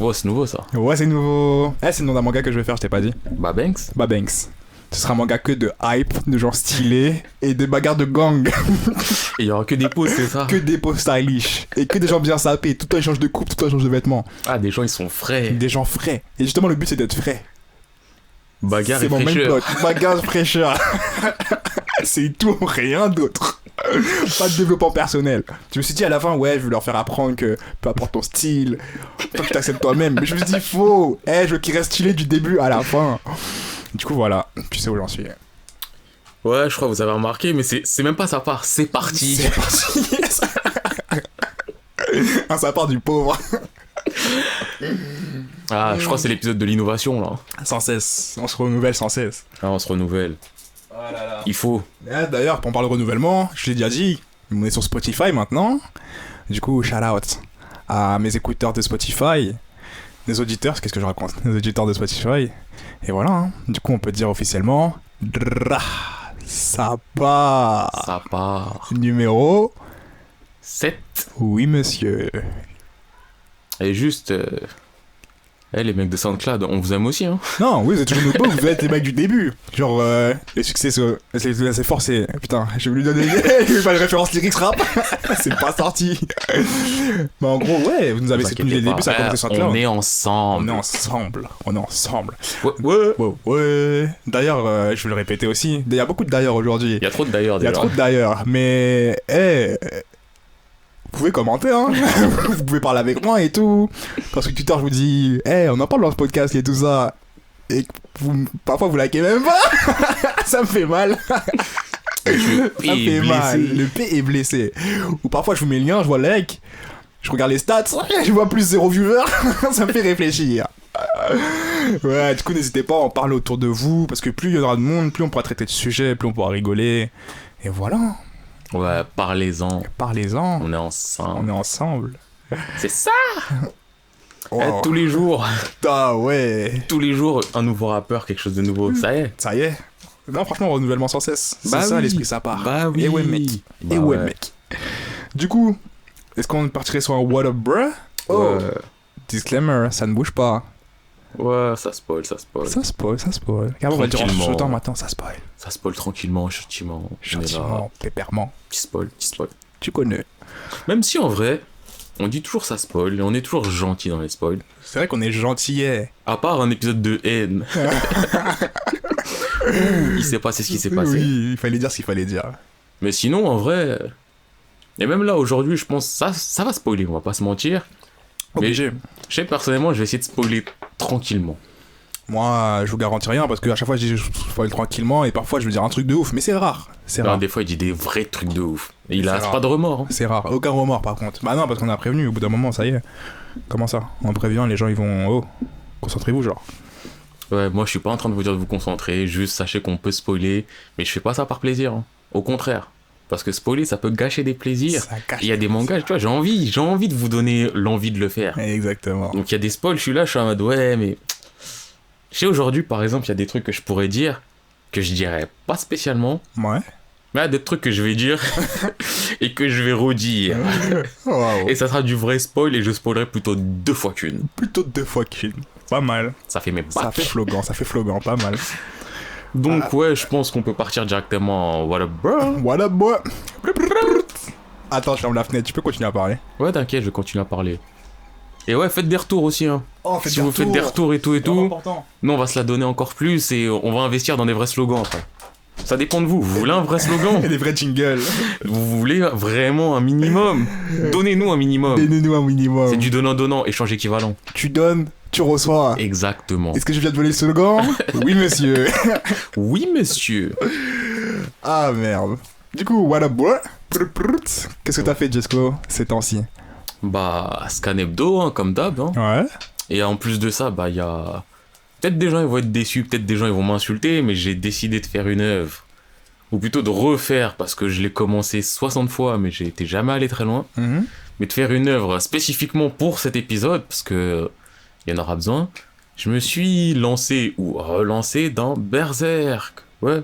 Oh, c'est nouveau ça. Ouais, c'est nouveau. C'est le nom d'un manga que je vais faire, je t'ai pas dit. Banks. Banks. Ce sera un manga que de hype, de gens stylés et de bagarres de gang. Et il y aura que des poses, c'est ça? Que des poses stylish. Et que des gens bien sapés. Tout le temps ils changent de coupe, tout le temps ils changent de vêtements. Ah, des gens ils sont frais. Des gens frais. Et justement, le but c'est d'être frais. Bagarre C'est et mon main fraîcheur. plot. Bagarre, fraîcheur. C'est tout, rien d'autre. Pas de développement personnel. Je me suis dit à la fin, ouais, je vais leur faire apprendre que peu importe ton style, faut que tu t'acceptes toi-même. Mais je me suis dit, faux. Je veux qu'il reste stylé du début à la fin. Du coup, voilà. Tu sais où j'en suis. Ouais, je crois que vous avez remarqué, mais c'est même pas sa part, c'est parti. C'est parti. Ça part du pauvre. Ah, je crois que c'est l'épisode de l'innovation là. Sans cesse. On se renouvelle sans cesse. Ah, on se renouvelle. Oh là là. Il faut. D'ailleurs, on parle de renouvellement, je l'ai déjà dit, on est sur Spotify maintenant. Du coup, shout out à mes écouteurs de Spotify, les auditeurs, qu'est-ce que je raconte, les auditeurs de Spotify. Et voilà, hein. Du coup, on peut dire officiellement, ça part. Ça part. Numéro 7. oui, monsieur. Et juste. Les mecs de SoundCloud, on vous aime aussi, hein. Non, oui, vous êtes toujours nos beaux, vous êtes les mecs du début. Genre, les succès, c'est fort, c'est. Putain, j'ai voulu donner pas de référence lyrics rap. C'est pas sorti. Mais en gros, ouais, vous nous avez soutenu dès le début, ça a commencé SoundCloud. On est ensemble. On est ensemble. On est ensemble. Ouais. Ouais. D'ailleurs, je vais le répéter aussi. Il y a beaucoup de d'ailleurs aujourd'hui. Il y a trop de d'ailleurs Il y a déjà. trop de d'ailleurs. Mais, vous pouvez commenter, hein. Vous pouvez parler avec moi et tout. Parce que Twitter, je vous dis, on en parle dans ce podcast et tout ça. Et parfois, vous likez même pas. Ça me fait mal. Ça me fait mal. Le P est blessé. Ou parfois, je vous mets le lien, je vois le like. Je regarde les stats, je vois plus 0 viewer. Ça me fait réfléchir. Ouais, du coup, n'hésitez pas à en parler autour de vous. Parce que plus il y aura de monde, plus on pourra traiter de sujets, plus on pourra rigoler. Et voilà. Ouais, parlez-en. Parlez-en. On est ensemble. On est ensemble. C'est ça. Oh. Tous les jours. Ah ouais. Tous les jours, un nouveau rappeur, quelque chose de nouveau. Ça y est. Ça y est. Non, franchement, renouvellement sans cesse. C'est ça, l'esprit, ça part. Bah oui. Et ouais, mec. Bah Et ouais, mec. Du coup, est-ce qu'on partirait sur un what up, bruh? Oh. Disclaimer, ça ne bouge pas. Ouais, ça spoil. Ça spoil. Car on va dire en chuchotant maintenant, ça spoil. Ça spoil tranquillement, gentiment. Pépèrement. Petit spoil. Tu connais. Même si en vrai, on dit toujours ça spoil, et on est toujours gentil dans les spoils. C'est vrai qu'on est gentillet. À part un épisode de haine. Il s'est passé ce qui s'est passé. Oui, il fallait dire ce qu'il fallait dire. Mais sinon, en vrai... Et même là, aujourd'hui, je pense ça va spoiler, on va pas se mentir. Obligé. Mais je sais, personnellement, je vais essayer de spoiler tranquillement. Moi, je vous garantis rien parce qu'à chaque fois, je dis je spoil tranquillement et parfois, je veux dire un truc de ouf. Mais c'est rare. Alors, des fois, il dit des vrais trucs de ouf. Et il a rare. pas de remords. Hein. C'est rare. Aucun remords, par contre. Bah non, parce qu'on a prévenu. Au bout d'un moment, ça y est. Comment ça? On prévient, les gens, ils vont... Oh, concentrez-vous, genre. Ouais, moi, je suis pas en train de vous dire de vous concentrer. Juste, sachez qu'on peut spoiler. Mais je fais pas ça par plaisir. Hein. Au contraire. Parce que spoiler, ça peut gâcher des plaisirs. Il y a des mangas, tu vois, j'ai envie de vous donner l'envie de le faire. Exactement. Donc il y a des spoils, je suis en mode ouais, mais... Je sais, aujourd'hui, par exemple, il y a des trucs que je pourrais dire, que je dirais pas spécialement. Ouais. Mais il y a des trucs que je vais dire et que je vais redire. Wow. Et ça sera du vrai spoil et je spoilerai plutôt 2 fois qu'une. Plutôt 2 fois qu'une. Pas mal. Ça fait mes bacs. Ça fait flogan, pas mal. Donc ouais, je pense qu'on peut partir directement en What up, bro? What up, boy? Attends, je ferme la fenêtre, tu peux continuer à parler. Ouais, t'inquiète, je vais continuer à parler. Et ouais, faites des retours aussi, hein. Oh, Si vous faites des retours et tout, nous on va se la donner encore plus et on va investir dans des vrais slogans après. Ça dépend de vous. Vous voulez un vrai slogan? Des vrais jingles. Vous voulez vraiment un minimum? Donnez-nous un minimum. Donnez-nous un minimum. C'est du donnant-donnant, échange équivalent. Tu donnes, tu reçois. Exactement. Est-ce que je viens de voler le slogan? Oui, monsieur. Oui, monsieur. Ah, merde. Du coup, what up, boy? Qu'est-ce que t'as fait, Jesco, ces temps-ci? Bah, Scan Hebdo, hein, comme d'hab. Hein. Ouais. Et en plus de ça, bah, il y a... Peut-être des gens ils vont être déçus, peut-être des gens ils vont m'insulter, mais j'ai décidé de faire une œuvre. Ou plutôt de refaire, parce que je l'ai commencé 60 fois, mais j'ai été jamais allé très loin. Mais de faire une œuvre spécifiquement pour cet épisode, parce que il y en aura besoin. Je me suis lancé ou relancé dans Berserk. Ouais.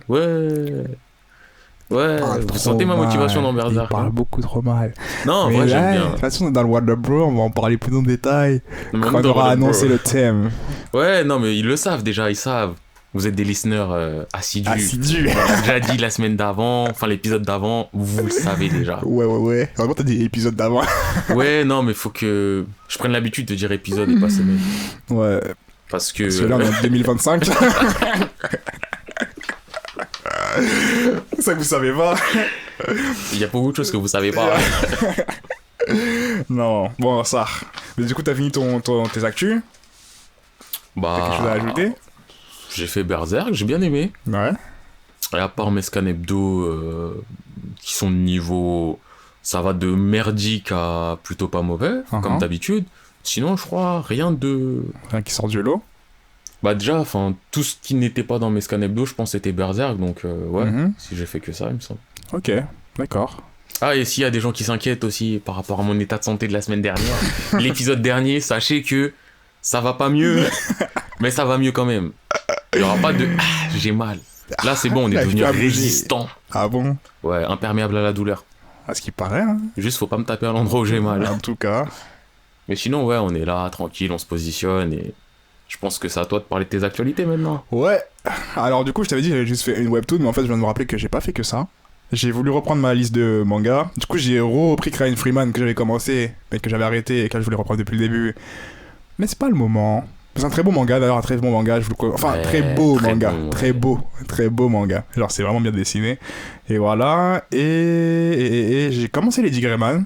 Ouais, parle vous trop sentez ma motivation dans mal. Il Berserk. parle hein. beaucoup trop mal. Non, en Mais vrai, là, j'aime de bien. toute façon, dans le Warner Bros, on va en parler plus en détail Non, mais quand même on dans aura Warner annoncé Bros. le thème. Ouais, non, mais ils le savent déjà, ils savent. Vous êtes des listeners assidus. Assidu. On l'a déjà dit la semaine d'avant, enfin l'épisode d'avant, vous le savez déjà. Ouais. Vraiment, t'as dit épisode d'avant. Ouais, non, mais faut que je prenne l'habitude de dire épisode et pas semaine. Ouais. Parce que. Parce que là, on est en 2025. C'est ça que vous savez pas. Il y a beaucoup de choses que vous savez pas. Non. Bon, ça. Mais du coup, t'as fini tes actus? Bah. T'as quelque chose à ajouter? J'ai fait Berserk, j'ai bien aimé. Ouais. Et à part mes scans hebdo qui sont de niveau. Ça va de merdique à plutôt pas mauvais, comme d'habitude. Sinon, je crois, rien de. Rien qui sort du lot. Bah, déjà, enfin, tout ce qui n'était pas dans mes scans hebdo, je pense c'était Berserk, donc ouais, Mhm. si j'ai fait que ça, il me semble. Ok, d'accord. Ah, et s'il y a des gens qui s'inquiètent aussi par rapport à mon état de santé de la semaine dernière, l'épisode dernier, sachez que ça va pas mieux, mais ça va mieux quand même. Il y aura pas de j'ai mal. Là, c'est bon, on est Là, devenu tu as bougé. résistant. Ah bon? Ouais, imperméable à la douleur. À ce qui paraît, hein. Juste, faut pas me taper à l'endroit où j'ai mal. En tout cas. Mais sinon, ouais, on est là, tranquille, on se positionne et je pense que c'est à toi de parler de tes actualités maintenant. Ouais. Alors, du coup, je t'avais dit, j'avais juste fait une webtoon, mais en fait, je viens de me rappeler que j'ai pas fait que ça. J'ai voulu reprendre ma liste de mangas. Du coup, j'ai repris Crying Freeman que j'avais commencé, mais que j'avais arrêté et que je voulais reprendre depuis le début. Mais c'est pas le moment. C'est un très beau manga, d'ailleurs, un très bon manga. Enfin, Ouais, très beau très manga. bon, ouais. Très beau manga. Genre, c'est vraiment bien dessiné. Et voilà. Et j'ai commencé Lady Greyman.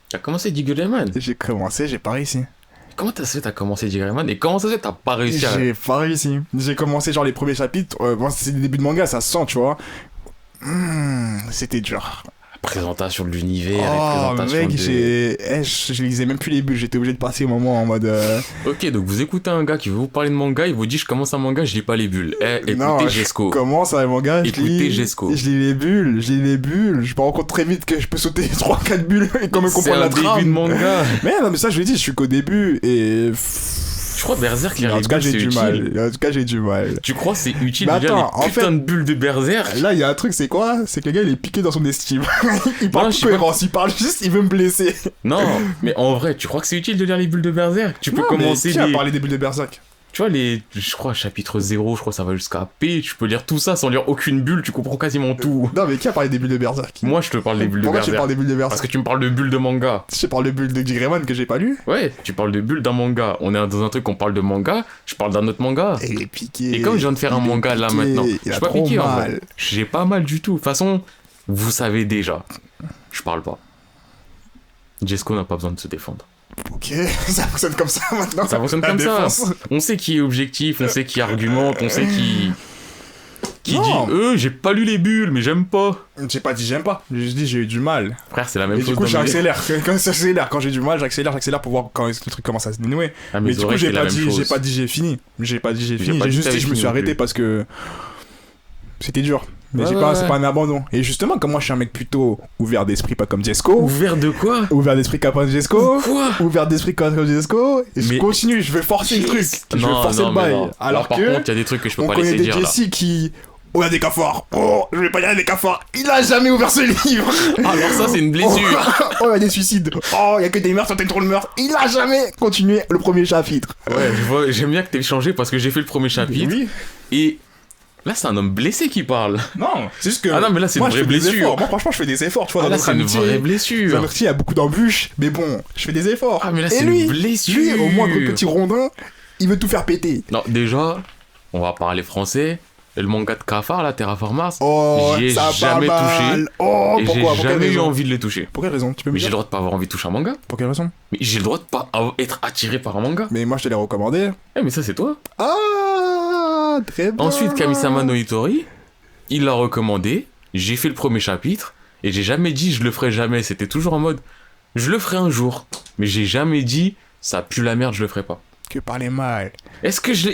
T'as commencé Diggerman. J'ai pas réussi. Comment t'as fait t'as commencé Diggerman et comment ça se fait t'as pas réussi à... J'ai pas réussi. J'ai commencé genre les premiers chapitres. Bon, c'est le début de manga, ça se sent, tu vois. C'était dur. Présentation de l'univers Oh, et présentation mec, de... je lisais même plus les bulles. J'étais obligé de passer au moment en mode. Ok, donc vous écoutez un gars qui veut vous parler de manga, il vous dit je commence un manga, je lis pas les bulles. Écoutez Non, Jesco. Comment ça, les mangas? Écoutez Jesco. Je lis les bulles. Je me rends compte très vite que je peux sauter 3-4 bulles et quand même C'est comprendre un la début trame. de manga. Mais non, mais ça, je l'ai dit, je suis qu'au début et. Je crois Berserk, lire En les tout cas, bulles, j'ai c'est du utile. mal. En tout cas, j'ai du mal. Tu crois c'est utile Mais déjà attends, en les putains fait- de bulles de Berserk? Là, il y a un truc, c'est quoi? C'est que le gars, il est piqué dans son estime. Il parle Non, pas je sais pas. cohérence, il parle juste, il veut me blesser. Non, mais en vrai, tu crois que c'est utile de lire les bulles de Berserk? Tu peux Non, mais commencer qui a les... parlé des bulles de Berserk? Tu vois, je crois, chapitre 0, je crois ça va jusqu'à P, tu peux lire tout ça sans lire aucune bulle, tu comprends quasiment tout. Non, mais qui a parlé des bulles de Berserk? Moi, je te parle des bulles de Pourquoi tu Berserk. parles des bulles de Parce Berserk? que tu me parles de bulles de manga. Je parle de bulles de Greyman que j'ai pas lu. Ouais, tu parles de bulles d'un manga. On est dans un truc, on parle de manga, je parle d'un autre manga. Et il est piqué. Et comme je viens de faire un il est manga là piqué, maintenant, il je a suis pas trop piqué en mal. vrai. J'ai pas mal du tout. De toute façon, vous savez déjà. Je parle pas. Jesco n'a pas besoin de se défendre. Ok, ça fonctionne comme ça maintenant. Ça fonctionne La comme ça. défense. On sait qui est objectif, on sait qui argumente, on sait qui Non. dit j'ai pas lu les bulles, mais j'aime pas. J'ai pas dit j'aime pas, j'ai juste dit j'ai eu du mal. Frère, c'est la même Et chose. du coup, dans mes- j'accélère. Quand j'accélère, quand j'ai du mal, j'accélère pour voir quand le truc commence à se dénouer. À mes Mais du coup, oreilles, j'ai c'est la pas même dit chose. j'ai fini. J'ai pas dit j'ai J'ai fini, pas j'ai dit juste t'avais dit je me fini suis non arrêté plus. parce que c'était dur. Mais Ouais, c'est ouais, pas, ouais. c'est pas un abandon. Et justement, comme moi je suis un mec plutôt ouvert d'esprit, pas comme Jesco. Ouvert de quoi? Ouvert d'esprit pas comme Jesco. Quoi? Ouvert d'esprit comme Jesco. Et je Mais- continue, je vais forcer le truc. Je vais forcer le mais bail. non. Alors Là, par que contre, il y a des trucs que je peux on pas connaît laisser des dire là. Jessie qui. Oh, il y a des cafards. Oh, je vais pas dire des cafards. Il a jamais ouvert ce livre. Alors ça, c'est une blessure. Oh, il y a des suicides. Oh, il y a que des meurtres, t'es trop le meurtre. Il a jamais continué le premier chapitre. Ouais, je vois, j'aime bien que t'aies changé parce que j'ai fait le premier chapitre. Oui. Et là, c'est un homme blessé qui parle. Non, c'est juste que. Ah non, mais là, c'est moi, une je vraie fais des blessure. efforts. Moi, franchement, je fais des efforts. Tu vois, Ah, dans là, notre c'est une amitié. vraie Dans blessure. notre amitié, il y a beaucoup d'embûches. Mais bon, je fais des efforts. Ah, mais là, Et c'est lui, une blessure. lui, au moins, le petit rondin, il veut tout faire péter. Non, déjà, on va parler français. Et le manga de Cafard, là, Terraformars, Oh, j'y ai ça jamais pas touché. mal. Oh, et j'ai pourquoi Pour quelle jamais eu raison envie de les toucher. Pour quelle raison Tu peux me Mais j'ai dire le droit de pas avoir envie de toucher un manga. Pour quelle raison Mais j'ai le droit de pas être attiré par un manga. Mais moi, je te l'ai recommandé. Eh, mais ça, c'est toi. Ah, très bien. Ensuite, Kamisama no Hitori, il l'a recommandé. J'ai fait le premier chapitre. Et j'ai jamais dit je le ferai jamais. C'était toujours en mode je le ferai un jour. Mais j'ai jamais dit ça pue la merde, je le ferai pas. Que parler mal. Est-ce que je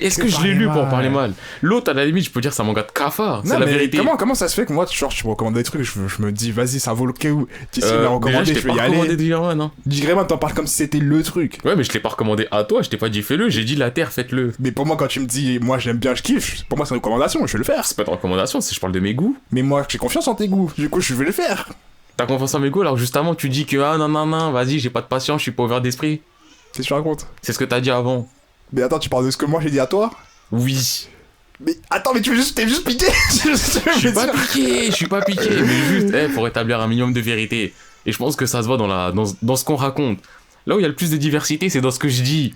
l'ai lu pour parler mal? L'autre, à la limite, je peux dire c'est un manga de cafard. C'est la vérité. Comment ça se fait que moi, genre, tu me recommandes des trucs, je me dis, vas-y, ça vaut le coup. Tu sais, me recommander, je vais y aller. Recommandé Digimon, non? Digimon, t'en parles comme si c'était le truc. Ouais, mais je l'ai pas recommandé à toi, je t'ai pas dit fais-le, j'ai dit la Terre, faites-le. Mais pour moi, quand tu me dis, moi, j'aime bien, je kiffe, pour moi, c'est une recommandation, je vais le faire. C'est pas une recommandation, c'est je parle de mes goûts. Mais moi, j'ai confiance en tes goûts, du coup, je vais le faire. T'as confiance en mes goûts, alors justement, tu dis que ah non, vas-y, j'ai pas de patience, je suis pas ouvert d'esprit. Qu'est-ce que tu racontes? C'est ce que t'as dit avant. Mais attends, tu parles de ce que moi j'ai dit à toi? Oui. Mais attends, mais t'es juste piqué. Je suis pas piqué, mais juste pour établir un minimum de vérité. Et je pense que ça se voit dans ce qu'on raconte. Là où il y a le plus de diversité, c'est dans ce que je dis.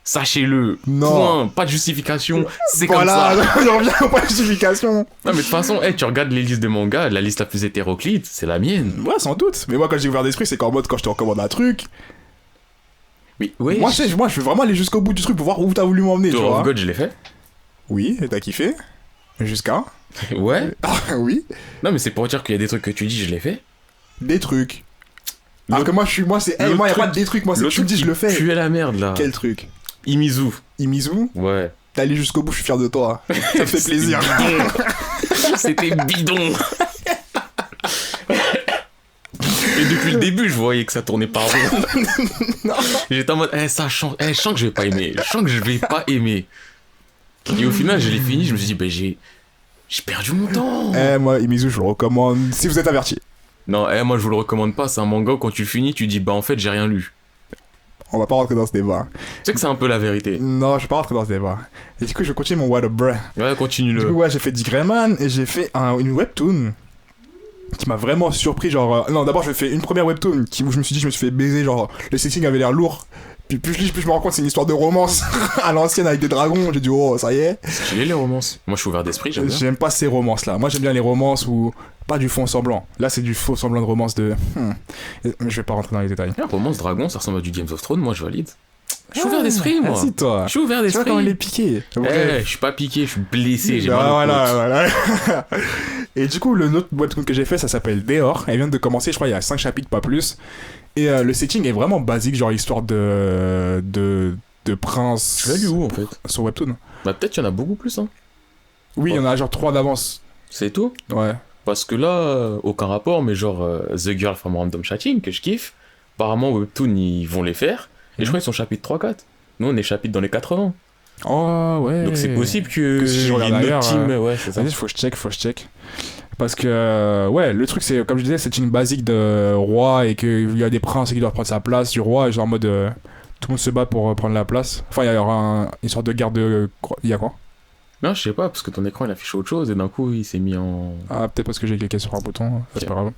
Sachez-le. Non. Point. Pas de justification. C'est voilà, comme ça. Voilà, on revient aux pas de justification. Non, mais de toute façon, tu regardes les listes de mangas, la liste la plus hétéroclite, c'est la mienne. Ouais, sans doute. Mais moi, quand j'ai ouvert d'esprit, c'est qu'en mode, quand je te recommande un truc. Mais ouais. Moi, je veux vraiment aller jusqu'au bout du truc pour voir où t'as voulu m'emmener. Tour of God, je l'ai fait. Oui, et t'as kiffé. Jusqu'à. Ouais. Oui. Non, mais c'est pour dire qu'il y a des trucs que tu dis, je l'ai fait. Des trucs. Alors que moi, c'est. Hey, moi, y'a pas des trucs, moi, c'est que tu me dis, je le fais. Tu es la merde, là. Quel truc? Imizu. Imizu? Ouais. T'es allé jusqu'au bout, je suis fier de toi. Ça me fait plaisir. C'était bidon. Et depuis le début, je voyais que ça tournait par rond. J'étais en mode, je sens que je vais pas aimer. Je sens que je vais pas aimer. Et au final, je l'ai fini, je me suis dit, j'ai perdu mon temps. Moi, Imizu, je le recommande si vous êtes averti. Non, moi, je vous le recommande pas. C'est un manga, quand tu finis, tu dis, en fait, j'ai rien lu. On va pas rentrer dans ce débat. Tu sais que c'est un peu la vérité. Non, je vais pas rentrer dans ce débat. Et du coup, je vais continuer mon What Up Bruh. Ouais, continue-le. Du coup, ouais, j'ai fait Digreman et j'ai fait une webtoon qui m'a vraiment surpris. Genre, non, d'abord, j'ai fait une première webtoon où je me suis dit, je me suis fait baiser. Genre, le setting avait l'air lourd. Puis plus je lis, plus je me rends compte, c'est une histoire de romance à l'ancienne avec des dragons. J'ai dit, oh, ça y est. Stylé les romances. Moi, je suis ouvert d'esprit, j'aime bien. J'aime pas ces romances-là. Moi, j'aime bien les romances où. Pas du fond semblant. Là, c'est du faux semblant de romance de. Je vais pas rentrer dans les détails. La romance dragon, ça ressemble à du Games of Thrones, moi, je valide. Je suis ouvert d'esprit, moi. Vas-y, toi. Je suis ouvert d'esprit. Tu vois comment il est piqué. Je suis pas piqué, je suis blessé, j'ai mal au voilà. Et du coup, le autre webtoon que j'ai fait, ça s'appelle Dehors. Elle vient de commencer, je crois, il y a 5 chapitres, pas plus. Et le setting est vraiment basique, genre histoire de prince. Tu l'as lu où, en fait? Sur webtoon. Bah, peut-être qu'il y en a beaucoup plus, hein. Oui, il y en a genre 3 d'avance. C'est tout? Ouais. Parce que là, aucun rapport, mais genre The Girl from Random Chatting, que je kiffe, apparemment Webtoon, ils vont les faire, et je crois qu'ils sont chapitre 3-4. Nous, on est chapitre dans les 80. Oh, ouais. Donc c'est possible que si je regarde une autre ailleurs, team, ouais, c'est ça. Vas-y, faut que je check. Parce que, ouais, le truc, c'est, comme je disais, c'est une basique de roi, et qu'il y a des princes qui doivent prendre sa place du roi, et genre en mode, tout le monde se bat pour prendre la place. Enfin, il y aura une sorte de guerre de... Il y a quoi? Non, je sais pas, parce que ton écran il affiche autre chose et d'un coup il s'est mis en. Ah, peut-être parce que j'ai cliqué sur un bouton, c'est Okay. pas grave.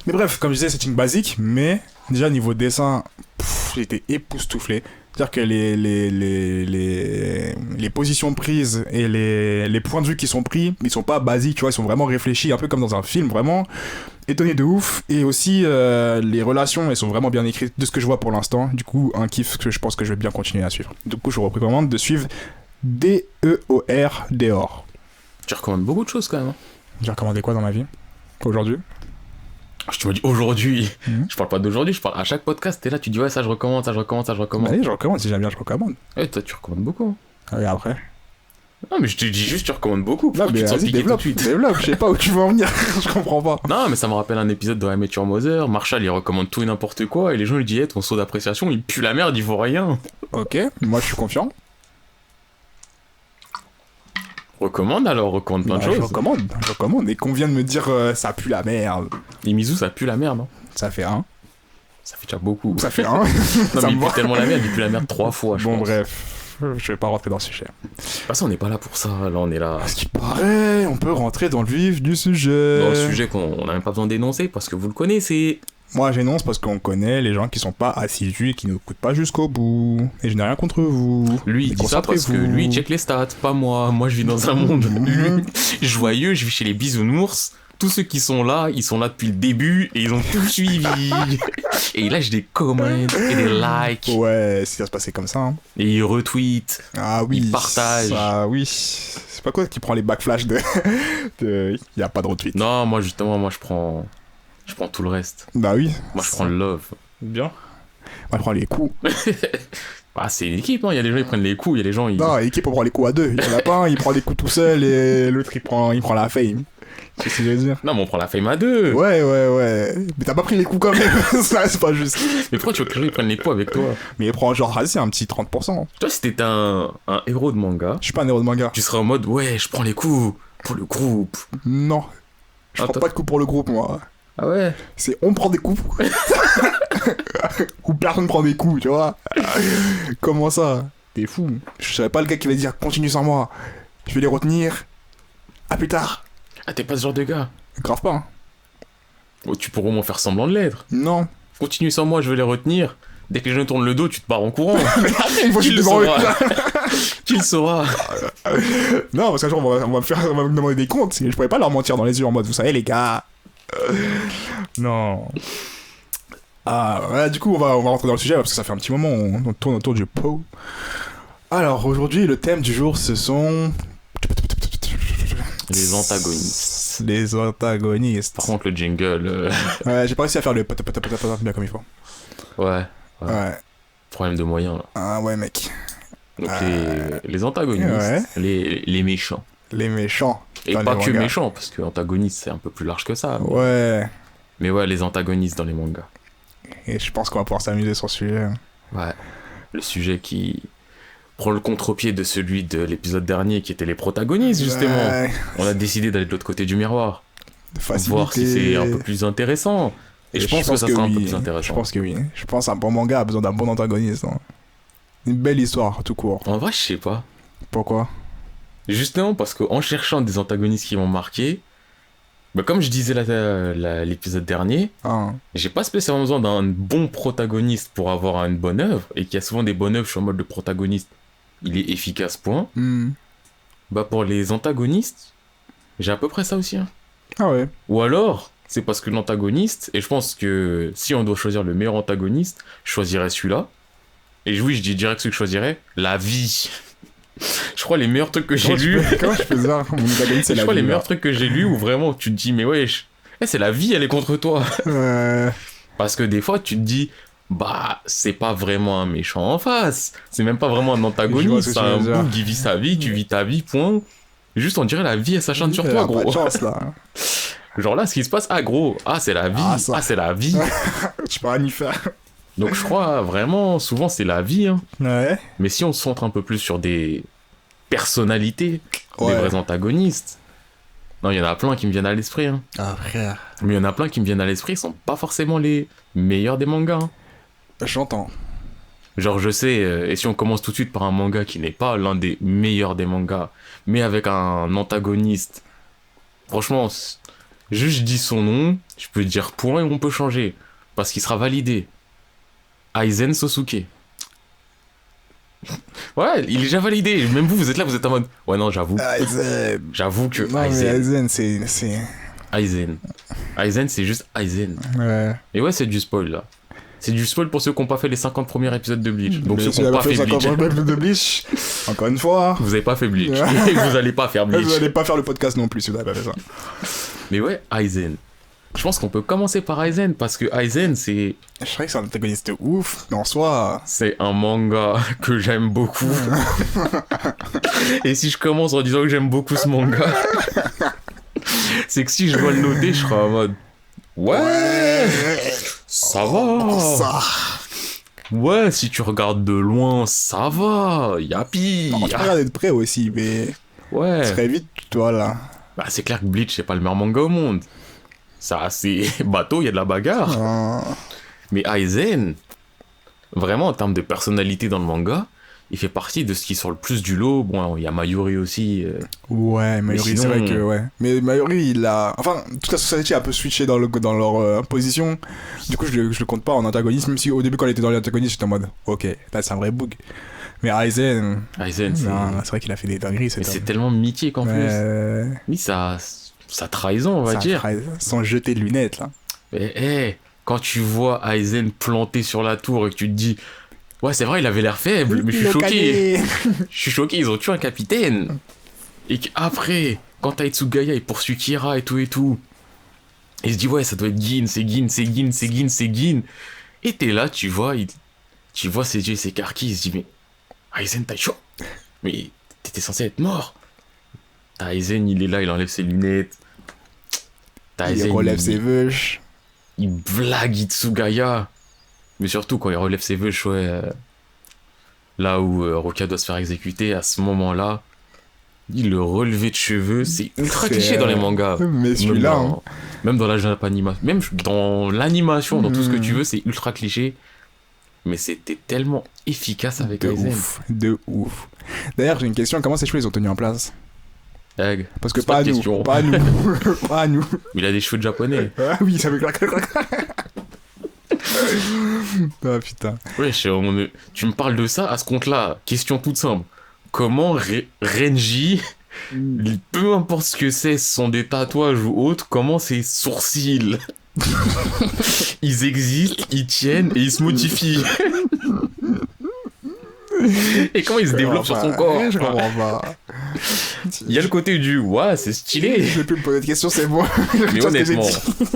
Mais bref, comme je disais, c'est une basique, mais déjà niveau dessin, j'ai été époustouflé. C'est-à-dire que les positions prises et les points de vue qui sont pris, ils sont pas basiques, tu vois, ils sont vraiment réfléchis, un peu comme dans un film, vraiment étonné de ouf. Et aussi, les relations, elles sont vraiment bien écrites de ce que je vois pour l'instant. Du coup, un kiff que je pense que je vais bien continuer à suivre. Du coup, je vous recommande de suivre D-E-O-R, Dehors. Tu recommandes beaucoup de choses quand même. Hein. J'ai recommandé quoi dans ma vie aujourd'hui? Tu m'as dit aujourd'hui. Je parle pas d'aujourd'hui, je parle à chaque podcast. T'es là, tu dis ouais, ça je recommande, ça je recommande, ça je recommande. Allez, je recommande, si j'aime bien, je recommande. Ouais, toi tu recommandes beaucoup. Hein. Et après? Non, mais je te dis juste, tu recommandes beaucoup. Non, Pourquoi mais tu te sens vas-y, piqué tout de suite développe, je sais pas où tu veux en venir, je comprends pas. Non, mais ça me rappelle un épisode de I Met Your Mother. Marshall il recommande tout et n'importe quoi et les gens lui disent hey, ton saut d'appréciation il pue la merde, il vaut rien. Ok, moi je suis confiant. Recommande alors, recommande plein de choses. Je recommande. Et qu'on vient de me dire ça pue la merde. Imizu ça pue la merde. Hein. Ça fait un. Ça fait déjà beaucoup. Ça fait un. Non, ça mais il me pue tellement la merde, il pue la merde 3 fois. Bon, bref, je vais pas rentrer dans le sujet. De toute façon, on n'est pas là pour ça. Là, on est là. À ce qui paraît, on peut rentrer dans le vif du sujet. Dans le sujet qu'on n'a même pas besoin d'énoncer parce que vous le connaissez. Moi, j'énonce parce qu'on connaît les gens qui sont pas assidus et qui nous écoutent pas jusqu'au bout. Et je n'ai rien contre vous. Lui, il dit ça parce que lui, il check les stats, pas moi. Moi, je vis dans un monde joyeux, je vis chez les bisounours. Tous ceux qui sont là, ils sont là depuis le début et ils ont tout suivi. Et ils lâchent des comments et des likes. Ouais, si ça se passait comme ça. Hein. Et ils retweetent. Ah oui. Ils partagent. Ah oui. C'est pas quoi qui prend les backflash de... Il y a pas de retweet. Non, moi, justement, je prends tout le reste. Bah oui. Moi, je prends le love. Bien. Moi, je prends les coups. Bah, c'est une équipe, hein. Il y a des gens qui prennent les coups, il y a des gens ils. Non, l'équipe, on prend les coups à deux. Il y en a pas un, il prend des coups tout seul et l'autre, il prend la fame. Tu sais ce que je veux dire? Non, mais on prend la fame à deux. Ouais. Mais t'as pas pris les coups quand même. Ça, c'est pas juste. Mais pourquoi tu veux que les gens ils prennent les coups avec toi? Mais il prend genre, c'est un petit 30%. Toi, si t'étais un héros de manga, Je suis pas un héros de manga. tu serais en mode ouais, je prends les coups pour le groupe. Non. Je Ah, prends toi- pas de coups pour le groupe, moi. Ah ouais? C'est on prend des coups. Ou personne prend des coups, tu vois. Comment ça? T'es fou. Je serais pas le gars qui va dire continue sans moi. Je vais les retenir. À plus tard. Ah, t'es pas ce genre de gars. Grave pas. Hein. Oh, tu pourrais au moins faire semblant de l'être. Non. Continue sans moi, je vais les retenir. Dès que les gens tournent le dos, tu te barres en courant. Mais après, il faut que Qui je le devant eux. saura? Qui le saura? Non, parce qu'un jour, on va me demander des comptes. Je pourrais pas leur mentir dans les yeux en mode, vous savez, les gars. Non. Ah, ouais, du coup, on va rentrer dans le sujet parce que ça fait un petit moment, on tourne autour du pot. Alors, aujourd'hui, le thème du jour, ce sont. Les antagonistes. Les antagonistes. Par contre, le jingle. Ouais, j'ai pas réussi à faire le bien comme il faut. Ouais. Ouais. Problème de moyens, là. Ah, ouais, mec. Donc, les antagonistes. Ouais. Les méchants. Les méchants. Et dans pas les que mangas. méchants, parce que antagoniste, c'est un peu plus large que ça. Ouais. Mais ouais, les antagonistes dans les mangas. Et je pense qu'on va pouvoir s'amuser sur ce sujet. Ouais. Le sujet qui prend le contre-pied de celui de l'épisode dernier, qui était les protagonistes, justement. Ouais. On a décidé d'aller de l'autre côté du miroir. Facilité. Voir si c'est un peu plus intéressant. Et je pense que ça sera un peu oui. plus intéressant. Je pense que oui. Je pense qu'un bon manga a besoin d'un bon antagoniste. Hein. Une belle histoire, tout court. En vrai, je sais pas. Pourquoi? Justement parce qu'en cherchant des antagonistes qui m'ont marqué, bah comme je disais l'épisode dernier, Hein. j'ai pas spécialement besoin d'un bon protagoniste pour avoir une bonne œuvre, et qu'il y a souvent des bonnes œuvres, je suis en mode le protagoniste, il est efficace, point. Hmm. Bah pour les antagonistes, j'ai à peu près ça aussi. Hein. Ah ouais. Ou alors, c'est parce que l'antagoniste, et je pense que si on doit choisir le meilleur antagoniste, je choisirais celui-là. Et oui, je dis direct ce que je choisirais, la vie. Je crois les meilleurs trucs que j'ai lus. Comment je fais ça? Mon antagoniste, c'est Je la crois les vie, meilleurs là. trucs que j'ai lus où vraiment tu te dis mais wesh, c'est la vie elle est contre toi. Parce que des fois tu te dis bah c'est pas vraiment un méchant en face, c'est même pas vraiment un Je vois antagoniste, ce que c'est tu un veux dire. bout qui vit sa vie, tu vis ta vie, point. Juste on dirait la vie elle s'acharne sur Elle toi a pas gros. de chance, là. Genre là ce qui se passe, ah gros, ah c'est la vie, Ah, ça. ah c'est la vie. Je peux rien y faire. Donc je crois vraiment souvent c'est la vie, hein. Ouais. Mais si on se centre un peu plus sur des personnalités, des Ouais. vrais antagonistes, non il y en a plein qui me viennent à l'esprit, hein. Ah, frère. Mais il y en a plein qui me viennent à l'esprit, ils sont pas forcément les meilleurs des mangas. Hein. J'entends. Genre, je sais, et si on commence tout de suite par un manga qui n'est pas l'un des meilleurs des mangas, mais avec un antagoniste, franchement, juste je dis son nom, je peux dire point et on peut changer, parce qu'il sera validé. Aizen Sosuke. Ouais, il est déjà validé. Même vous êtes là, vous êtes en mode. Ouais, non, Aizen. j'avoue que Non, mais Aizen. Aizen, c'est. Aizen. Aizen, c'est juste Aizen. Ouais. Et ouais, c'est du spoil là. C'est du spoil pour ceux qui n'ont pas fait les 50 premiers épisodes de Bleach. Donc Mais ceux si qui n'ont elle a pas fait ça Bleach. quand même de Bleach. Encore une fois. Vous avez pas fait Bleach. Et vous allez pas faire Bleach. Vous allez pas faire le podcast non plus si vous avez pas fait ça. Mais ouais, Aizen. Je pense qu'on peut commencer par Aizen parce que Aizen, c'est Je croyais que c'est un antagoniste de ouf, mais en soi. un manga que j'aime beaucoup. Et si je commence en disant que j'aime beaucoup ce manga, c'est que si je dois le noter, je serai en mode ouais, ça va. Ça. Ouais, si tu regardes de loin, ça va. Y'a pire. Non, tu peux regarder de près aussi, mais. Ouais. Très vite, toi là. Bah, c'est clair que Bleach, c'est pas le meilleur manga au monde. Ça, c'est bateau, il y a de la bagarre. Ah. Mais Aizen, vraiment en termes de personnalité dans le manga, il fait partie de ce qui sort le plus du lot. Bon, il y a Mayuri aussi. Ouais, Mayuri, sinon- c'est vrai que ouais. Mais Mayuri, il a. Enfin, toute la société a un peu switché dans leur position. Du coup, je le compte pas en antagoniste, même si au début, quand il était dans l'antagoniste, j'étais en mode, ok, là, c'est un vrai bug. Mais Aizen, Aizen, c'est... non, c'est vrai qu'il a fait des dingueries, Mais cet c'est homme. tellement mythique en plus. Ouais, Oui, ça trahison, on va ça dire. trahit- sans jeter de lunettes, là. Mais hé, quand tu vois Aizen planté sur la tour et que tu te dis... Ouais, c'est vrai, il avait l'air faible, mais je suis choqué. Je suis choqué, ils ont tué un capitaine. Et qu'après, quand Taitsugaya, il poursuit Kira et tout, il se dit, ouais, ça doit être Gin, c'est Gin, c'est Gin, c'est Gin, c'est Gin. Et t'es là, tu vois, Tu vois ses yeux s'écarquillent, il se dit, mais Aizen, t'as chaud. Mais t'étais censé être mort. Aizen, il est là, il enlève ses lunettes. Il relève ses veuches. Il blague Itsugaya. Mais surtout, quand il relève ses veuches, ouais. Là où Roka doit se faire exécuter, à ce moment-là, le relevé de cheveux, c'est ultra cliché dans les mangas. Mais celui-là, même dans l'animation, même dans l'animation, dans tout ce que tu veux, c'est ultra cliché. Mais c'était tellement efficace avec Aizen. De ouf. D'ailleurs, j'ai une question. Comment ces cheveux ils ont tenu en place? Egg. Parce que pas à nous. Pas à nous. Pas à nous. Il a des cheveux de japonais. Ah oui, ça fait clac. Ah putain. Ouais, tu me parles de ça à ce compte-là. Question toute simple. Comment Renji, peu importe ce que c'est, ce sont des tatouages ou autres, comment ses sourcils ils existent, ils tiennent et ils se modifient. Et comment il se développe sur son corps. Je comprends pas. Il y a le côté du ouais, c'est stylé. Je vais plus me poser de questions, c'est moi. Mais honnêtement,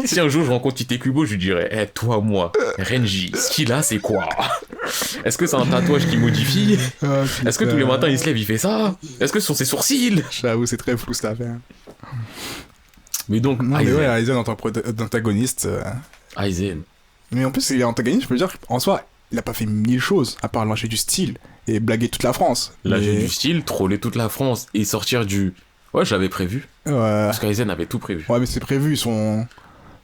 si un jour je rencontre Titekubo, je lui dirais hey, toi, moi, Renji, ce qu'il a, c'est quoi? Est-ce que c'est un tatouage qui modifie? Est-ce que tous les matins il se lève, il fait ça? Est-ce que ce sont ses sourcils? J'avoue, c'est très flou cette affaire. Mais donc, non, mais ouais, Aizen en tant qu'antagoniste. Aizen. Mais en plus, il est antagoniste, je peux dire, en soi, il a pas fait 1000 choses, à part lâcher du style et blaguer toute la France. Lâcher du style, troller toute la France et sortir du... Ouais, je l'avais prévu. Ouais. Parce qu'Aizen avait tout prévu. Ouais, mais c'est prévu, ils sont...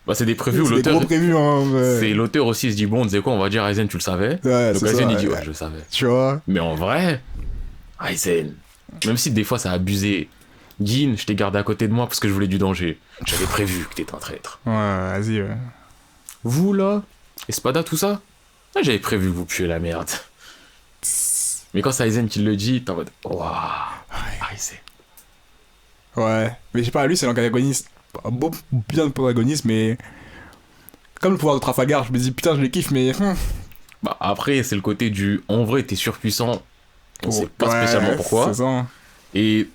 Bah, c'est des prévus où l'auteur... C'est des gros prévus, hein. Ouais. C'est l'auteur aussi, il se dit, bon, tu sais quoi, on va dire Aizen, tu le savais. Ouais, donc Aizen, il dit, ouais, je le savais. Tu vois. Mais en vrai, Aizen, même si des fois ça a abusé, Gin, je t'ai gardé à côté de moi parce que je voulais du danger. J'avais prévu que t'étais un traître. Ouais, vas-y, ouais. Vous, là, Espada, tout ça, j'avais prévu que vous puiez la merde. Mais quand c'est Aizen qui le dit, t'es en mode, waouh, Aizen. Ouais, mais je sais pas, lui, c'est l'antagoniste. Bien de protagoniste, mais... Comme le pouvoir de Trafalgar, je me dis, putain, je les kiffe, mais... Bah, après, c'est le côté du, en vrai, t'es surpuissant. On sait pas spécialement pourquoi. C'est ça. Et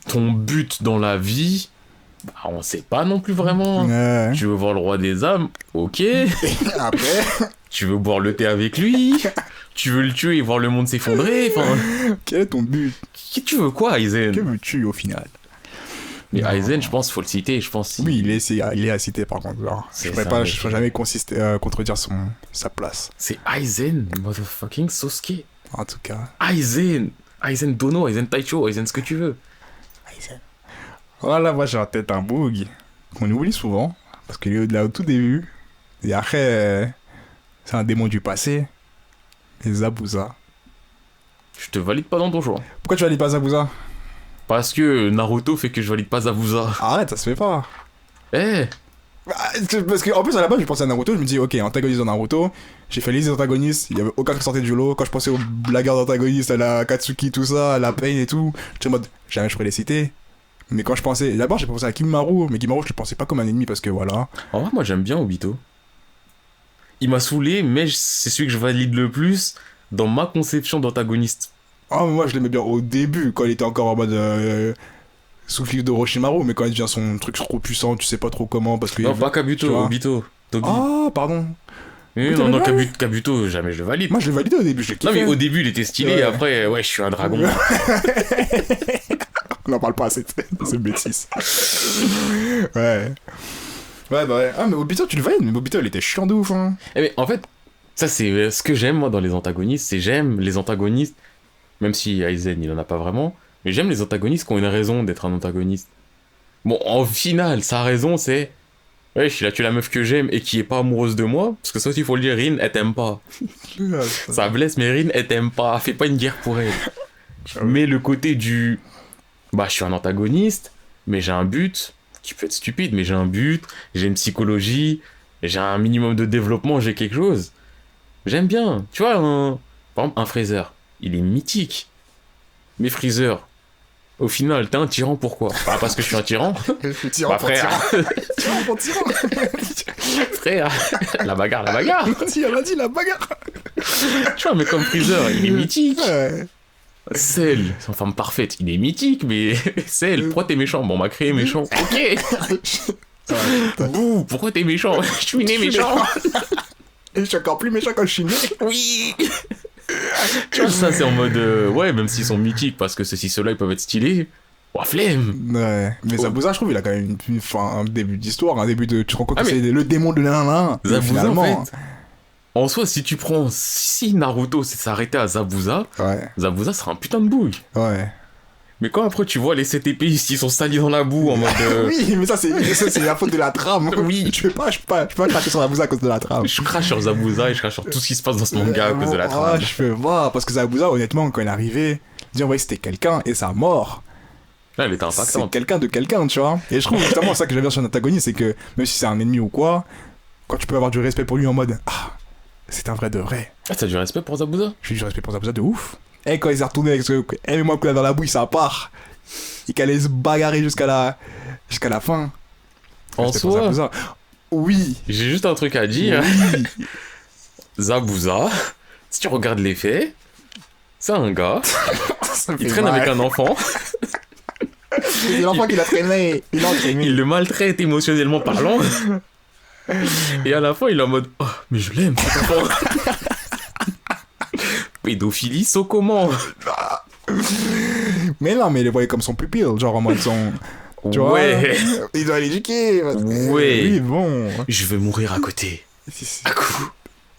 ton but dans la vie, bah, on sait pas non plus vraiment. Ouais. Tu veux voir le roi des âmes, ok. Après, tu veux boire le thé avec lui. Tu veux le tuer et voir le monde s'effondrer. Enfin, quel est ton but? tu veux quoi, Aizen? Que veux-tu au final? Mais non. Aizen, je pense, faut le citer. Je pense. Oui, il est à citer par contre. Alors, je ne pourrais jamais contredire sa place. C'est Aizen, motherfucking Sosuke. En tout cas. Aizen Dono, Aizen Taicho, Aizen ce que tu veux. Aizen. Voilà, moi j'ai en tête un bug qu'on oublie souvent. Parce qu'il est là au tout début. Et après, c'est un démon du passé. Et Zabuza. Je te valide pas dans ton choix. Pourquoi tu valides pas Zabuza? Parce que Naruto fait que je valide pas Zabuza. Arrête, ça se fait pas. Eh Parce qu'en plus, à la base, je pensais à Naruto, je me dis, ok, antagoniste dans Naruto, j'ai fait les antagonistes, il y avait aucun qui sortait du lot. Quand je pensais aux blagueurs d'antagonistes, à la Katsuki, tout ça, à la Pain et tout, j'étais en mode, jamais je pourrais les citer. Mais quand je pensais, d'abord, j'ai pensé à Kimmaru, mais Kimmaru, je le pensais pas comme un ennemi parce que voilà. En vrai, moi, j'aime bien Obito. Il m'a saoulé, mais c'est celui que je valide le plus dans ma conception d'antagoniste. Oh, mais moi, je l'aimais bien au début, quand il était encore en mode. Sous le fil de Orochimaru, mais quand il devient son truc trop puissant, tu sais pas trop comment, parce que... Non, pas Kabuto, Obito. Tobi. Ah, pardon. Oui, non, Kabuto, jamais je le valide. Moi, je l'ai validé au début, je l'ai kiffé. Non, mais au début, il était stylé, et après, ouais, je suis un dragon. On n'en parle pas assez, c'est bêtise. Ouais. Ouais, bah ouais. Ah, mais Obito, tu le valides, mais Obito, il était chiant de ouf, hein. Eh, mais en fait, ça, c'est ce que j'aime, moi, dans les antagonistes, c'est j'aime les antagonistes, même si Aizen, il en a pas vraiment, mais j'aime les antagonistes qui ont une raison d'être un antagoniste. Bon, en final, sa raison, c'est... Ouais, il a tué la meuf que j'aime et qui est pas amoureuse de moi, parce que ça aussi, il faut le dire, Rin, elle t'aime pas. Ça blesse, mais Rin, elle t'aime pas. Fais pas une guerre pour elle. Mais le côté du... Bah, je suis un antagoniste, mais j'ai un but, qui peut être stupide, mais j'ai un but, j'ai une psychologie, j'ai un minimum de développement, j'ai quelque chose. J'aime bien. Tu vois, par exemple, un Freezer, il est mythique. Mais Freezer, au final, t'es un tyran, pourquoi? Pas parce que je suis un tyran. Je suis tyran bah, frère. Tyran pour tyran. Frère, la bagarre. Elle a dit la bagarre. Tu vois, mais comme Freezer, il est mythique. Ouais. Cell, c'est une femme parfaite, il est mythique, mais Cell, pourquoi t'es méchant? Bon, on m'a créé méchant. Ok. Bouh, pourquoi t'es méchant? Je suis né méchant. Et je suis encore plus méchant quand je suis né. Oui. Tu vois, ça c'est en mode ouais, même s'ils sont mythiques parce que ceci ceux-là ils peuvent être stylés. Oh, flemme. Ouais, mais Oh. Zabuza, je trouve, il a quand même une fin, un début d'histoire, un début de. Tu te rends compte Ah, que mais- c'est le démon de l'un. Zabuza en fait. En soi, si tu prends, si Naruto s'arrêtait à Zabuza, Ouais, Zabuza serait un putain de bouille. ouais. Mais quand après tu vois les 7 épéistes, ils sont salis dans la boue en mode. Oui, mais ça, c'est la faute de la trame. Oui. Je peux pas cracher sur Zabuza à cause de la trame. Je crache sur Zabuza et je crache sur tout ce qui se passe dans ce manga à cause de la trame. Je peux voir, parce que Zabuza, honnêtement, quand il est arrivé, je dis, ouais, c'était quelqu'un, et sa mort, Là, elle était c'est impactante. quelqu'un de quelqu'un, tu vois. Et je trouve justement ça que j'aime bien sur un antagoniste, c'est que même si c'est un ennemi ou quoi, quand tu peux avoir du respect pour lui en mode, ah, c'est un vrai de vrai. Ah, t'as du respect pour Zabuza? J'ai du respect pour Zabuza de ouf. Et quand il s'est retourné avec ce. Et moi, quand il est dans la bouille, ça part. Et qu'elle allait se bagarrer jusqu'à la fin. En Respect pour soi, Zabuza. Oui. j'ai juste un truc à dire. Oui. Zabuza, si tu regardes les faits, c'est un gars, Ça me il fait traîne mal. avec un enfant, C'est l'enfant qui l'a traîné. Il l'a entraîné. il le maltraite émotionnellement parlant, et à la fin il est en mode oh, mais je l'aime cet enfant. Pédophilie, so comment? Mais non, mais il le voyait comme son pupille, genre en mode son. Tu vois, Ouais, il doit l'éduquer. parce que- Ouais. Oui, bon. je veux mourir à côté,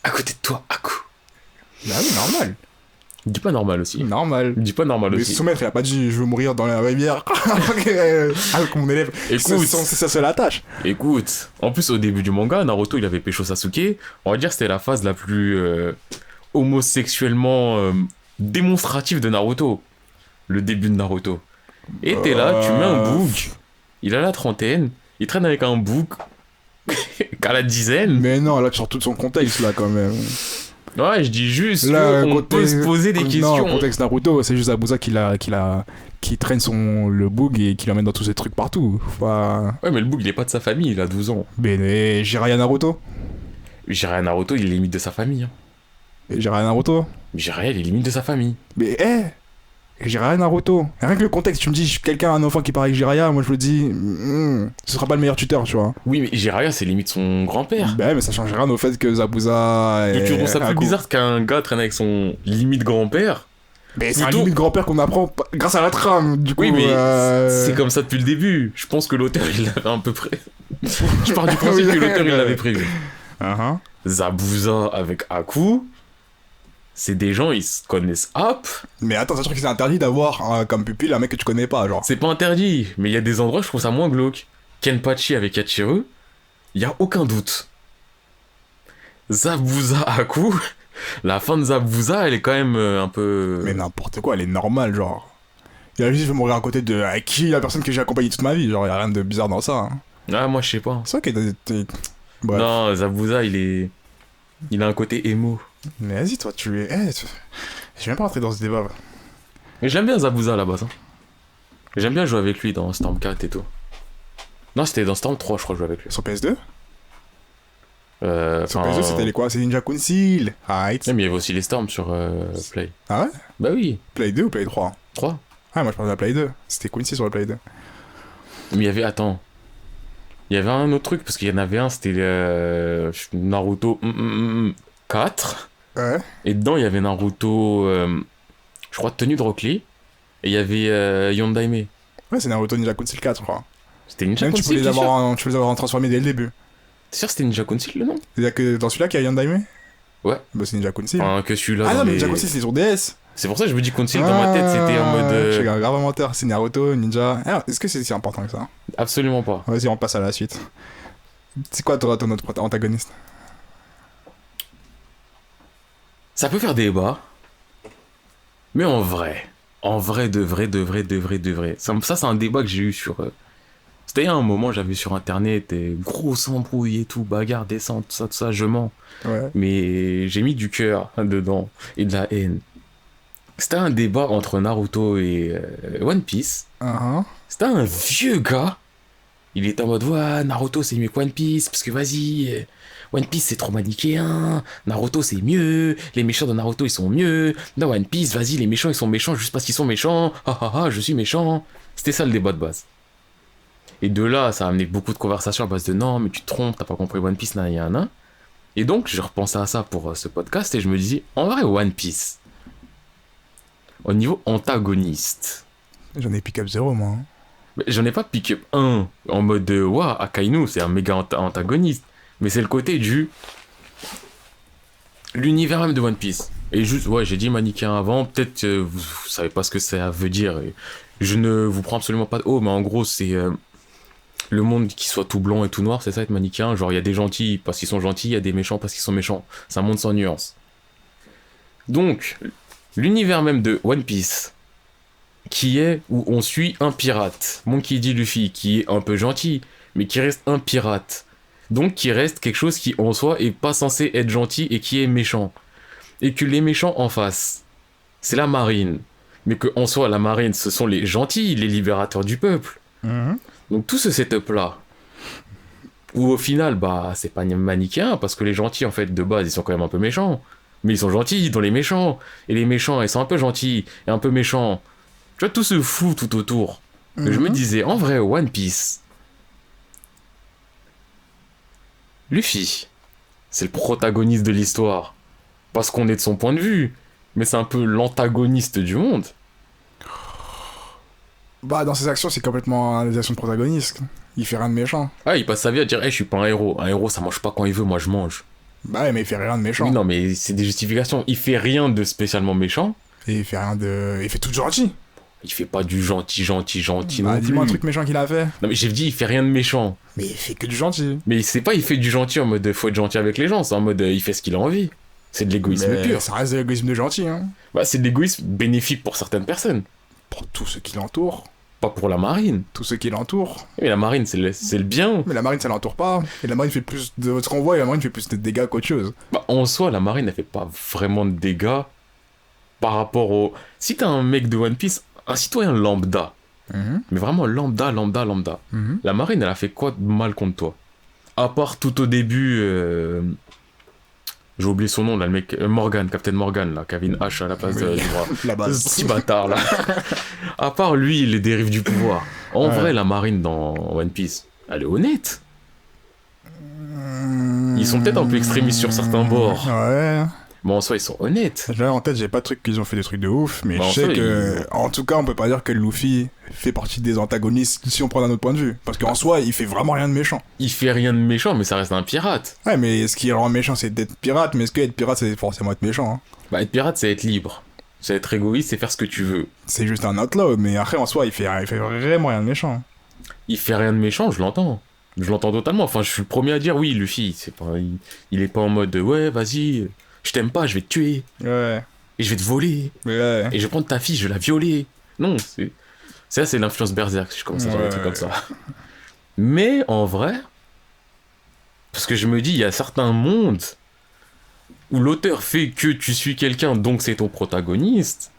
à côté de toi, à coup. Ah oui, normal. Dis pas normal aussi. Normal. Dis pas normal Mais aussi. son maître, il a pas dit je veux mourir dans la rivière avec mon élève. Écoute. C'est sa seule attache. Écoute, en plus au début du manga, Naruto il avait pécho Sasuke. On va dire que c'était la phase la plus homosexuellement démonstrative de Naruto. Le début de Naruto. Et t'es là, tu mets un book. Il a la trentaine. Il traîne avec un book qu'à la dizaine. Mais non, là, tu sors tout son contexte, là, quand même. Ouais, je dis juste Là, qu'on peut se poser des Non, questions. le contexte Naruto, c'est juste Abusa qui traîne le boog et qui l'emmène dans tous ces trucs partout. Faut pas... Ouais, mais le book il est pas de sa famille, il a 12 ans. Mais Jiraiya Naruto Jiraiya Naruto, il est limite de sa famille. Hein. Jiraiya Naruto Jiraiya, il est limite de sa famille. Mais, Jiraiya Naruto. Rien que le contexte, tu me dis, quelqu'un, un enfant qui parle avec Jiraiya, moi je me dis, ce sera pas le meilleur tuteur, tu vois. Oui, mais Jiraiya, c'est limite son grand-père. Bah, mais ça change rien au fait que Zabuza. Donc tu trouves ça plus Haku. bizarre qu'un gars traîne avec son limite grand-père? Mais c'est un Plutôt- limite grand-père qu'on apprend grâce à la trame, du coup. Oui, mais euh, c'est comme ça depuis le début. Je pense que l'auteur, il l'avait un peu près. Je pars du principe que l'auteur, il l'avait prévu. Uh-huh. Zabuza avec Haku, c'est des gens, ils se connaissent hop. Mais attends, ça, je trouve que c'est interdit d'avoir comme pupille un mec que tu connais pas, genre. C'est pas interdit, mais il y a des endroits, je trouve ça moins glauque. Kenpachi avec Yachiru, il y a aucun doute. Zabuza Haku, la fin de Zabuza, elle est quand même un peu. Mais n'importe quoi, elle est normale, genre. Il a juste fait mourir à côté de qui la personne que j'ai accompagnée toute ma vie, genre, y a rien de bizarre dans ça. Hein. Ah, moi, je sais pas. C'est vrai que bref. Non, Zabuza, il a un côté émo. Mais vas-y, toi, tu es. Je vais même pas rentrer dans ce débat. Mais j'aime bien Zabuza à la base. Hein. J'aime bien jouer avec lui dans Storm 4 et tout. Non, c'était dans Storm 3, je crois, que je jouais avec lui. Sur PS2 Sur Enfin, PS2, c'était les quoi? C'est Ninja Council. Right. Mais il y avait aussi les Storms sur Play. Ah ouais? Bah oui, Play 2 ou Play 3? 3. Ah, moi je parlais de la Play 2. C'était Quincy sur la Play 2. Mais il y avait, attends. Il y avait un autre truc, parce qu'il y en avait un, c'était Naruto 4. Ouais. Et dedans, il y avait Naruto, je crois, tenue de Rock Lee. Et il y avait Yondaime. Ouais, c'est Naruto Ninja Council 4, je crois. C'était Ninja Même tu peux Council, les t'es sûr? avoir transformés dès le début. T'es sûr que c'était Ninja Council le nom? C'est-à-dire que dans celui-là qu'il y a Yandaime? Ouais. Bah, c'est Ninja Council. Enfin, que celui-là. Ah dans non, mais les- Ninja Council, c'est sur DS. C'est pour ça que je me dis Council dans ma tête, c'était en mode. Je suis grave menteur. C'est Naruto, Ninja. Alors, est-ce que c'est si important que ça? Absolument pas. Vas-y, on passe à la suite. C'est quoi ton autre antagoniste? Ça peut faire débat. Mais en vrai, de vrai. Ça c'est un débat que j'ai eu sur. C'était il y a un moment, j'avais sur internet, et grosse embrouille et tout, bagarre, descente, tout ça, je mens. Ouais. Mais j'ai mis du cœur dedans et de la haine. C'était un débat entre Naruto et One Piece. Uh-huh. C'était un vieux gars. Il était en mode, ouais, Naruto c'est mieux que One Piece, parce que vas-y, One Piece c'est trop manichéen, Naruto c'est mieux, les méchants de Naruto ils sont mieux, dans One Piece, vas-y, les méchants ils sont méchants juste parce qu'ils sont méchants, je suis méchant. C'était ça le débat de base. Et de là, ça a amené beaucoup de conversations à base de non, mais tu te trompes, t'as pas compris One Piece, là, y a un. Et donc, je repensais à ça pour ce podcast et je me dis, en vrai, One Piece, au niveau antagoniste, J'en ai pick up 0, moi. Hein. mais j'en ai pas pick up un en mode de, waouh, Akainu, c'est un méga antagoniste. Mais c'est le côté du. L'univers même de One Piece. Et juste, ouais, j'ai dit manichéen avant, peut-être que vous savez pas ce que ça veut dire. Et je ne vous prends absolument pas de haut, mais en gros, c'est le monde qui soit tout blanc et tout noir, c'est ça être manichéen. Genre, il y a des gentils parce qu'ils sont gentils, il y a des méchants parce qu'ils sont méchants. C'est un monde sans nuances. Donc, l'univers même de One Piece, qui est où on suit un pirate, Monkey D. Luffy, qui est un peu gentil, mais qui reste un pirate. Donc qui reste quelque chose qui en soi est pas censé être gentil et qui est méchant. Et que les méchants en face, c'est la marine. Mais que en soi, la marine, ce sont les gentils, les libérateurs du peuple. Donc tout ce setup-là, où au final, bah, c'est pas manichéen, parce que les gentils, en fait, de base, ils sont quand même un peu méchants. Mais ils sont gentils dans les méchants. Et les méchants, ils sont un peu gentils et un peu méchants. Tu vois, tout se fout tout autour. Que je me disais, en vrai, One Piece, Luffy, c'est le protagoniste de l'histoire. Parce qu'on est de son point de vue. Mais c'est un peu l'antagoniste du monde. Bah, dans ses actions, c'est complètement des actions de protagoniste. Il fait rien de méchant. Ah, il passe sa vie à dire, hey, je suis pas un héros. Un héros, ça mange pas quand il veut, moi je mange. Bah ouais, mais il fait rien de méchant. Oui, non, mais c'est des justifications. Il fait rien de spécialement méchant. Et il fait rien de... Il fait tout gentil. Il fait pas du gentil Bah, non dis-moi un plus. truc méchant qu'il a fait. Non, mais j'ai dit, il fait rien de méchant. Mais il fait que du gentil. Mais c'est pas, il fait du gentil en mode, faut être gentil avec les gens. C'est en mode, il fait ce qu'il a envie. C'est de l'égoïsme Mais pur. ça reste de l'égoïsme de gentil, hein. Bah, c'est de l'égoïsme bénéfique pour certaines personnes. Pour tous ceux qui l'entourent. Pas pour la marine. Tous ceux qui l'entourent. Mais la marine, c'est le bien. Mais la marine, ça l'entoure pas. Et la marine fait plus de... Ce qu'on voit, la marine fait plus de dégâts qu'autre chose. Bah, en soi, la marine, elle fait pas vraiment de dégâts par rapport au... Si t'es un mec de One Piece, un citoyen lambda, mais vraiment lambda, la marine, elle a fait quoi de mal contre toi? À part tout au début... J'ai oublié son nom, là, le mec... Morgan, Captain Morgan, là, qui avait une hache à la place du bras. La base. Ce petit bâtard, là. À part lui, les dérives du pouvoir. En vrai, la marine dans One Piece, elle est honnête. Ils sont peut-être un peu extrémistes sur certains bords. Ouais. Mais en soi, ils sont honnêtes. Là, en tête, j'ai pas de trucs qu'ils ont fait des trucs de ouf, mais Bah, je en sais fait, que... En tout cas, on peut pas dire que Luffy fait partie des antagonistes si on prend d'un autre point de vue. Parce qu'en soi, il fait vraiment rien de méchant. Il fait rien de méchant, mais ça reste un pirate. Ouais, mais ce qui le rend méchant, c'est d'être pirate, mais est-ce que être pirate, c'est forcément être méchant, hein? Bah, être pirate, c'est être libre. C'est être égoïste, c'est faire ce que tu veux. C'est juste un outlaw, mais après, en soi, il fait vraiment rien de méchant. Il fait rien de méchant, je l'entends. Je l'entends totalement. Enfin, je suis le premier à dire oui, Luffy, il est pas en mode ouais, vas-y, je t'aime pas, je vais te tuer. Ouais. Et je vais te voler. Ouais. Et je vais prendre ta fille, je vais la violer. Non, c'est l'influence berserk, si je commence à dire des trucs comme ça. Mais en vrai, parce que je me dis, il y a certains mondes où l'auteur fait que tu suis quelqu'un, donc c'est ton protagoniste.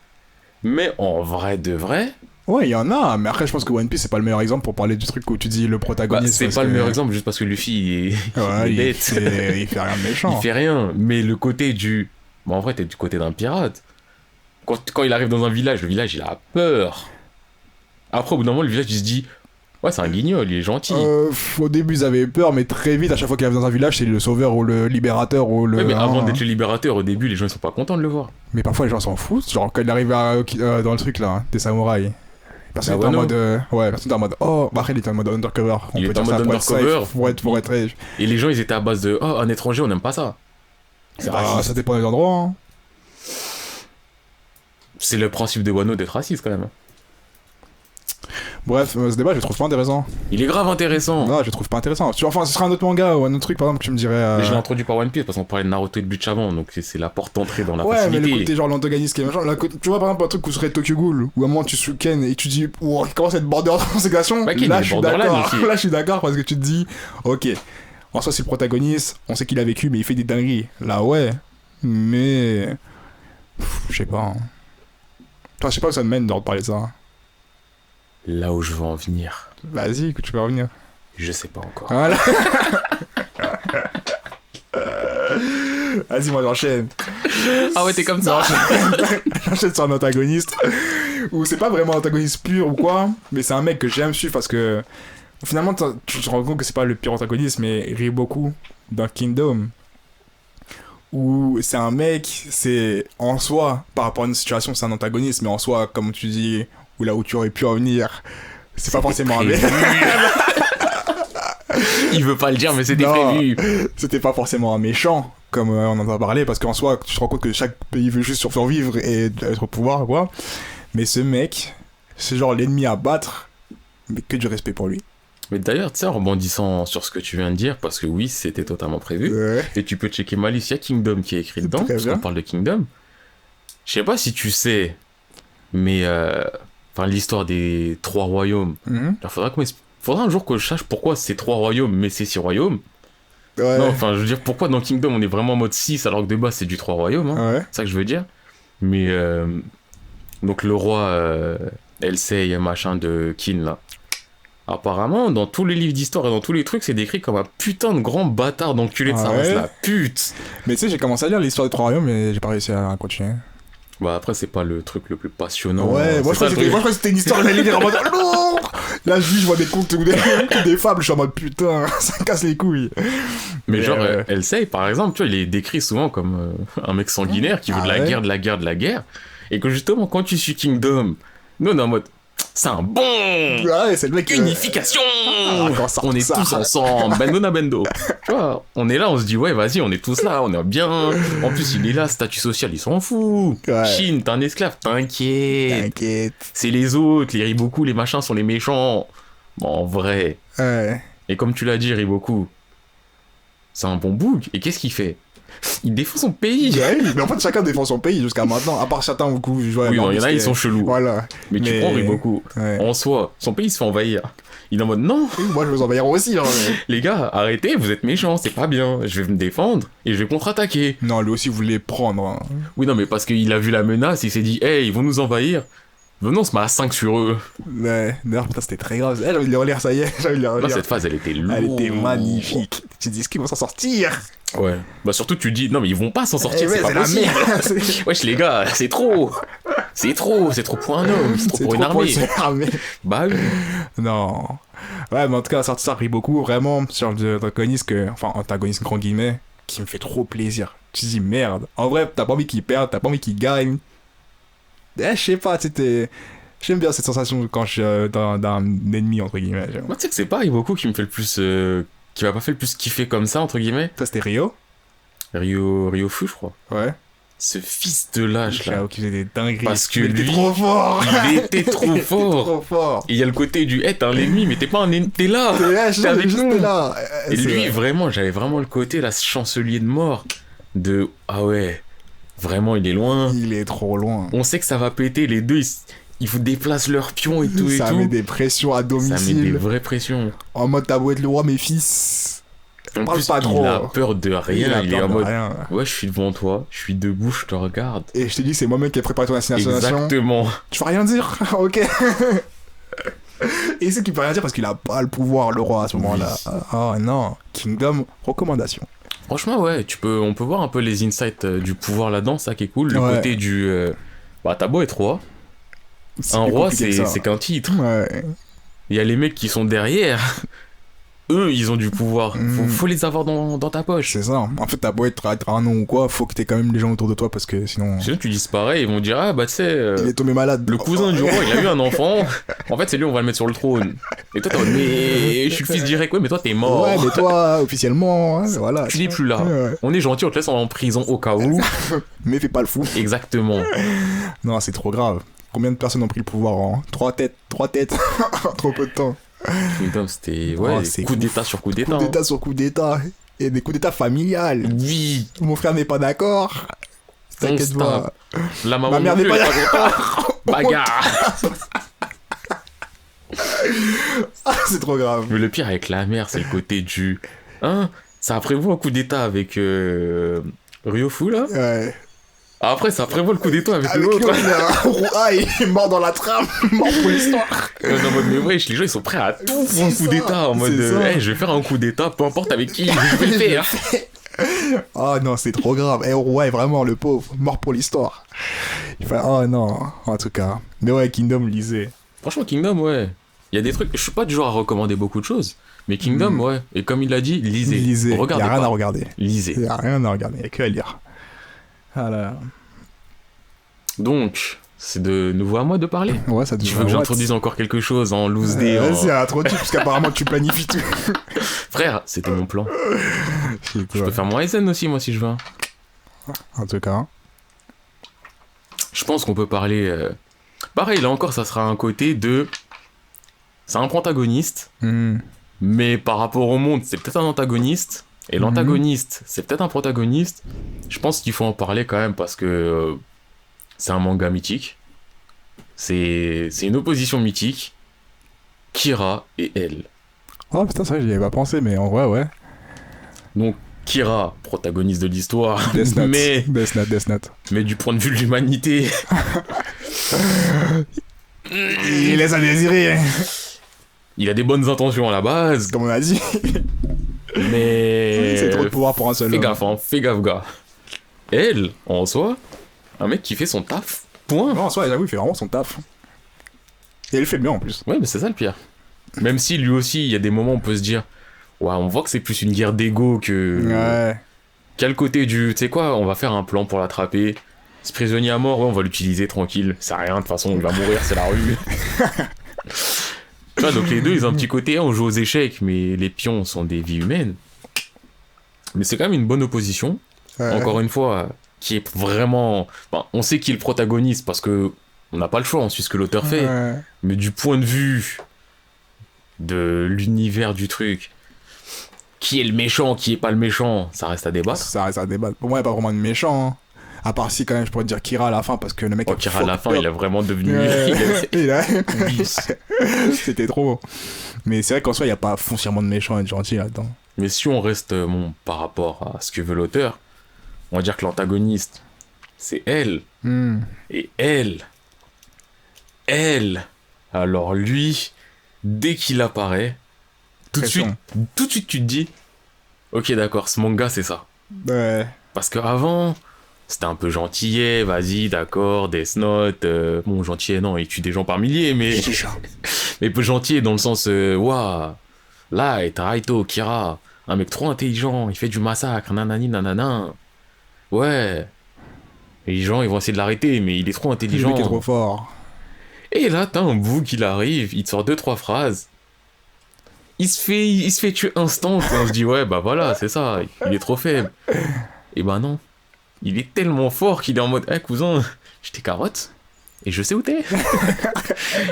Mais en vrai de vrai... Ouais, il y en a, mais après, je pense que One Piece, c'est pas le meilleur exemple pour parler du truc où tu dis le Bah, protagoniste. c'est pas le meilleur exemple juste parce que Luffy Ouais, il est il bête. fait rien de méchant. Il fait rien. Mais le côté du... Bon, en vrai, t'es du côté d'un pirate. Quand il arrive dans un village, le village, il a peur. Après, au bout d'un moment, le village, il se dit... Ouais, c'est un guignol, il est gentil. Au début, ils avaient peur, mais très vite, à chaque fois qu'il arrive dans un village, c'est le sauveur ou le libérateur ou le... Ouais, mais avant d'être le libérateur, au début, les gens, ils sont pas contents de le voir. Mais parfois, les gens s'en foutent. Genre, quand il arrive dans le truc, là, des samouraïs. Personne Ah n'est ouais, en non. mode... Ouais, personne n'est en mode... Oh, bah après, il était en mode undercover. Il peut était en dire ça mode pour être undercover. safe, pour être safe. Et les gens, ils étaient à base de... Oh, un étranger, on n'aime pas ça. C'est Bah, raciste. ça dépend des endroits, hein. C'est le principe de Wano d'être raciste, quand même. Bref, ce débat, je le trouve pas intéressant. Il est grave intéressant. Non, je le trouve pas intéressant. Enfin, ce sera un autre manga ou un autre truc, par exemple, que tu me dirais... Mais je l'ai introduit par One Piece parce qu'on parlait de Naruto et de Bleach avant, donc c'est la porte d'entrée dans la Ouais, mais facilité. le côté genre l'antagoniste qui est machin. Tu vois par exemple un truc où serait Tokyo Ghoul, où à un moment tu suis Ken et tu dis, oh, il commence à être border dans ses actions. Bah, Ken, là, il est je suis borderline d'accord. aussi. Là, je suis d'accord parce que tu te dis, ok, en soi, c'est le protagoniste, on sait qu'il a vécu, mais il fait des dingueries. Là, ouais, mais. Je sais pas. Hein. Enfin, je sais pas où ça te mène de parler de ça. Là où je veux en venir, Vas-y, que tu peux revenir. je sais pas encore. Voilà. Vas-y, moi j'enchaîne. Ah ouais, t'es comme ça. J'enchaîne sur un antagoniste où c'est pas vraiment un antagoniste pur ou quoi, mais c'est un mec que j'aime suivre parce que finalement tu te rends compte que c'est pas le pire antagoniste, mais Riboku dans Kingdom, où c'est un mec, c'est en soi, par rapport à une situation, c'est un antagoniste, mais en soi, comme tu dis, ou là où tu aurais pu en venir, c'est pas forcément un mec. Il veut pas le dire, mais c'était Non. prévu. C'était pas forcément un méchant, comme on en a parlé, parce qu'en soi, tu te rends compte que chaque pays veut juste survivre et être au pouvoir, quoi. Mais ce mec, c'est genre l'ennemi à battre, mais que du respect pour lui. Mais d'ailleurs, tu sais, en rebondissant sur ce que tu viens de dire, parce que oui, c'était totalement prévu, Ouais. et tu peux checker ma liste, il y a Kingdom qui est écrit dedans, Très parce bien. qu'on parle de Kingdom. Je sais pas si tu sais, mais enfin, l'histoire des 3 royaumes, Mhm. il faudra un jour que je sache pourquoi c'est 3 royaumes, mais c'est 6 royaumes. Ouais. Non, enfin, je veux dire, pourquoi dans Kingdom on est vraiment en mode 6 alors que de base c'est du 3 royaumes, hein. Ouais. C'est ça que je veux dire. Mais donc le roi Elsei machin de Kin là. Apparemment, dans tous les livres d'histoire et dans tous les trucs, c'est décrit comme un putain de grand bâtard d'enculé de sa Ah race, ouais. la pute. Mais tu sais, j'ai commencé à lire l'histoire des Trois Royaumes, mais j'ai pas réussi à continuer. Bah après, c'est pas le truc le plus passionnant. Ouais, moi je crois que c'était une histoire, j'allais lire en mode non. Là, je vois des contes ou des fables, je suis en mode putain, ça casse les couilles. Mais genre, ouais. Elsei, par exemple, tu vois, il est décrit souvent comme un mec sanguinaire qui veut Ah de la ouais. guerre, de la guerre, de la guerre. Et que justement, quand tu suis Kingdom, nous on est en mode, c'est un bon Ouais, c'est le mec. unification. Quand ça- On est ça- tous ensemble, bendo na bendo. Tu vois, on est là, on se dit, ouais, vas-y, on est tous là, on est bien. En plus, il est là, statut social, il s'en fout. Ouais. Chine, t'es un esclave, t'inquiète. T'inquiète. C'est les autres, les Riboku, les machins sont les méchants. Bon, en vrai. Ouais. Et comme tu l'as dit, Riboku, c'est un bon boug. Et qu'est-ce qu'il fait? Il défend son pays. Ouais, mais en fait, chacun défend son pays jusqu'à maintenant, à part certains beaucoup. Oui, non, il y en a, ils sont chelous. Voilà. Mais tu Mais- prends Riboku. Ouais. En soi, son pays se fait envahir. Il est en mode, non, Oui, moi, je veux envahir aussi. Hein, mais- les gars, arrêtez, vous êtes méchants, c'est pas bien. Je vais me défendre et je vais contre-attaquer. Non, lui aussi voulait prendre. Hein. Oui, non, mais parce qu'il a vu la menace, il s'est dit, hey, ils vont nous envahir. Venons, on se met à 5 sur eux. Ouais. D'ailleurs, putain, c'était très grave. J'ai envie de les relire, ça y est. J'ai envie de les Là, relire. cette phase, elle était lourde. Elle était magnifique. Tu te dis, est-ce qu'ils vont s'en sortir? Ouais. Bah, surtout, tu dis, non, mais ils vont pas s'en sortir, Eh ouais, c'est pas la possible. merde. C'est- Wesh, les gars, c'est trop. C'est trop pour un homme, c'est trop C'est pour une trop armée. une armée. Bah oui. Non. Ouais, mais en tout cas, sorti ça rit beaucoup, vraiment, sur l'antagoniste enfin, antagoniste grand guillemets, qui me fait trop plaisir. Tu te dis, merde. En vrai, t'as pas envie qu'il perde, t'as pas envie qu'il gagne. Je sais pas, c'était. J'aime bien cette sensation quand je suis d'un ennemi, entre guillemets. Genre. Moi, tu sais que c'est pas Riboku qui me fait le plus. Qui m'a pas fait le plus kiffer comme ça, entre guillemets. Toi, c'était Rio. Ryofu, je crois. Ouais. Ce fils de lâche là. Là, qui faisait des dingueries. Parce que Mais il était lui, trop fort. Il était trop Il était fort. trop fort. Et il y a le côté du, hey, t'es un ennemi, mais t'es pas un ennemi, t'es là. T'es là, je T'es avec juste nous. là. Et C'est lui, vrai. vraiment, j'avais vraiment le côté, là, ce chancelier de mort. De, ah ouais, vraiment, il est loin. Il est trop loin. On sait que ça va péter, les deux, ils vous déplacent leurs pions et tout Ça et met tout. des pressions à Ça met des domicile. vraies pressions. En mode, t'as beau être le roi, mes fils. En Parle plus, pas trop. il a peur de rien. a Il est peur en de mode, rien. ouais, je suis devant toi, je suis debout, je te regarde. Et je te dis, c'est moi-même qui ai préparé ton assignation. Exactement. Tu vas rien dire. Ok. Et c'est qu'il peut rien dire parce qu'il a pas le pouvoir, le roi, à ce moment-là. Ah non. Kingdom, recommandation. Franchement, ouais, on peut voir un peu les insights du pouvoir là-dedans, ça qui est cool. Le Ouais. côté du, bah, t'as beau être roi. C'est Un plus roi, compliqué que ça. c'est qu'un titre. Ouais. Il y a les mecs qui sont derrière. Eux, ils ont du pouvoir. Faut les avoir dans ta poche. C'est ça. En fait, t'as beau être un nom ou quoi, faut que t'aies quand même des gens autour de toi parce que sinon. Sinon, tu dis pareil, ils vont dire, ah bah tu sais, Il est tombé malade. le cousin du roi, il a eu un enfant. En fait, c'est lui, on va le mettre sur le trône. Et toi, t'es en mode, mais je suis le fils direct, ouais, mais toi, t'es mort. Ouais, mais toi, officiellement, hein, voilà. Tu n'es plus là. Ouais. On est gentil, on te laisse en prison au cas où. Mais fais pas le fou. Exactement. Non, c'est trop grave. Combien de personnes ont pris le pouvoir en 3 têtes en trop peu de temps. Kingdom, c'était Oh, ouais, c'est coup ouf. d'état sur coup d'état. Coup d'état sur coup d'état. Et des coups d'état familial. Oui, Mon frère n'est pas d'accord. T'inquiète se pas. la maman Ma mère non n'est plus, pas elle est pas contente. Bagarre. Ah, c'est trop grave. Mais le pire avec la mère, c'est le côté du... Hein, ça prévoit un coup d'état avec Ryofu, là. Ouais. Après, ça prévoit le coup d'état avec Avec l'autre. l'autre, ah, il est mort dans la trame. Mort pour l'histoire. En mode, mais wesh, les gens, ils sont prêts à tout pour un C'est coup ça, d'état. En mode, c'est ça. hey, je vais faire un coup d'état, peu importe avec qui, je vais le faire. Ah non, c'est trop grave. Eh ouais, vraiment, le pauvre. Mort pour l'histoire. Il fait, oh non, en tout cas. Mais ouais, Kingdom lisait. Franchement, Kingdom, ouais. Il y a des trucs... Je suis pas du genre à recommander beaucoup de choses, Mais Kingdom, ouais. Et comme il l'a dit, lisez. Lisez. Regardez Il n'y a rien pas. à regarder. Lisez. Il n'y a rien à regarder. Il n'y a que à lire. Voilà. Donc, c'est de nouveau à moi de parler. Ouais, ça Tu veux que j'introduise encore quelque chose en loose day Vas-y, introduis, parce qu'apparemment tu planifies tout. Frère, c'était mon plan. Je peux faire mon SN aussi, moi, si je veux. En tout cas. Je pense qu'on peut parler... Pareil, là encore, ça sera un côté de... C'est un protagoniste, mais par rapport au monde, c'est peut-être un antagoniste. Et l'antagoniste, c'est peut-être un protagoniste. Je pense qu'il faut en parler quand même, parce que c'est un manga mythique. C'est une opposition mythique. Kira et elle. Oh putain, c'est vrai, j'y avais pas pensé, mais en vrai, ouais. Donc, Kira, protagoniste de l'histoire, Death Note. mais Death Note. du point de vue de l'humanité... Il laisse à désirer. Il a des bonnes intentions à la base, Comme on a dit. mais... C'est trop de pouvoir pour un seul Fais homme. gaffe, hein, fais gaffe, gars. Elle, en soi, un mec qui fait son taf, point. Non, en soi, j'avoue, il fait vraiment son taf. Et il le fait bien en plus. Ouais, mais c'est ça le pire. Même si lui aussi, il y a des moments où on peut se dire, ouais, on voit que c'est plus une guerre d'ego que... Ouais. Quel côté du... Tu sais quoi, on va faire un plan pour l'attraper. Ce prisonnier à mort, ouais, on va l'utiliser tranquille. C'est rien, de toute façon, il va mourir, c'est la rue. Tu vois, donc les deux, ils ont un petit côté, on joue aux échecs, mais les pions sont des vies humaines. Mais c'est quand même une bonne opposition. Ouais. Encore une fois, qui est vraiment... Enfin, on sait qui est le protagoniste, parce que on n'a pas le choix, on suit ce que l'auteur fait. Ouais. Mais du point de vue de l'univers du truc, qui est le méchant, qui est pas le méchant, ça reste à débattre. Ça reste à débattre. Pour moi, il n'y a pas vraiment de méchant. Hein. À part si, quand même, je pourrais te dire Kira à la fin, parce que le mec. Oh, Kira, à la fin, il est vraiment devenu... Il a... bis. C'était trop. Mais c'est vrai qu'en soi, il n'y a pas foncièrement de méchant et de gentil là-dedans. Mais si on reste bon, par rapport à ce que veut l'auteur, on va dire que l'antagoniste, c'est elle. Et elle, alors lui, dès qu'il apparaît, tout de suite, tu te dis, ok, d'accord, ce manga, c'est ça. Ouais. Parce qu'avant, c'était un peu gentillet, vas-y, d'accord, Death Note, bon, gentillet, non, il tue des gens par milliers, mais... mais peu gentillet dans le sens, waouh, Light, Raito, Kira, un mec trop intelligent, il fait du massacre, nanani, nanana. Ouais. Et les gens, ils vont essayer de l'arrêter, mais il est trop intelligent. Le mec est trop fort. Et là, t'as un bout qui arrive, il te sort 2-3 phrases. Il se fait tuer instant, on se dit, ouais, bah voilà, c'est ça, il est trop faible. Et bah non. Il est tellement fort qu'il est en mode, eh cousin, je t'ai carotte. Et je sais où t'es.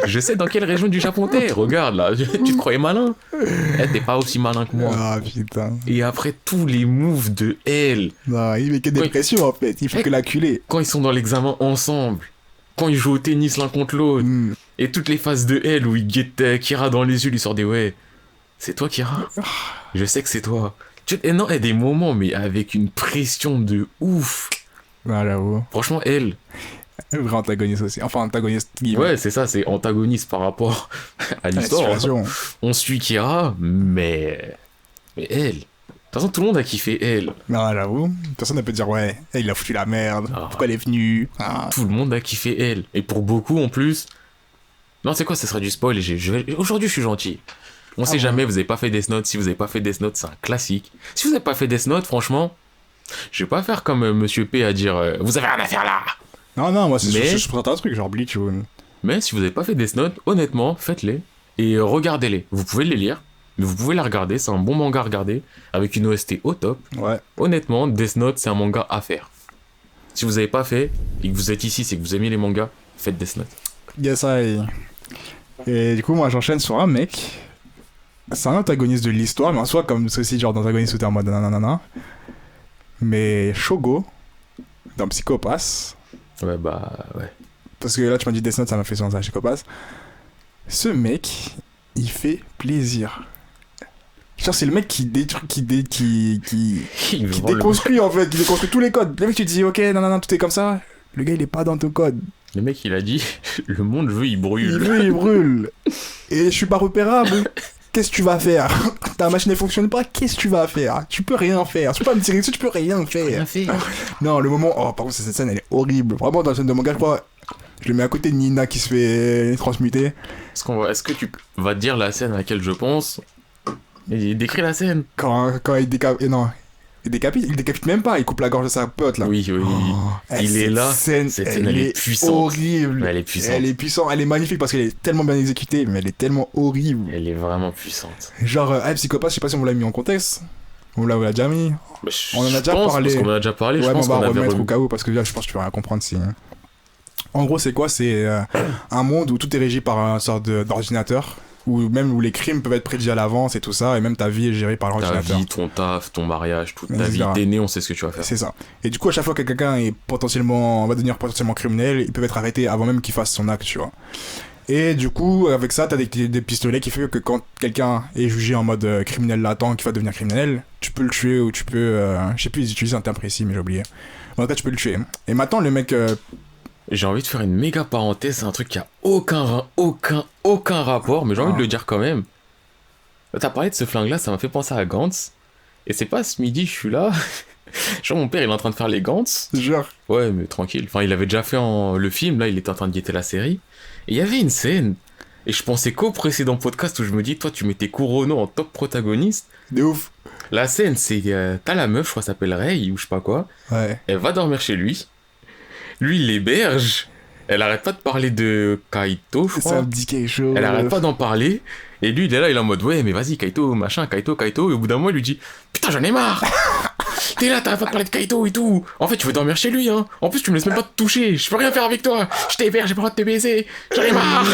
Je sais dans quelle région du Japon t'es. Regarde là, tu te croyais malin. Eh, t'es pas aussi malin que moi. Ah putain. Et après tous les moves de elle. Non, il met que des pressions en fait. Il fait que l'acculer. Quand ils sont dans l'examen ensemble. Quand ils jouent au tennis l'un contre l'autre. Et toutes les phases de elle où il guette Kira dans les yeux, lui sort des ouais. C'est toi Kira. Je sais que c'est toi. Et non, il y a des moments, mais avec une pression de ouf. Ah, j'avoue. Franchement, elle. Vrai antagoniste aussi. Enfin, antagoniste. Ouais, c'est ça, c'est antagoniste par rapport à l'histoire. On suit Kira, mais elle. De toute façon, tout le monde a kiffé elle. Non, j'avoue. Personne ne peut dire, ouais, il a foutu la merde. Pourquoi elle est venue Tout le monde a kiffé elle. Et pour beaucoup, en plus... Non, c'est quoi, ce serait du spoil. Aujourd'hui, je suis gentil. On sait jamais, vous avez pas fait Death Note. Si vous avez pas fait Death Note, c'est un classique. Si vous avez pas fait Death Note, franchement, je vais pas faire comme Monsieur P à dire vous avez rien à faire là. Non, moi, je présente un truc, genre Bleach ou... Mais si vous avez pas fait Death Note, honnêtement, faites-les. Et regardez-les. Vous pouvez les lire, mais vous pouvez les regarder. C'est un bon manga à regarder, avec une OST au top. Ouais. Honnêtement, Death Note, c'est un manga à faire. Si vous avez pas fait, et que vous êtes ici, c'est que vous aimez les mangas, faites Death Note. Yes, et du coup, moi, j'enchaîne sur un mec... C'est un antagoniste de l'histoire, mais en soi, comme ceci, genre d'antagoniste où t'es en mode nanana. Mais Shogo, dans Psycho-Pass. Ouais, bah, ouais. Parce que là, tu m'as dit Death Note, ça m'a fait penser à Psycho-Pass. Ce mec, il fait plaisir. Genre, c'est le mec qui détruit, qui déconstruit, en fait, qui déconstruit tous les codes. Le mec, tu te dis, ok, non, tout est comme ça. Le gars, il est pas dans ton code. Le mec, il a dit, le monde veut, il brûle. Il brûle. Et je suis pas repérable. Qu'est-ce que tu vas faire? Ta machine ne fonctionne pas, qu'est-ce que tu vas faire? Tu peux rien faire. Tu peux pas me tirer dessus, tu peux rien faire. Non, le moment... Oh, par contre, cette scène, elle est horrible. Vraiment, dans la scène de manga, je crois... Je le mets à côté de Nina qui se fait transmuter. Est-ce que tu vas dire la scène à laquelle je pense? Il décrit la scène. Quand il décapite. Non. Il décapite même pas, il coupe la gorge de sa pote là. Oui, oui. Il est là. Cette scène, elle est puissante. Horrible. Elle est puissante. Elle est puissante, elle est magnifique parce qu'elle est tellement bien exécutée, mais elle est tellement horrible. Elle est vraiment puissante. Genre, Psychopathe, je sais pas si on vous l'a mis en contexte. On l'a déjà mis. Bah, On en a déjà parlé. Parce qu'on en a déjà parlé. Ouais, je mais pense on va qu'on avait remettre au cas où parce que là, je pense que tu vas rien comprendre si. En gros, c'est quoi? C'est un monde où tout est régi par un sorte d'ordinateur. Où les crimes peuvent être prédits à l'avance et tout ça, et même ta vie est gérée par Ta l'ordinateur. vie, ton taf, ton mariage, toute ta Etc. vie. T'es né, on sait ce que tu vas faire. C'est ça. Et du coup, à chaque fois que quelqu'un va devenir potentiellement criminel, il peut être arrêté avant même qu'il fasse son acte, tu vois. Et du coup, avec ça, t'as des pistolets qui fait que quand quelqu'un est jugé en mode criminel latent, qui va devenir criminel, tu peux le tuer ou tu peux... je sais plus, ils utilisent un terme précis, mais j'ai oublié. En tout cas, tu peux le tuer. Et maintenant, le mec... J'ai envie de faire une méga parenthèse, c'est un truc qui a aucun rapport, mais j'ai envie de le dire quand même. T'as parlé de ce flingue-là, ça m'a fait penser à Gantz. Et c'est pas ce midi, je suis là. Genre, mon père, il est en train de faire les Gantz. Genre... Ouais, mais tranquille. Enfin, il avait déjà fait le film, là, il était en train de guetter la série. Et il y avait une scène. Et je pensais qu'au précédent podcast où je me dis, toi, tu mettais Kurono en top protagoniste. De ouf. La scène, c'est... t'as la meuf, je crois, s'appelle Rei, ou je sais pas quoi. Ouais. Elle va dormir chez lui. Lui, il l'héberge. Elle arrête pas de parler de Kaito, je crois. Ça me dit quelque chose. Elle arrête pas d'en parler. Et lui, il est là, il est en mode, ouais, mais vas-y, Kaito, machin, Kaito. Et au bout d'un moment, il lui dit, putain, j'en ai marre. T'es là, t'arrêtes pas de parler de Kaito et tout. En fait, tu veux dormir chez lui, hein. En plus, tu me laisses même pas te toucher. Je peux rien faire avec toi. Je t'héberge, j'ai pas le droit de te baiser. J'en ai marre.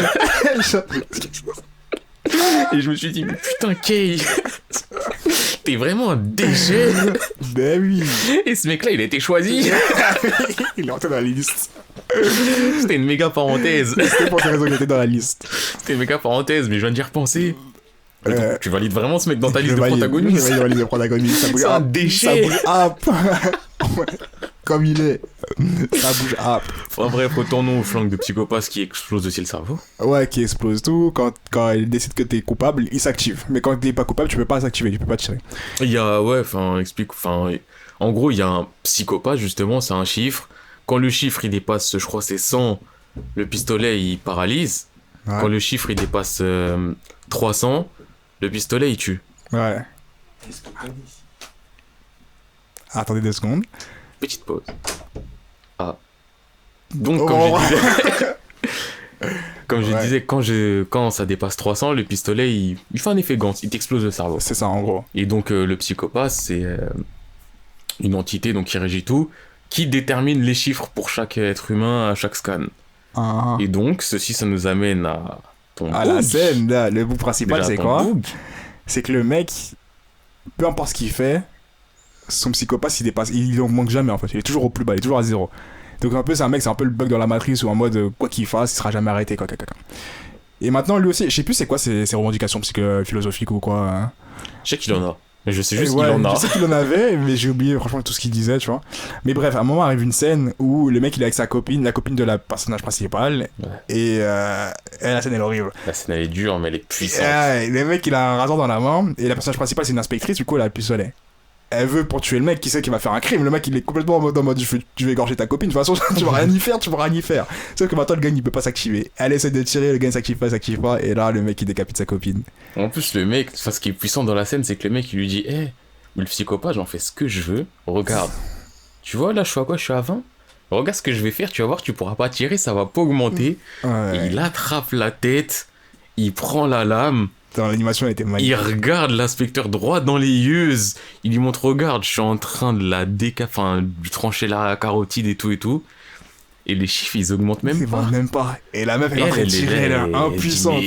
Et je me suis dit, mais putain, Kay. T'es vraiment un déchet. Ben oui. Et ce mec-là, il a été choisi. Il est rentré dans la liste. C'était une méga parenthèse. C'était pour ces raisons qu'il était dans la liste. C'était une méga parenthèse, mais je viens d'y repenser. Attends, tu valides vraiment ce mec dans ta liste de Je protagonistes? valide de protagonistes. Ça bouge C'est un up. déchet. Ça bouge up. Comme il est. Ça bouge up. Enfin bref, retournons au flingue de psychopathe qui explose aussi le cerveau. Ouais, qui explose tout. Quand il décide que t'es coupable, il s'active. Mais quand t'es pas coupable, tu peux pas s'activer, tu peux pas tirer. Il y a, ouais, enfin, explique, enfin, en gros, il y a un psychopathe, justement, c'est un chiffre. Quand le chiffre, il dépasse, je crois, c'est 100, le pistolet, il paralyse. Ouais. Quand le chiffre, il dépasse 300, le pistolet, il tue. Ouais. Attendez 2 secondes. Petite pause. Ah. Donc, Oh. comme je Ouais. disais, quand ça dépasse 300, le pistolet, il fait un effet Gantz, il t'explose le cerveau. C'est ça, en gros. Et donc, le psychopathe, c'est une entité donc, qui régit tout, qui détermine les chiffres pour chaque être humain à chaque scan. Ah. Et donc, ça nous amène à ton À la boug. scène, là, le bout principal, Déjà, c'est ton quoi? boug. C'est que le mec, peu importe ce qu'il fait, son psychopathe, il en manque jamais en fait. Il est toujours au plus bas, il est toujours à 0. Donc un peu, c'est un peu le bug dans la matrice où en mode quoi qu'il fasse, il sera jamais arrêté, quoi. Et maintenant, lui aussi, je sais plus c'est quoi ses revendications philosophiques ou quoi. Hein. Je sais qu'il en a. Mais je sais juste Ouais, qu'il en a. Je sais qu'il en avait, mais j'ai oublié franchement tout ce qu'il disait, tu vois. Mais bref, à un moment arrive une scène où le mec il est avec sa copine, la copine de la personnage principal, Ouais. et la scène elle est horrible. La scène, elle est dure, mais elle est puissante. Le mec il a un rasoir dans la main, et la personnage principale c'est une inspectrice, du coup elle a le pistolet. Elle veut pour tuer le mec qui sait qu'il va faire un crime. Le mec il est complètement en mode je vais égorger ta copine. De toute façon, tu vas rien y faire, tu vas rien y faire. Sauf que maintenant le gars il peut pas s'activer. Elle essaie de tirer, le gars il s'active pas. Et là le mec il décapite sa copine. En plus, le mec, ce qui est puissant dans la scène, c'est que le mec, il lui dit, hé, le psychopathe, j'en fais ce que je veux. Regarde. Tu vois, là, je suis à quoi? Je suis à 20. Regarde ce que je vais faire, tu vas voir, tu pourras pas tirer, ça va pas augmenter. Ouais. Et il attrape la tête, il prend la lame, Dans l'animation elle était il magnifique. regarde l'inspecteur droit dans les yeux, il lui montre, regarde, je suis en train de la de trancher la carotide et tout. Et les chiffres, ils augmentent même C'est pas. même pas. Et la meuf elle est en train de tirer, elle est impuissante.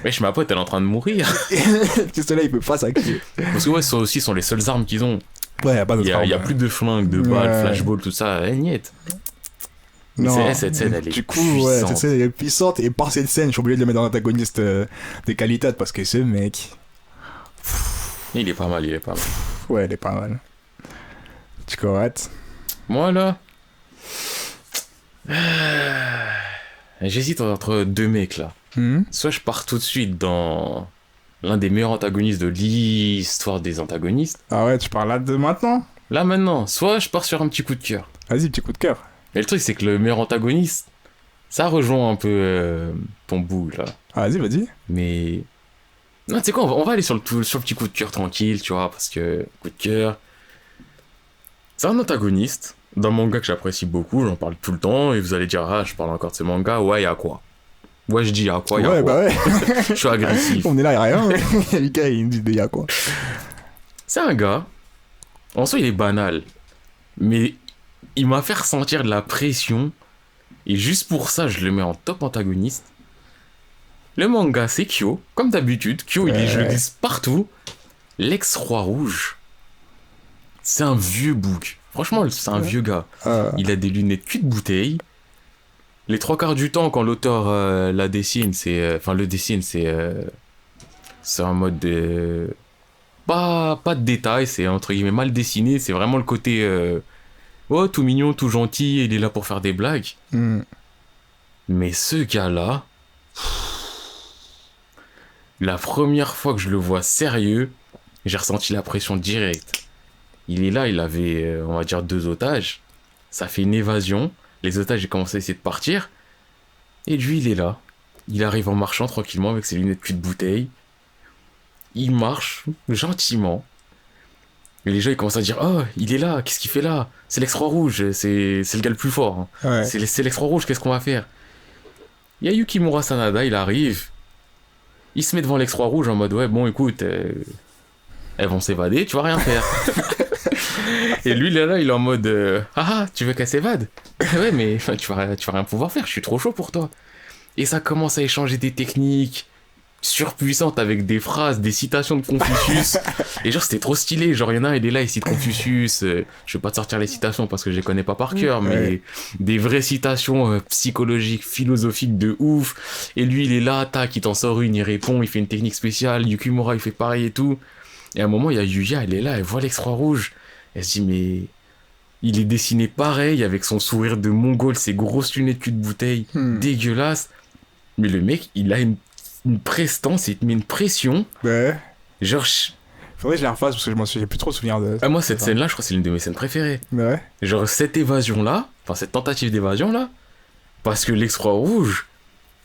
Wesh, ma pote, elle est en train de mourir. Le pistolet il peut pas s'activer. Parce que ouais, ça aussi sont les seules armes qu'ils ont. Ouais, y a pas Il d'autre y a arme. plus de flingues, de balles, Ouais. flashball, tout ça. Niet. Mais Non. cette scène, elle est Du coup, puissante. ouais, cette scène elle est puissante. Et par cette scène, je suis obligé de le mettre dans l'antagoniste des qualités parce que ce mec. Il est pas mal. Ouais, elle est pas mal. Tu correctes. Moi, là... J'hésite entre deux mecs, là. Soit je pars tout de suite dans l'un des meilleurs antagonistes de l'histoire des antagonistes. Ah ouais, tu parles là de maintenant? Là, maintenant, soit je pars sur un petit coup de cœur. Vas-y, petit coup de cœur. Mais le truc, c'est que le meilleur antagoniste, ça rejoint un peu ton bout, là. Ah, vas-y. Mais Non, tu sais quoi, on va aller sur le petit coup de cœur tranquille, tu vois, parce que coup de cœur. C'est un antagoniste d'un manga que j'apprécie beaucoup, j'en parle tout le temps, et vous allez dire, ah, je parle encore de ce manga, ouais, y'a quoi? Ouais, je dis, y'a quoi, y'a Ouais, quoi? bah ouais. Je suis agressif. On est là, y'a rien. Le gars, il me dit, y'a quoi. C'est un gars, en soi, il est banal, mais il m'a fait ressentir de la pression, et juste pour ça, je le mets en top antagoniste. Le manga, c'est Kyo, comme d'habitude. Kyo, je le glisse partout. L'ex-roi rouge, c'est un vieux bouc. Franchement, c'est un vieux gars. Il a des lunettes cul de bouteille. Les trois quarts du temps, quand l'auteur la dessine, le dessine, c'est un mode de... Pas de détails, c'est entre guillemets mal dessiné. C'est vraiment le côté... Oh, tout mignon, tout gentil, il est là pour faire des blagues. Mais ce gars-là... La première fois que je le vois sérieux, j'ai ressenti la pression directe. Il est là, il avait, on va dire, 2 otages. Ça fait une évasion. Les otages, ils commencé à essayer de partir. Et lui, il est là. Il arrive en marchant tranquillement avec ses lunettes cul de bouteille. Il marche gentiment. Et les gens, ils commencent à dire, oh, il est là, qu'est-ce qu'il fait là? C'est l'ex-roi rouge, c'est le gars le plus fort. Hein. Ouais. C'est l'ex-roi rouge, qu'est-ce qu'on va faire? Il y a Yukimura Sanada, il arrive. Il se met devant l'ex-roi rouge en mode, ouais, bon, écoute, elles vont s'évader, tu vas rien faire. Et lui, là, il est en mode, ah, tu veux qu'elle s'évade? Ouais, mais tu vas rien pouvoir faire, je suis trop chaud pour toi. Et ça commence à échanger des techniques surpuissantes avec des phrases, des citations de Confucius. Et genre, c'était trop stylé. Genre, il y en a un, il est là, il cite Confucius. Je vais pas te sortir les citations parce que je les connais pas par cœur, mais des vraies citations psychologiques, philosophiques de ouf. Et lui, il est là, tac, il t'en sort une, il répond, il fait une technique spéciale. Yukimura, il fait pareil et tout. Et à un moment, il y a Yuya, elle est là, elle voit l'ex-roi rouge. Elle se dit, mais il est dessiné pareil, avec son sourire de mongol, ses grosses lunettes cul de bouteille, dégueulasse. Mais le mec, il a une prestance, il te met une pression. Ouais. Genre, faudrait que je la refasse parce que j'ai plus trop souvenir de. Ah, moi, cette scène-là, je crois que c'est l'une de mes scènes préférées. Ouais. Genre, cette évasion-là, enfin, cette tentative d'évasion-là, parce que l'ex-roi rouge,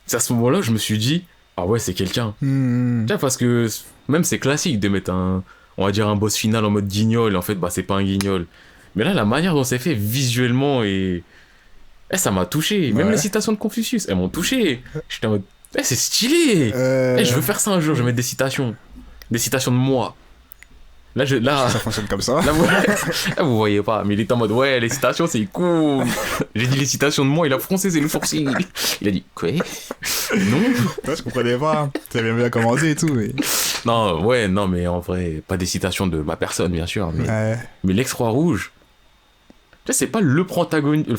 c'est à ce moment-là, je me suis dit, ah ouais, c'est quelqu'un. Tu vois, parce que même c'est classique de mettre on va dire un boss final en mode guignol, en fait, bah, c'est pas un guignol. Mais là, la manière dont c'est fait visuellement et. Ça m'a touché. Même les citations de Confucius, elles m'ont touché. J'étais en mode, c'est stylé. Je veux faire ça un jour, je vais mettre des citations. Des citations de moi. Là, ça fonctionne comme ça. Là, vous voyez pas, mais il est en mode, ouais, les citations, c'est cool. J'ai dit les citations de moi, il a froncé ses sourcils. Il a dit, quoi? Non. Ouais, je comprenais pas. Ça avait bien commencé et tout, mais... Non, mais en vrai, pas des citations de ma personne, bien sûr. Mais l'ex-roi rouge, tu sais, c'est pas l'antagoniste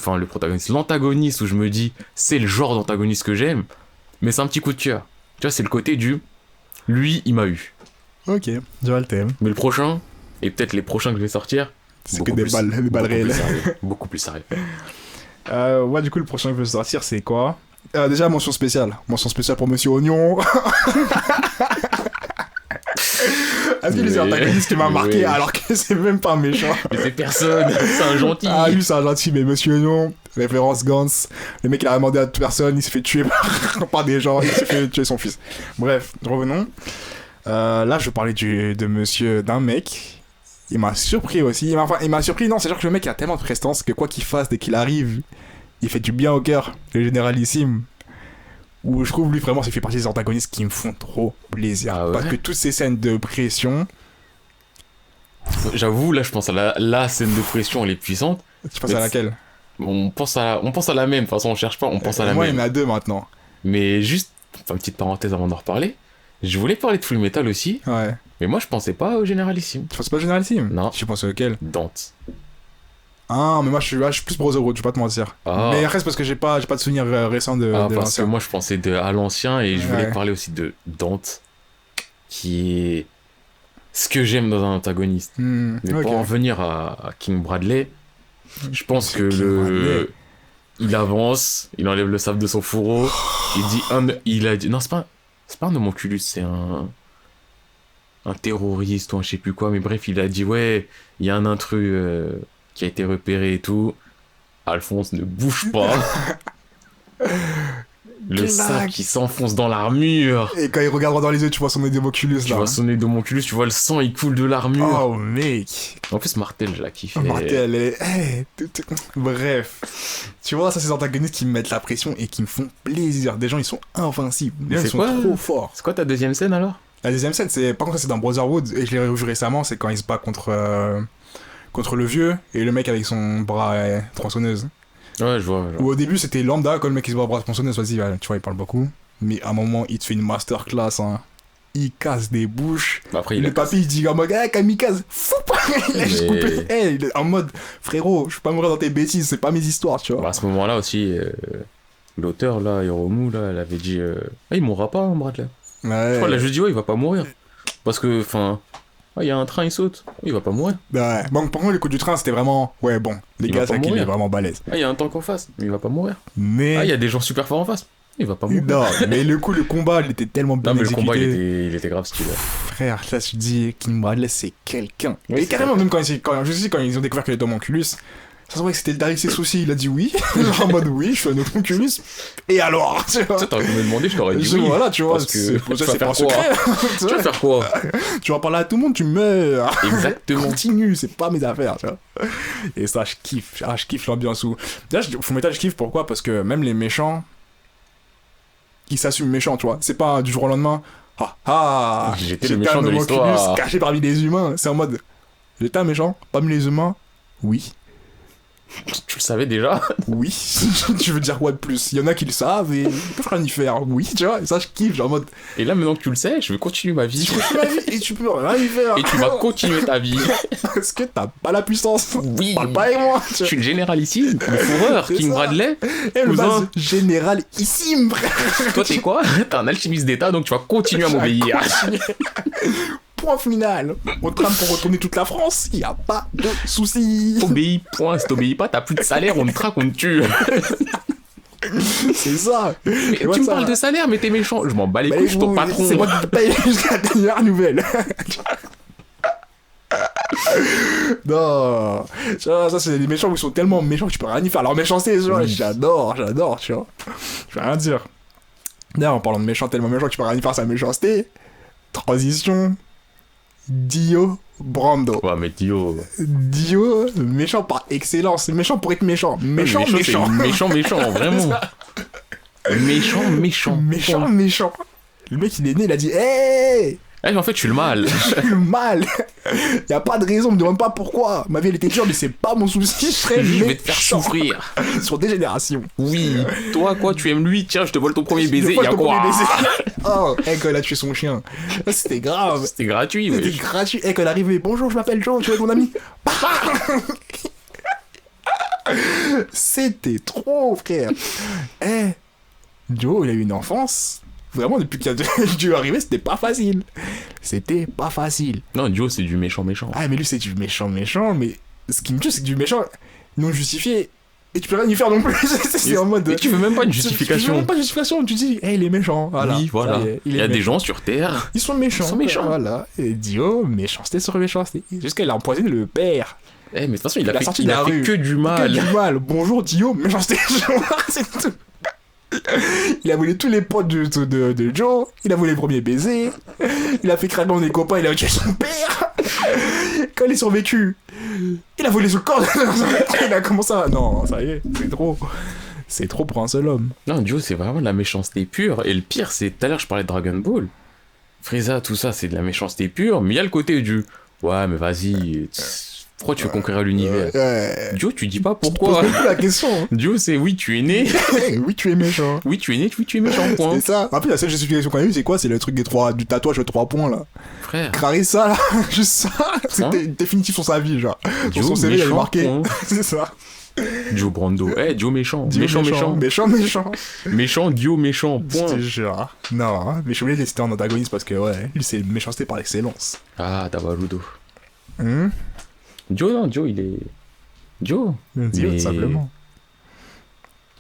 où je me dis, c'est le genre d'antagoniste que j'aime, mais c'est un petit coup de cœur. Tu vois, c'est le côté du, lui, il m'a eu. Ok, je vois le thème. Mais le prochain, et peut-être les prochains que je vais sortir, c'est que des balles réelles. Beaucoup plus sérieux. Ouais, du coup, le prochain que je vais sortir, c'est quoi? Déjà, mention spéciale. Mention spéciale pour Monsieur Oignon. Est-ce qu'il est un antagoniste qui m'a marqué alors que c'est même pas méchant? Mais c'est personne, c'est un gentil. Ah, lui, c'est un gentil, mais Monsieur Oignon, référence Gantz. Le mec, il a demandé à toute personne, il s'est fait tuer par des gens, il s'est fait tuer son fils. Bref, revenons. Là, je parlais d'un mec. Il m'a surpris aussi. Il m'a surpris, non, c'est genre que le mec il a tellement de prestance que quoi qu'il fasse, dès qu'il arrive, il fait du bien au cœur. Le généralissime. Où je trouve lui vraiment, il fait partie des antagonistes qui me font trop plaisir. Ah ouais? Parce que toutes ces scènes de pression. J'avoue, là, je pense à la scène de pression, elle est puissante. Tu penses à laquelle? On pense à la même. De toute façon, on cherche pas, on pense à la même. Moi, même. il y en a 2 maintenant. Mais juste, une petite parenthèse avant d'en reparler. Je voulais parler de Full Metal aussi. Ouais. Mais moi, je pensais pas au Généralissime. Tu penses pas au Généralissime? Non. Tu penses auquel? Dante. Ah, mais moi, je suis plus Brotherhood, je vais pas te mentir. Ah. Mais après, c'est parce que j'ai pas de souvenir récent de parce l'ancien. que moi, je pensais à l'ancien et je voulais parler aussi de Dante, qui est ce que j'aime dans un antagoniste. Mais pour en revenir à King Bradley, je pense que il avance, il enlève le sable de son fourreau, il a dit, non, c'est pas un homonculus, c'est un terroriste ou un je sais plus quoi, mais bref, il a dit, ouais, il y a un intrus qui a été repéré et tout. Alphonse ne bouge pas. Le le sable qui s'enfonce dans l'armure. Et quand il regarde dans les yeux, tu vois son Oculus là. Tu vois son Oculus, tu vois le sang, il coule de l'armure. Oh mec. En plus, Martel, je la kiffe. Martel, bref. Tu vois, ça, c'est des antagonistes qui me mettent la pression et qui me font plaisir. Des gens, ils sont invincibles. Des gens, ils sont trop forts. C'est quoi ta deuxième scène alors? La deuxième scène, c'est par contre, c'est dans Brotherhood et je l'ai revu récemment. C'est quand il se bat contre le vieux et le mec avec son bras tronçonneuse. Ouais, je vois. Ou au début, c'était lambda, quand le mec il se bat au bras tronçonneuse, vas-y, tu vois, il parle beaucoup. Mais à un moment, il te fait une masterclass, hein. Il casse des bouches. Bah après, le papy, il dit en mode, kamikaze, fou pas. Il a juste coupé. Il est en mode, frérot, je peux pas mourir dans tes bêtises, c'est pas mes histoires, tu vois. Bah à ce moment-là aussi, l'auteur, là, Hiromu, là, elle avait dit, il mourra pas, Bradley. Ouais. Je crois, elle a juste dit, ouais, il va pas mourir. Parce que, enfin, il y a un train, il saute. Il va pas mourir. Ouais. Bon, par contre, les coups du train, c'était vraiment, ouais, bon, les gars, c'est qu'il est vraiment balèze. Il y a un tank en face, mais il va pas mourir. Mais. Il y a des gens super forts en face. Il va pas mourir. Non, mais le combat, il était tellement bien exécuté. Non, mais le combat, il était grave stylé. Frère, là, tu dis, King Bradley, c'est quelqu'un. Et carrément, même quand ils ont découvert qu'il était Oculus, ça se voit que c'était derrière ses soucis, il a dit oui. Genre en mode oui, je suis un Oculus. Et alors, tu vois. Tu t'aurais pu me demander, je t'aurais dit oui. Voilà, tu vois, parce que c'est pas secret. Tu vas faire quoi? Tu vas parler à tout le monde, tu meurs. Exactement. Continue, c'est pas mes affaires, tu vois. Et ça, je kiffe. Je kiffe l'ambiance où. Déjà, Fullmetal, je kiffe pourquoi? Parce que même les méchants, ils s'assument méchants, tu vois. C'est pas du jour au lendemain. J'étais le méchant de l'histoire. Caché parmi les humains. C'est en mode. J'étais un méchant parmi les humains. Oui. Tu le savais déjà? Oui. Tu veux dire quoi de plus? Il y en a qui le savent et ils peuvent rien y faire. Oui, tu vois. Et ça, je kiffe. Genre en mode. Et là, maintenant que tu le sais, je vais continuer ma vie. Et tu peux rien y faire. Et tu vas continuer ta vie. Parce que t'as pas la puissance. Oui. Parle pas avec moi. Je suis le généralissime, le fourreur, King Bradley. Et le base généralissime, frère. Toi, t'es quoi? T'es un alchimiste d'état, donc tu vas continuer à m'obéir. Point final. On trame pour retourner toute la France. Y a pas de soucis. Obéis, point. Si t'obéis pas, t'as plus de salaire, on te traque, on te tue. C'est ça. Mais tu me parles de salaire, mais t'es méchant. Je m'en bats les couilles, je suis ton patron. C'est moi qui te paye jusqu'à la dernière nouvelle. Non. Tu vois, ça, c'est des méchants où ils sont tellement méchants que tu peux rien y faire. Leur méchanceté, tu vois, j'adore, tu vois. Je vais rien dire. D'ailleurs, en parlant de méchants tellement méchants que tu peux rien y faire sa méchanceté, transition. Dio Brando. Ouais, mais Dio, méchant par excellence. Méchant pour être méchant. Méchant. Méchant, vraiment. Méchant. Le mec, il est né, il a dit hey! Mais en fait, je suis le mal. Je suis le mal. Y a pas de raison, me demande pas pourquoi. Ma vie, elle était dure, mais c'est pas mon souci. Je vais te faire souffrir. Sur des générations. Oui. Toi, quoi, tu aimes lui? Tiens, je te vole ton premier baiser. Y'a quoi? Oh, quand il a tué son chien. C'était grave. C'était gratuit, C'était gratuit. Quand il est arrivé, bonjour, je m'appelle Joe, tu es ton ami. C'était trop, frère. Joe, il a eu une enfance. Vraiment, depuis qu'il a dû arriver, c'était pas facile. Non, Joe, c'est du méchant. Ah, mais lui, c'est du méchant. Mais ce qui me tue, c'est que du méchant non justifié. Et tu peux rien y faire non plus. C'est en mode. Mais tu veux même pas une justification. Tu dis, il est méchant. Voilà. Oui, voilà. Il y a des gens sur Terre. Ils sont méchants. Voilà. Et Dio, méchanceté sur méchanceté. Jusqu'à il a empoisonné le père. Mais de toute façon, il a fait que du mal. Bonjour Dio, méchanceté. C'est tout. Il a volé tous les potes de Joe, il a volé le premier baiser, il a fait craquer des copains, il a tué son père. Quand il est survécu, il a volé son corps. Il a commencé à... Non, ça y est, c'est trop pour un seul homme. Non, Joe, c'est vraiment de la méchanceté pure. Et le pire, c'est... Tout à l'heure, je parlais de Dragon Ball. Frieza, tout ça, c'est de la méchanceté pure. Mais il y a le côté du... Ouais, mais vas-y... Pourquoi tu veux conquérir l'univers? Joe, tu dis pas pourquoi. Tu poses la question. Joe, c'est oui, tu es né. Oui, tu es méchant. Oui, tu es né, oui, tu es méchant, point. C'est ça. Après, la seule justification qu'on a eue, c'est quoi? C'est le truc du tatouage de 3 points, là. Frère. Carré ça, là. Juste ça. C'était définitif sur sa vie, genre. Sur son CV, il avait marqué. C'est ça. Joe Brando. Joe méchant. Méchant, Dio méchant, point. Je te jure. Non, mais je suis obligé de citer en antagoniste parce que, ouais, lui, c'est méchanceté par excellence. Ah, Tabarudo. Joe, il est... Joe. Dio, simplement.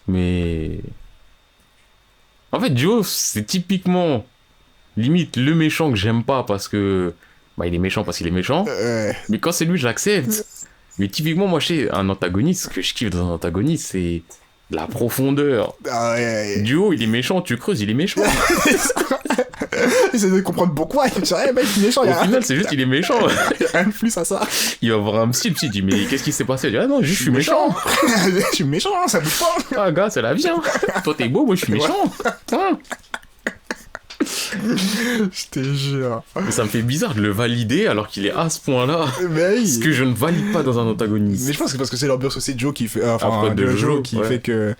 Mais... En fait, Joe, c'est typiquement... Limite, le méchant que j'aime pas parce que... Bah, il est méchant parce qu'il est méchant. Mais quand c'est lui, j'accepte. Mais typiquement, moi, je sais, un antagoniste, ce que je kiffe dans un antagoniste, c'est La profondeur. Ah ouais. Du haut, il est méchant, tu creuses, il est méchant. J'essaie de comprendre pourquoi. Je dis, mec, il est méchant. Au final, c'est juste il est méchant. Il y a rien de plus à ça. Il va voir un psy, le psy dit mais qu'est-ce qui s'est passé? Il dit ah non, juste je suis méchant. Je suis méchant, ça bouge pas. Ah gars, c'est la vie. Hein. Toi t'es beau, moi je suis méchant. Hein. Je te jure. Mais ça me fait bizarre de le valider alors qu'il est à ce point-là. Mais oui. Ce que je ne valide pas dans un antagoniste. Mais je pense que c'est parce que c'est l'ambiance aussi de Joe qui fait. Après, de le Joe, qui ouais. fait que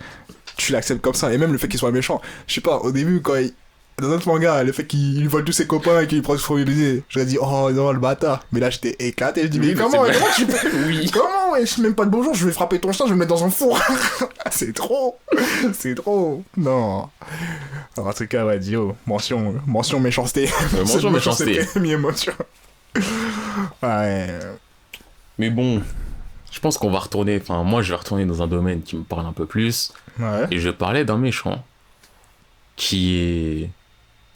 tu l'acceptes comme ça. Et même le fait qu'il soit méchant. Je sais pas, au début, quand il. Dans notre manga, le fait qu'il vole tous ses copains et qu'il prend son idée, j'aurais dit, oh non, le bâtard. Mais là, j'étais éclaté. Je dis, mais Oui, comment c'est vrai. tu peux. Oui. Comment, ouais, je sais même pas de bonjour, je vais frapper ton chien, je vais le mettre dans un four. C'est trop. C'est trop. Non. Alors, en tout cas, ouais, Dio, mention méchanceté. Mention méchanceté. C'est première mention. Ouais. Mais bon, je pense qu'on va retourner. Enfin, moi je vais retourner dans un domaine qui me parle un peu plus. Ouais. Et je parlais d'un méchant qui est,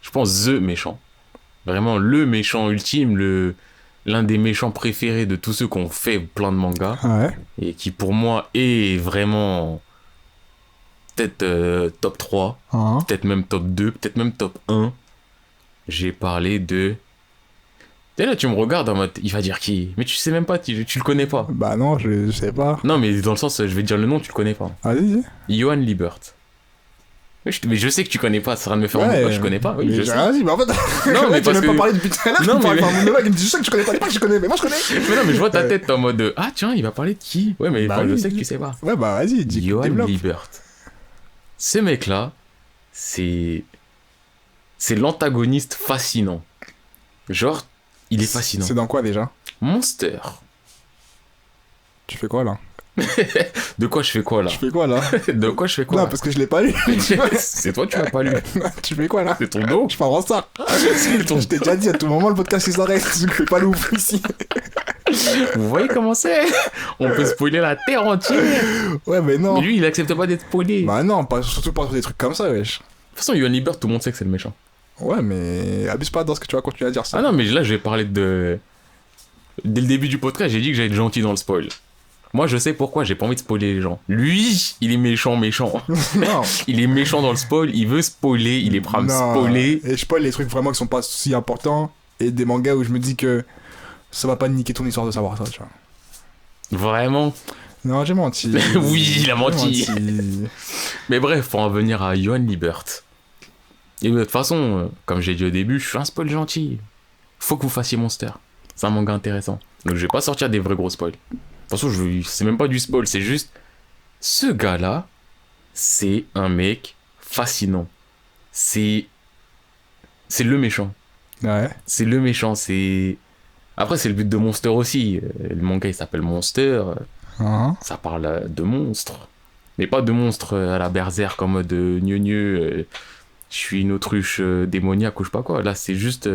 je pense, the méchant. Vraiment le méchant ultime, l'un des méchants préférés de tous ceux qui ont fait plein de mangas. Ouais. Et qui pour moi est vraiment peut-être top 3, Hein. peut-être même top 2, peut-être même top 1. J'ai parlé de... Et là tu me regardes en mode, il va dire qui? Mais tu sais même pas, tu le connais pas. Bah non, je sais pas. Non mais dans le sens, je vais te dire le nom, tu le connais pas. Vas-y. Johan Liebert. Mais je sais que tu connais pas, ça sert à me faire en Ouais, mode, je connais pas. Oui, mais je sais. vas-y, mais en fait. Non, mais tu parce n'as pas que- parlé depuis tout à l'heure. Non, tu parles mais- par mon mec, il me dit, je sais que tu connais pas, pas que je connais, mais moi je connais. Mais non, mais je vois ta tête en mode, ah tiens, il va parler de qui? Ouais, mais Bah enfin, je oui. sais que tu sais pas. Ouais, bah vas-y, dis, Johan développe. Liebert. Ce mec-là, c'est l'antagoniste fascinant. Genre, il est fascinant. C'est dans quoi déjà? Monster. Tu fais quoi là? De quoi je fais quoi là? Tu fais quoi là? De quoi je fais quoi Non, là parce que je l'ai pas lu. C'est toi, tu l'as pas lu. Tu fais quoi là? C'est ton dos. Je pars en ça. C'est ton- Je t'ai déjà dit à tout moment, le podcast il s'arrête. Je fais pas le ouf ici. Vous voyez comment c'est? On peut spoiler la terre entière. Ouais, mais non. Mais lui, il accepte pas d'être spoilé. Bah non, surtout pas sur des trucs comme ça, wesh. De toute façon, Johan Liebert, tout le monde sait que c'est le méchant. Ouais, mais abuse pas dans ce que tu vas continuer à dire ça. Ah non, mais là, je vais parler de... Dès le début du podcast, j'ai dit que j'allais être gentil dans le spoil. Moi, je sais pourquoi, j'ai pas envie de spoiler les gens. Lui, il est méchant. Non. Il est méchant dans le spoil, il veut spoiler, il est prêt à me Non. spoiler. Et je spoil les trucs vraiment qui sont pas si importants. Et des mangas où je me dis que ça va pas niquer ton histoire de savoir ça, tu vois. Vraiment. Non, j'ai menti. Oui, il a menti. J'ai menti. Mais bref, pour en venir à Johan Liebert. Et de toute façon, comme j'ai dit au début, je suis un spoil gentil. Faut que vous fassiez Monster. C'est un manga intéressant. Donc je vais pas sortir des vrais gros spoils. De toute façon, c'est même pas du spoil, c'est juste... Ce gars-là, c'est un mec fascinant. C'est le méchant. Ouais. C'est le méchant, c'est... Après, c'est le but de Monster aussi. Le manga, il s'appelle Monster. Hein. Ça parle de monstres. Mais pas de monstres à la berserk en mode gneu, je suis une autruche démoniaque ou je sais pas quoi. Là, c'est juste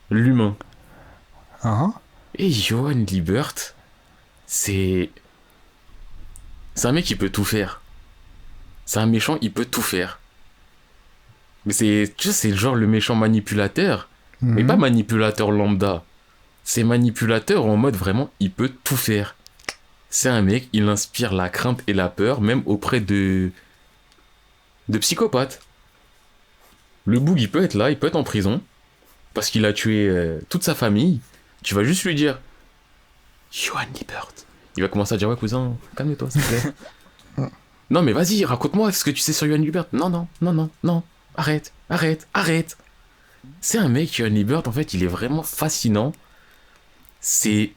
l'humain. Hein. Et Johan Liebert, c'est un mec qui peut tout faire. C'est un méchant, il peut tout faire. Mais tu sais, c'est genre le méchant manipulateur, mais Mhm. pas manipulateur lambda. C'est manipulateur en mode vraiment, il peut tout faire. C'est un mec, il inspire la crainte et la peur, même auprès de psychopathes. Le boug, il peut être là, il peut être en prison, parce qu'il a tué toute sa famille. Tu vas juste lui dire, Johan Liebert. Il va commencer à dire, ouais cousin, calme-toi, s'il te plaît. Non mais vas-y, raconte-moi ce que tu sais sur Johan Liebert. Non, arrête. C'est un mec, Johan Liebert, en fait, il est vraiment fascinant. C'est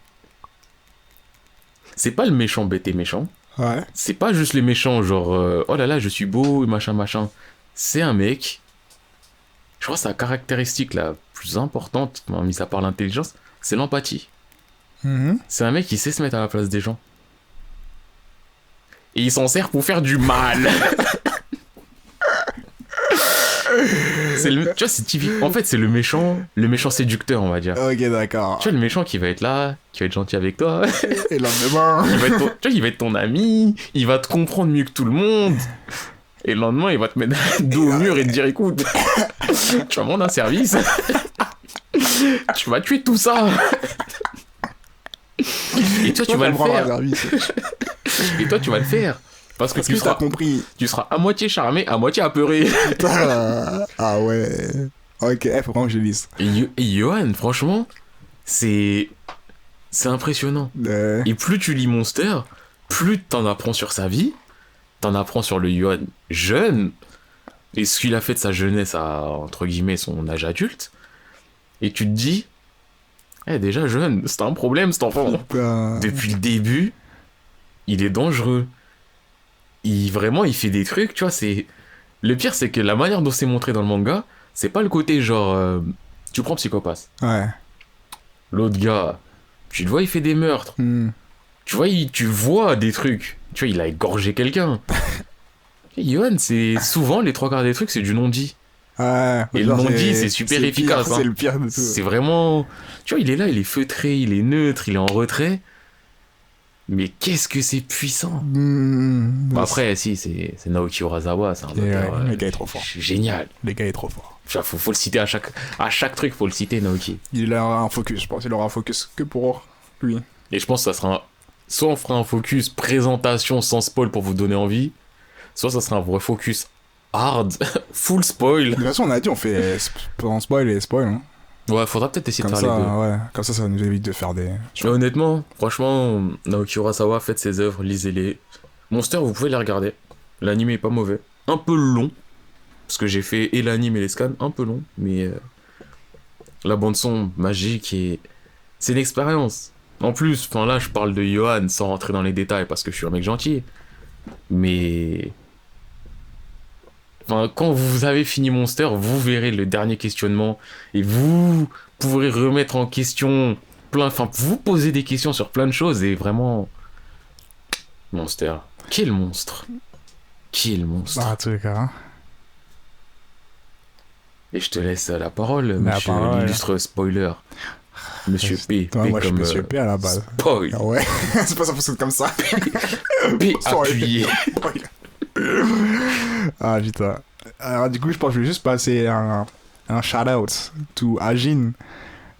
pas le méchant bête et méchant. Ouais. C'est pas juste les méchants, genre, oh là là, je suis beau, machin. C'est un mec, je crois que sa caractéristique la plus importante, mis à part l'intelligence, c'est l'empathie. Mhm. C'est un mec qui sait se mettre à la place des gens. Et il s'en sert pour faire du mal. Tu vois, c'est typique. En fait, c'est le méchant séducteur, on va dire. Ok, d'accord. Tu vois, le méchant qui va être là, qui va être gentil avec toi. Et le lendemain. Il va être ton ami, il va te comprendre mieux que tout le monde. Et le lendemain, il va te mettre dos au mur et te dire, écoute, tu vas me rendre un service. Tu vas tuer tout ça. Et toi, tu vas le faire. Et toi, tu vas le faire. Parce que Parce que t'as compris. tu seras à moitié charmé, à moitié apeuré. Putain. Ah ouais. Ok, faut vraiment que je lise. Et Johan, franchement, c'est impressionnant. Et plus tu lis Monster, plus t'en apprends sur sa vie, t'en apprends sur le Johan jeune, et ce qu'il a fait de sa jeunesse à, entre guillemets, son âge adulte. Et tu te dis, déjà jeune, c'est un problème cet enfant. Putain. Depuis le début, il est dangereux. Vraiment, il fait des trucs, tu vois, c'est... Le pire, c'est que la manière dont c'est montré dans le manga, c'est pas le côté genre... Tu prends Psychopathe. Ouais. L'autre gars, tu le vois, il fait des meurtres. Tu vois, tu vois des trucs. Tu vois, il a égorgé quelqu'un. Et Johan, c'est souvent, les trois quarts des trucs, c'est du non-dit. Ouais. Et le non-dit, c'est super efficace. C'est le pire de tout. C'est vraiment... Tu vois, il est là, il est feutré, il est neutre, il est en retrait. Mais qu'est-ce que c'est puissant. Bon, après, si, c'est Naoki Urasawa, c'est un auteur... le gars est trop fort. Génial. Le gars est trop fort. Faut le citer à chaque truc, faut le citer, Naoki. Il aura un focus, je pense. Il aura un focus que pour lui. Et je pense que ça sera soit on fera un focus présentation sans spoil pour vous donner envie, soit ça sera un vrai focus hard, full spoil. De toute façon, on a dit, on fait en spoil et spoil. Hein. Ouais, faudra peut-être essayer Comme de faire ça, les deux. ouais. Comme ça nous évite de faire des... Mais honnêtement, franchement, Naoki Urasawa, faites ses œuvres, lisez-les. Monster, vous pouvez les regarder. L'anime est pas mauvais. Un peu long, parce que j'ai fait et l'anime et les scans, un peu long, mais la bande-son magique et... C'est une expérience. En plus, là, je parle de Johan sans rentrer dans les détails parce que je suis un mec gentil. Mais... quand vous avez fini Monster, vous verrez le dernier questionnement et vous pourrez remettre en question vous posez des questions sur plein de choses et vraiment... Monster. Quel monstre. Quel monstre. Bah, en tout cas. Hein. Et je te laisse la parole, monsieur l'illustre spoiler. Monsieur P. Ouais, moi, comme je suis Monsieur P à la base. Spoil. Ah ouais, c'est pas ça fonctionne comme ça. P appuyé. Ah putain. Alors du coup, je pense que je vais juste passer un shout-out to Ajin.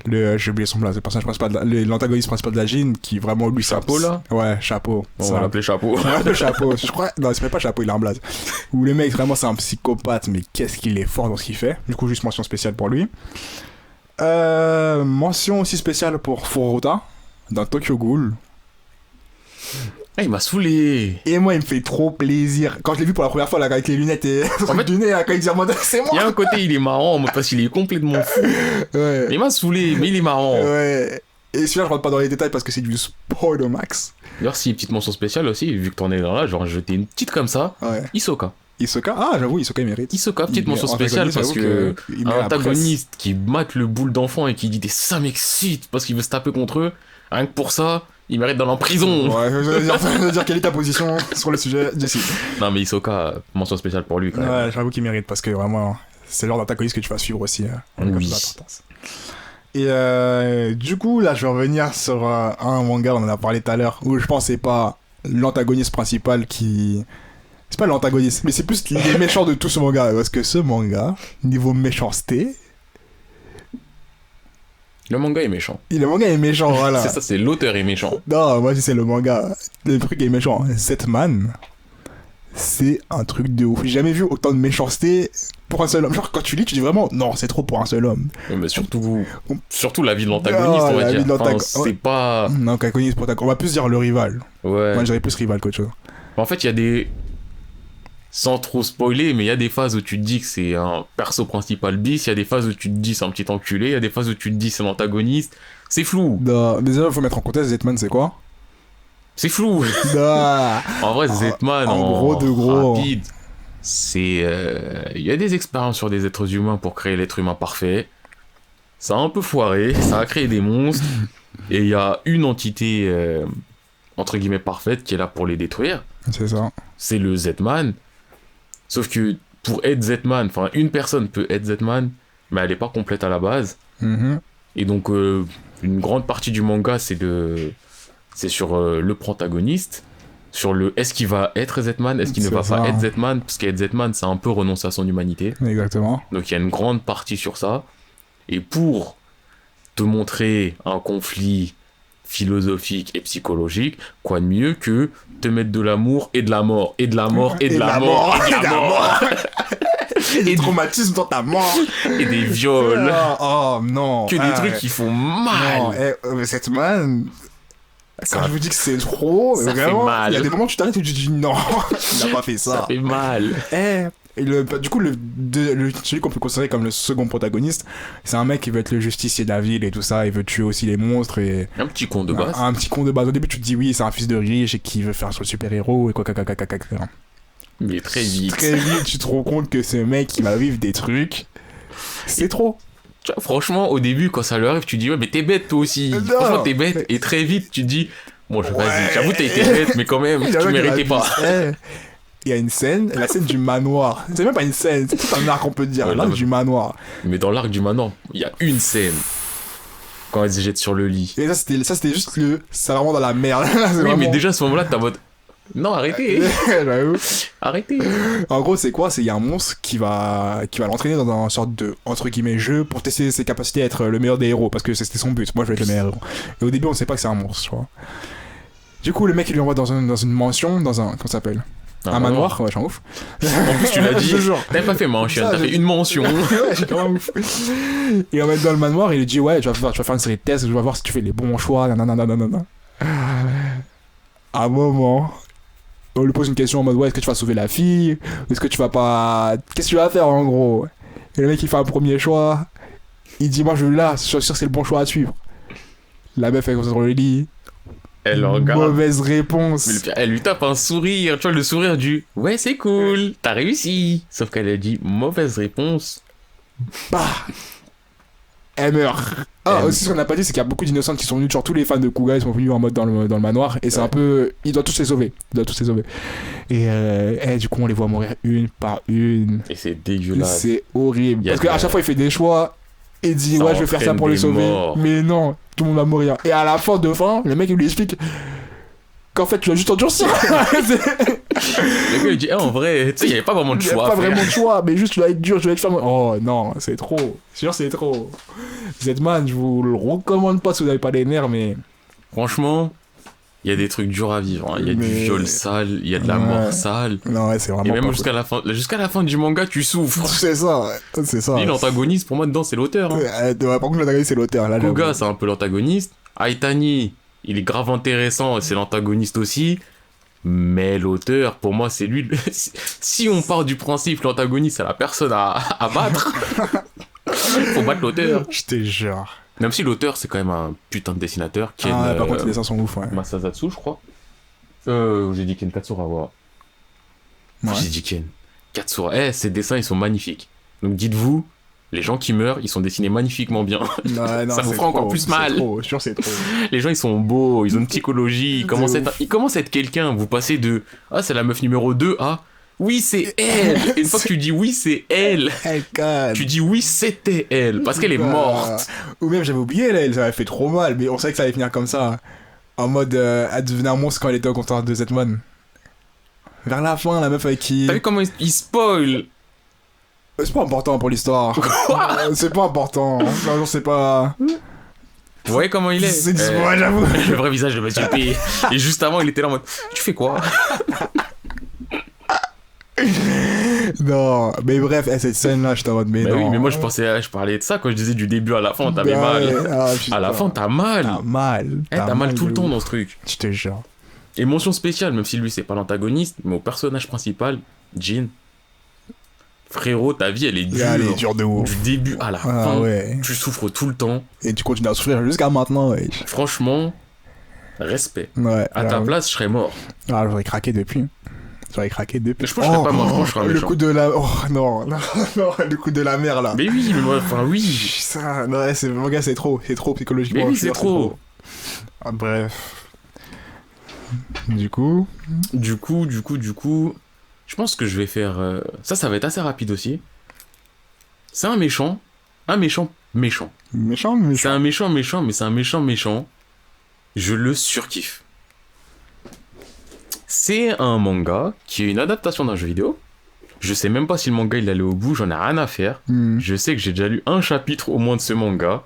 J'ai oublié son nom, le personnage principal, l'antagoniste principal d'Ajin, qui vraiment lui... Chapeau là. Ouais, Chapeau. On va l'appeler Chapeau. On va l'appeler Chapeau. Je crois... Non, il s'appelle pas Chapeau, il est un blaze. Où le mec, vraiment, c'est un psychopathe, mais qu'est-ce qu'il est fort dans ce qu'il fait. Du coup, juste mention spéciale pour lui. Mention aussi spéciale pour Furuta, dans Tokyo Ghoul. Il m'a saoulé. Et moi, il me fait trop plaisir. Quand je l'ai vu pour la première fois, là, avec les lunettes et du nez, là, quand il dit c'est moi. Il y a un côté, il est marrant, parce qu'il est complètement fou. Ouais. Il m'a saoulé, mais il est marrant. Ouais. Et celui-là, je rentre pas dans les détails parce que c'est du spoil au max. D'ailleurs, si, petite mention spéciale aussi, vu que t'en es là, genre, jeter une petite comme ça. Ouais. Hisoka. Ah, j'avoue, Hisoka, il mérite. Hisoka, petite mention spéciale parce que un antagoniste qui mate le boule d'enfant et qui dit ça m'excite parce qu'il veut se taper contre eux, rien que pour ça, il mérite d'aller en prison. Ouais, je veux dire quelle est ta position sur le sujet, Jesse. Non, mais Hisoka, mention spéciale pour lui quand même. Ouais, j'avoue qu'il mérite parce que vraiment, c'est le genre d'antagoniste que tu vas suivre aussi. Oui. Et du coup, là, je vais revenir sur un manga, on en a parlé tout à l'heure, où je pense que c'est pas l'antagoniste principal qui... C'est pas l'antagoniste, mais c'est plus les méchants de tout ce manga. Parce que ce manga, niveau méchanceté... Le manga est méchant. Le manga est méchant, voilà. C'est ça, c'est l'auteur est méchant. Non, moi, c'est le manga. Le truc est méchant. Zetman, c'est un truc de ouf. J'ai jamais vu autant de méchanceté pour un seul homme. Genre, quand tu lis, tu dis vraiment, non, c'est trop pour un seul homme. Ouais, mais surtout la vie de l'antagoniste, on va dire. C'est pas... Non, l'antagoniste, on va plus dire le rival. Ouais. Moi, je dirais plus rival qu'autre chose. En fait, il y a des... Sans trop spoiler, mais il y a des phases où tu te dis que c'est un perso principal bis, il y a des phases où tu te dis c'est un petit enculé, il y a des phases où tu te dis c'est l'antagoniste. C'est flou. Non, déjà, il faut mettre en contexte, Zetman, c'est quoi? C'est flou. Non. En vrai, Zetman, en gros de gros, rapide, c'est... Il y a des expériences sur des êtres humains pour créer l'être humain parfait. Ça a un peu foiré, ça a créé des monstres, et il y a une entité, entre guillemets, parfaite qui est là pour les détruire. C'est ça. C'est le Zetman. Sauf que pour être Zetman, enfin une personne peut être Zetman, mais elle n'est pas complète à la base. Mm-hmm. Et donc une grande partie du manga c'est sur le protagoniste, sur le est-ce qu'il va être Zetman, est-ce qu'il ne va pas être Zetman, parce qu'être Zetman c'est un peu renoncer à son humanité. Exactement. Donc il y a une grande partie sur ça. Et pour te montrer un conflit philosophique et psychologique, quoi de mieux que te mettre de l'amour et de la mort, et de la mort, et de la mort, et de la mort, et des traumatismes dans ta mort, et des viols. Oh non. Que des trucs qui font mal. Non, mais cette man... Quand je vous dis que c'est trop, ça vraiment, fait mal. Il y a des moments où tu t'arrêtes et tu te dis non, il n'a pas fait ça. Ça fait mal. Et du coup, celui qu'on peut considérer comme le second protagoniste, c'est un mec qui veut être le justicier de la ville et tout ça, il veut tuer aussi les monstres et... Un petit con de base. Un petit con de base. Au début, tu te dis oui, c'est un fils de riche et qui veut faire son super-héros et quoi, Mais très vite. Très vite, tu te rends compte que ce mec, il va vivre des trucs. C'est trop. Tu vois, franchement, au début, quand ça lui arrive, tu dis, ouais, mais t'es bête toi aussi. Non, franchement, t'es bête. Et très vite, tu dis, bon, vas-y, j'avoue, t'as été bête, mais quand même, tu méritais pas. Il y a une scène, la scène du manoir. C'est même pas une scène, c'est tout un arc, on peut dire. Ouais, l'arc du manoir. Mais dans l'arc du manoir, il y a une scène. Quand elle se jette sur le lit. Et ça, c'était juste le. C'est vraiment dans la merde. Oui, vraiment... mais déjà, à ce moment-là, t'as mode. Non, arrêtez. Arrêtez. En gros, c'est quoi? C'est il y a un monstre qui va l'entraîner dans un sorte de entre guillemets jeu pour tester ses capacités à être le meilleur des héros parce que c'était son but. Moi, je veux être le meilleur héros. Et au début, on sait pas que c'est un monstre, tu vois. Du coup, le mec il lui envoie dans une mansion, dans un comment ça s'appelle? Un manoir, ouais, j'en ouf. En plus, tu l'as dit. T'avais pas fait mention, t'as fait une mention. Ouais, j'ai quand même ouf. Et on met dans le manoir, il lui dit ouais, tu vas faire une série de tests, je vais voir si tu fais les bons choix, nanana. À un moment, on lui pose une question en mode ouais, est-ce que tu vas sauver la fille? Ou est-ce que tu vas pas. Qu'est-ce que tu vas faire en gros? Et le mec il fait un premier choix. Il dit moi je suis là, je suis sûr que c'est le bon choix à suivre. La meuf elle est sur le lit. Elle le regarde. Mauvaise réponse. Mais le pire, elle lui tape un sourire, tu vois, le sourire du ouais, c'est cool, t'as réussi. Sauf qu'elle a dit mauvaise réponse. Bah elle meurt. Ah, aussi ce qu'on n'a pas dit, c'est qu'il y a beaucoup d'innocentes qui sont venues, genre tous les fans de Kuga, ils sont venus en mode dans le manoir, et c'est un peu. Ils doivent tous les sauver. Et du coup, on les voit mourir une par une. Et c'est dégueulasse. C'est horrible. Parce qu'à chaque fois, il fait des choix, et il dit, ça ouais, je vais faire ça pour les sauver. morts. Mais non, tout le monde va mourir. Et à la fin, le mec, il lui explique qu'en fait, tu vas juste endurcir. Le gars, il dit, en vrai, tu sais, il n'y avait pas vraiment de Il n'y a choix. pas vraiment de choix, mais juste tu dois être dur, tu dois être ferme. Oh non, c'est trop. Sûr, c'est trop. Z-Man, je vous le recommande pas si vous n'avez pas les nerfs, mais. Franchement, il y a des trucs durs à vivre. Hein. Il y a du viol sale, il y a de la Ouais. mort sale. Non, ouais, c'est vraiment. Et même pas jusqu'à la fin du manga, tu souffres. C'est ça, ouais. C'est ça. Lui, l'antagoniste, pour moi, dedans, c'est l'auteur. Hein. Ouais, par contre, l'antagoniste, c'est l'auteur. Là, Kuga, j'avoue. c'est un peu l'antagoniste. Aitani, il est grave intéressant, c'est l'antagoniste aussi. Mais l'auteur, pour moi, c'est lui. Si on part du principe l'antagoniste, c'est la personne à battre. Faut battre l'auteur. Je te jure. Même si l'auteur, c'est quand même un putain de dessinateur. Ken, Par contre, les dessins sont ouf, ouais. Masazatsu, je crois. J'ai dit Ken Katsura, voilà. Ouais. J'ai dit Ken. Katsura. Ces dessins, ils sont magnifiques. Donc dites-vous, les gens qui meurent, ils sont dessinés magnifiquement bien. Non, Ça vous fera encore plus mal. C'est trop, je suis sûr, c'est trop. Les gens, ils sont beaux, ils ont une psychologie, ils commencent à être quelqu'un. Vous passez de « Ah, c'est la meuf numéro 2 » à « Oui, c'est elle !» Et une fois que tu dis « Oui, c'est elle », tu dis « Oui, c'était elle », parce qu'elle est morte. Ou même, j'avais oublié, là, elle avait fait trop mal, mais on savait que ça allait finir comme ça. En mode, elle devenait un monstre quand elle était au comptoir de Z-Man. Vers la fin, la meuf avec qui... T'as vu comment il spoil? C'est pas important pour l'histoire. C'est pas important. Non, c'est pas... Vous voyez comment il est? C'est ouais, j'avoue. Le vrai visage de Mathieu P. Et juste avant, il était là en mode « Tu fais quoi ?» Non, mais bref, cette scène-là, je t'en mode, mais Bah non. oui, mais moi je parlais de ça quand je disais du début à la fin, t'avais mal. À la fin, t'as mal. T'as mal. T'as mal tout le temps dans ce truc. Je te jure. Et mention spéciale, même si lui c'est pas l'antagoniste, mais au personnage principal, Jin. Frérot, ta vie elle est dure. Elle est dure de ouf. Du début à la Ah fin, ouais. tu souffres tout le temps. Et tu continues à souffrir jusqu'à maintenant, ouais. Franchement, respect. Ouais. À ta place, je serais mort. Ah, j'aurais craqué depuis. Je pense que je serais pas mort, je pense que je serais un le méchant. coup de la... Oh non, le coup de la mer, là. Mais oui, mais moi, enfin oui. Ça, non, ouais, mon gars, c'est trop psychologiquement. Mais oui, je suis c'est sûr, trop. Ah, bref. Du coup, Du coup, je pense que je vais faire... Ça va être assez rapide aussi. C'est un méchant. Méchant. méchant. C'est un méchant, mais c'est un méchant. Je le surkiffe. C'est un manga qui est une adaptation d'un jeu vidéo. Je sais même pas si le manga il allait au bout, j'en ai rien à faire. Je sais que j'ai déjà lu un chapitre au moins de ce manga.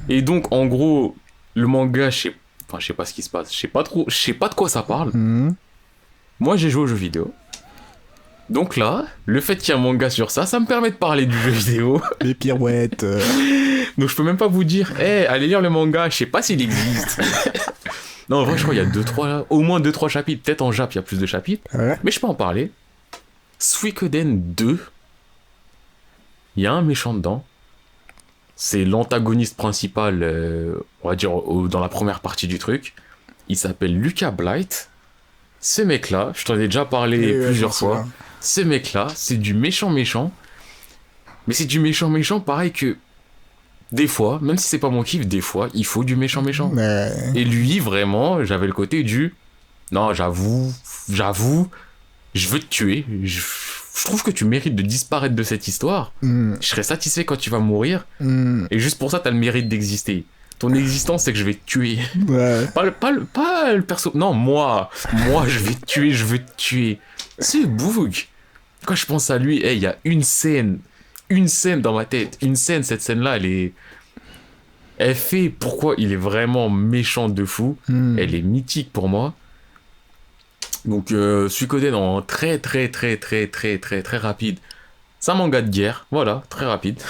Et donc, en gros, le manga, je sais Enfin, je sais pas ce qui se passe. Je sais pas de quoi ça parle. Mhm. Moi, j'ai joué aux jeux vidéo. Donc là, le fait qu'il y ait un manga sur ça, ça me permet de parler du jeu vidéo. Les pirouettes. Donc je peux même pas vous dire, allez lire le manga, je sais pas s'il existe. Non, en vrai, je crois qu'il y a au moins 2-3 chapitres. Peut-être en Jap, il y a plus de chapitres. Ouais. Mais je peux en parler. Suikoden 2, il y a un méchant dedans. C'est l'antagoniste principal, on va dire, dans la première partie du truc. Il s'appelle Lucas Blight. Ce mec-là, je t'en ai déjà parlé plusieurs fois. Ce mec-là, c'est du méchant. Mais c'est du méchant pareil que... Des fois, même si c'est pas mon kiff, des fois, il faut du méchant. Ouais. Et lui, vraiment, j'avais le côté du... Non, j'avoue, je veux te tuer. Je trouve que tu mérites de disparaître de cette histoire. Je serais satisfait quand tu vas mourir. Et juste pour ça, t'as le mérite d'exister. Ton existence, c'est que je vais te tuer. Ouais. Pas le perso... Non, moi, je vais te tuer, je veux te tuer. C'est Boog. Quand je pense à lui, il y a une scène dans ma tête. Cette scène-là, elle fait pourquoi il est vraiment méchant de fou. Elle est mythique pour moi. Donc, Suikoden en très rapide. C'est un manga de guerre, voilà, très rapide.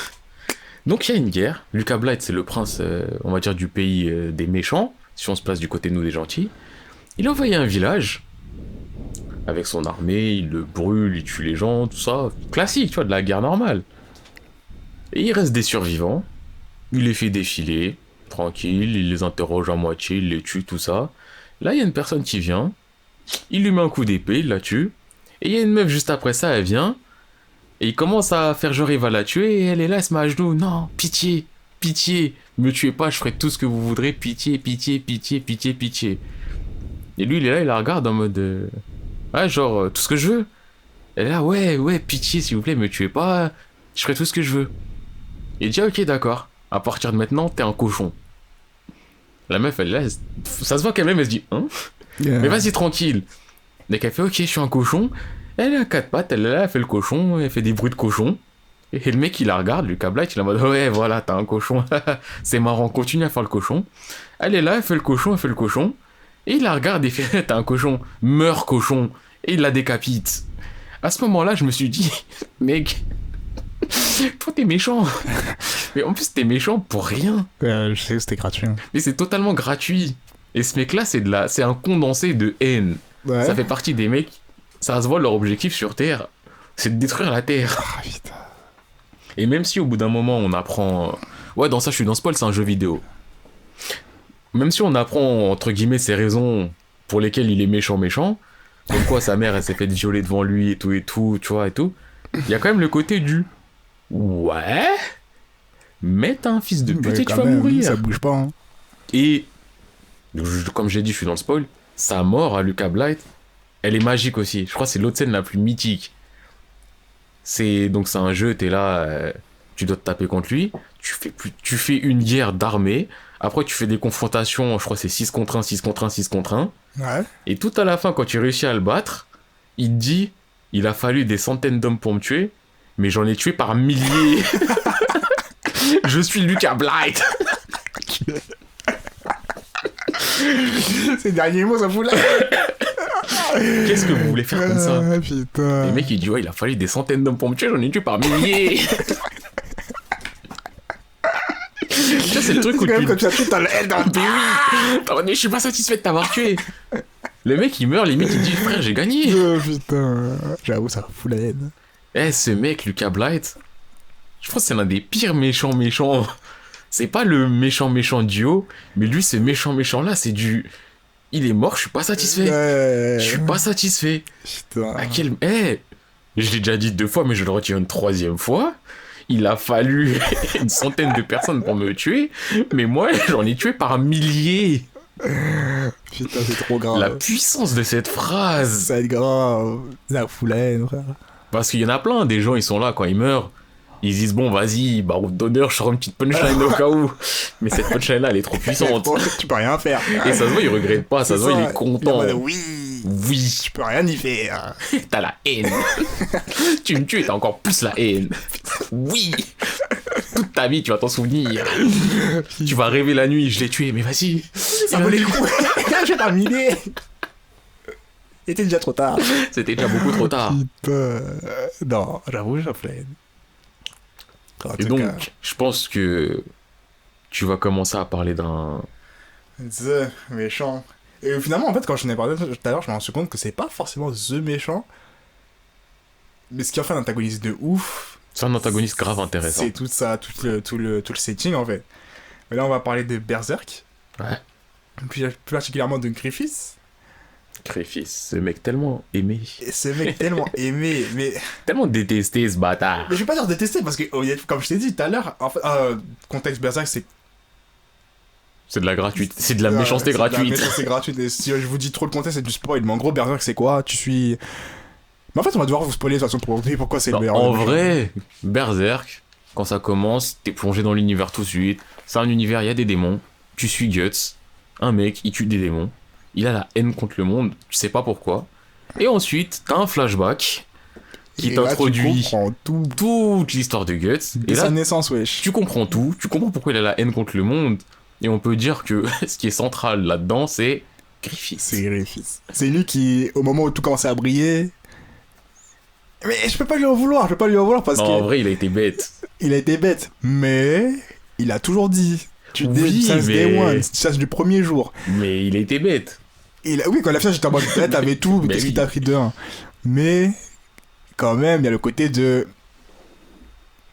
Donc, il y a une guerre. Lucas Blight, c'est le prince, on va dire, du pays des méchants, si on se place du côté de nous des gentils. Il a envoyé un village avec son armée, il le brûle, il tue les gens, tout ça. Classique, tu vois, de la guerre normale. Et il reste des survivants. Il les fait défiler, tranquille, il les interroge à moitié, il les tue, tout ça. Là, il y a une personne qui vient, il lui met un coup d'épée, il la tue. Et il y a une meuf juste après ça, elle vient, et il commence à faire genre il va la tuer, et elle est là, elle se met à genoux. Non, pitié, me tuez pas, je ferai tout ce que vous voudrez, pitié. Et lui, il est là, il la regarde en mode... Ouais, genre, tout ce que je veux. Elle est là, ouais, pitié, s'il vous plaît, me tuez pas, je ferai tout ce que je veux. Il dit, ok, d'accord. À partir de maintenant, t'es un cochon. La meuf, elle est là, ça se voit qu'elle-même, elle se dit, hein? Mais vas-y, tranquille. Dès qu'elle fait, ok, je suis un cochon, elle est à quatre pattes, elle est là, elle fait le cochon, elle fait des bruits de cochon. Et le mec, il la regarde, Lucas Blight, il est en mode, ouais, voilà, t'as un cochon. C'est marrant, continue à faire le cochon. Elle est là, elle fait le cochon. Et il la regarde et fait, t'as un cochon, meurs cochon. Et il la décapite. À ce moment-là, je me suis dit, mec... Toi t'es méchant. Mais en plus t'es méchant pour rien. Je sais que c'était gratuit. Mais c'est totalement gratuit. Et ce mec là c'est un condensé de haine. Ouais. Ça fait partie des mecs. Ça se voit, leur objectif sur Terre, c'est de détruire la Terre. Ah putain. Et même si au bout d'un moment on apprend... Ouais, dans ça je suis dans spoil, c'est un jeu vidéo. Même si on apprend entre guillemets ses raisons pour lesquelles il est méchant, comme quoi sa mère elle s'est fait violer devant lui et tout, tu vois, et tout. Il y a quand même le côté du... Ouais, mais t'as un fils de pute et tu vas mourir. Ça bouge pas. Hein. Et, comme j'ai dit, je suis dans le spoil, sa mort à Lucas Blight, elle est magique aussi. Je crois que c'est l'autre scène la plus mythique. Donc c'est un jeu, t'es là, tu dois te taper contre lui, tu fais une guerre d'armée, après tu fais des confrontations, je crois que c'est 6 contre 1. Ouais. Et tout à la fin, quand tu réussis à le battre, il te dit, il a fallu des centaines d'hommes pour me tuer, mais j'en ai tué par milliers. Je suis Lucas Blight. Ces derniers mots, ça fout là. Qu'est-ce que vous voulez faire comme ça? Putain. Le mec il dit, ouais, il a fallu des centaines d'hommes pour me tuer, j'en ai tué par milliers. Ça, c'est le truc où quand tu as tué, t'as le L dans le oui. Je suis pas satisfait de t'avoir tué. Le mec il meurt, limite il dit, frère, j'ai gagné. Putain. J'avoue, ça fout la haine. Ce mec, Lucas Blight, je pense que c'est l'un des pires méchants. C'est pas le méchant duo, mais lui, ce méchant là, c'est du... Il est mort, je suis pas satisfait. Je suis pas satisfait. Putain. À quel... je l'ai déjà dit 2 fois, mais je le retire une 3e fois. Il a fallu une centaine de personnes pour me tuer, mais moi, j'en ai tué par milliers. Putain, c'est trop grave. La puissance de cette phrase. Ça va être grave. Ça fout la haine, frère. Parce qu'il y en a plein, des gens, ils sont là quand ils meurent. Ils disent, bon, vas-y, baroud d'honneur, je sors une petite punchline au cas où. Mais cette punchline-là, elle est trop puissante. Tu peux rien faire. Et ça se voit, il regrette pas, ça se voit, il est content. Oui. Tu peux rien y faire. T'as la haine. Tu me tues et t'as encore plus la haine. Oui. Toute ta vie, tu vas t'en souvenir. Tu vas rêver la nuit, je l'ai tué, mais vas-y. ça valait le coup. J'ai terminé. Il était déjà trop tard. C'était déjà beaucoup trop tard. Putain. Non, j'avoue, j'ai flemme. En Et tout donc, cas, je pense que tu vas commencer à parler d'un... The méchant. Et finalement, en fait, quand je n'ai parlé tout à l'heure, je me suis rendu compte que c'est pas forcément The méchant. Mais ce qui en fait un antagoniste de ouf, C'est un antagoniste grave intéressant. c'est tout ça, tout le setting en fait. Mais là, on va parler de Berserk. Ouais. Plus particulièrement de Griffiths. Griffiths, ce mec tellement aimé. Et ce mec tellement aimé, mais Tellement détesté, ce bâtard. je vais pas dire détester parce que, comme je t'ai dit tout à l'heure, en fait, contexte Berserk, c'est C'est de la gratuite. C'est de la méchanceté c'est de la gratuite. méchanceté gratuite. Et si je vous dis trop le contexte, c'est du spoil. Mais en gros, Berserk, c'est quoi? Tu suis. Mais en fait, on va devoir vous spoiler de toute façon pour vous dire pourquoi c'est le Non, meilleur. en vrai, Berserk, quand ça commence, t'es plongé dans l'univers tout de suite. C'est un univers, il y a des démons. Tu suis Guts, un mec, il tue des démons. Il a la haine contre le monde, tu sais pas pourquoi. Et ensuite, t'as un flashback qui Et là, t'introduit tu comprends tout. toute l'histoire de Guts. Dès Et sa là, naissance, wesh. tu comprends tout. Tu comprends pourquoi il a la haine contre le monde. Et on peut dire que ce qui est central là-dedans, c'est Griffiths. C'est Griffiths. C'est lui qui, au moment où tout commençait à briller. Mais je peux pas lui en vouloir, parce Non, en vrai, il a été bête. qu'il a été bête. Mais il a toujours dit. Tu Oui, since mais- day one, since du premier jour. Mais il a été bête. Oui, quand il a fait ça, j'étais en mode, t'avais tout, mais Mais qu'est-ce oui. qui t'a pris de un? Mais, quand même, il y a le côté de.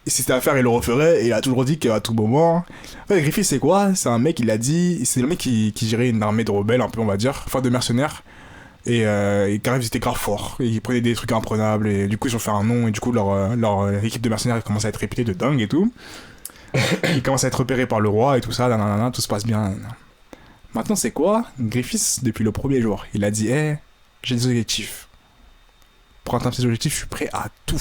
Si c'était à faire, il le referait, et il a toujours dit qu'à tout moment. En fait, Griffith, c'est quoi? C'est un mec, il a dit. C'est le mec qui gérait une armée de rebelles, un peu, on va dire, enfin de mercenaires. Et carrément, ils étaient grave forts. Et ils prenaient des trucs imprenables, et du coup, ils ont fait un nom, et du coup, leur équipe de mercenaires commence à être réputée de dingue et tout. Ils commencent à être repérés par le roi et tout ça, nanana, tout se passe bien. Nanana. Maintenant, c'est quoi? Griffiths, depuis le premier jour, il a dit, j'ai des objectifs. Pour atteindre ces objectifs, je suis prêt à tout.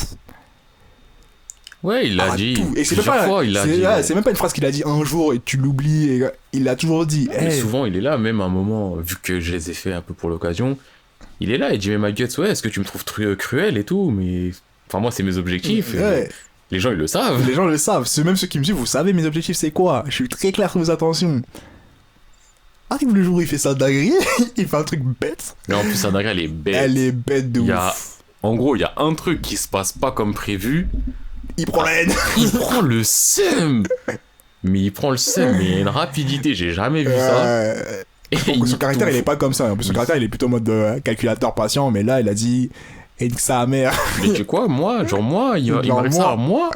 Ouais, il l'a À dit. tout. Et c'est Plusieurs fois, il l'a c'est- dit. ouais, Ouais. c'est même pas une phrase qu'il a dit un jour et tu l'oublies. Il l'a toujours dit. Mais souvent, il est là, même à un moment, vu que je les ai fait un peu pour l'occasion, il est là, il dit, mais ma Guts, ouais, est-ce que tu me trouves cruel et tout, mais... Enfin, moi, c'est mes objectifs. et Ouais. Les gens, ils le savent. Les gens le savent. C'est même ceux qui me disent, vous savez mes objectifs c'est quoi? Je suis très clair sur vos attentions. Arrive le jour où il fait ça dinguerie, il fait un truc bête. Mais en plus, sa dingue, elle est bête. Elle est bête de Il y a- ouf. En gros, il y a un truc qui se passe pas comme prévu. Il prend la haine. Il prend le seum. Mais il prend le seum, mais il y a une rapidité, j'ai jamais vu ça. Et Donc, son caractère, il est pas comme ça. En plus, son Oui. caractère, il est plutôt en mode calculateur patient. Mais là, il a dit, et que sa mère. Mais tu sais quoi, moi, il Genre m'arrive moi. ça à moi.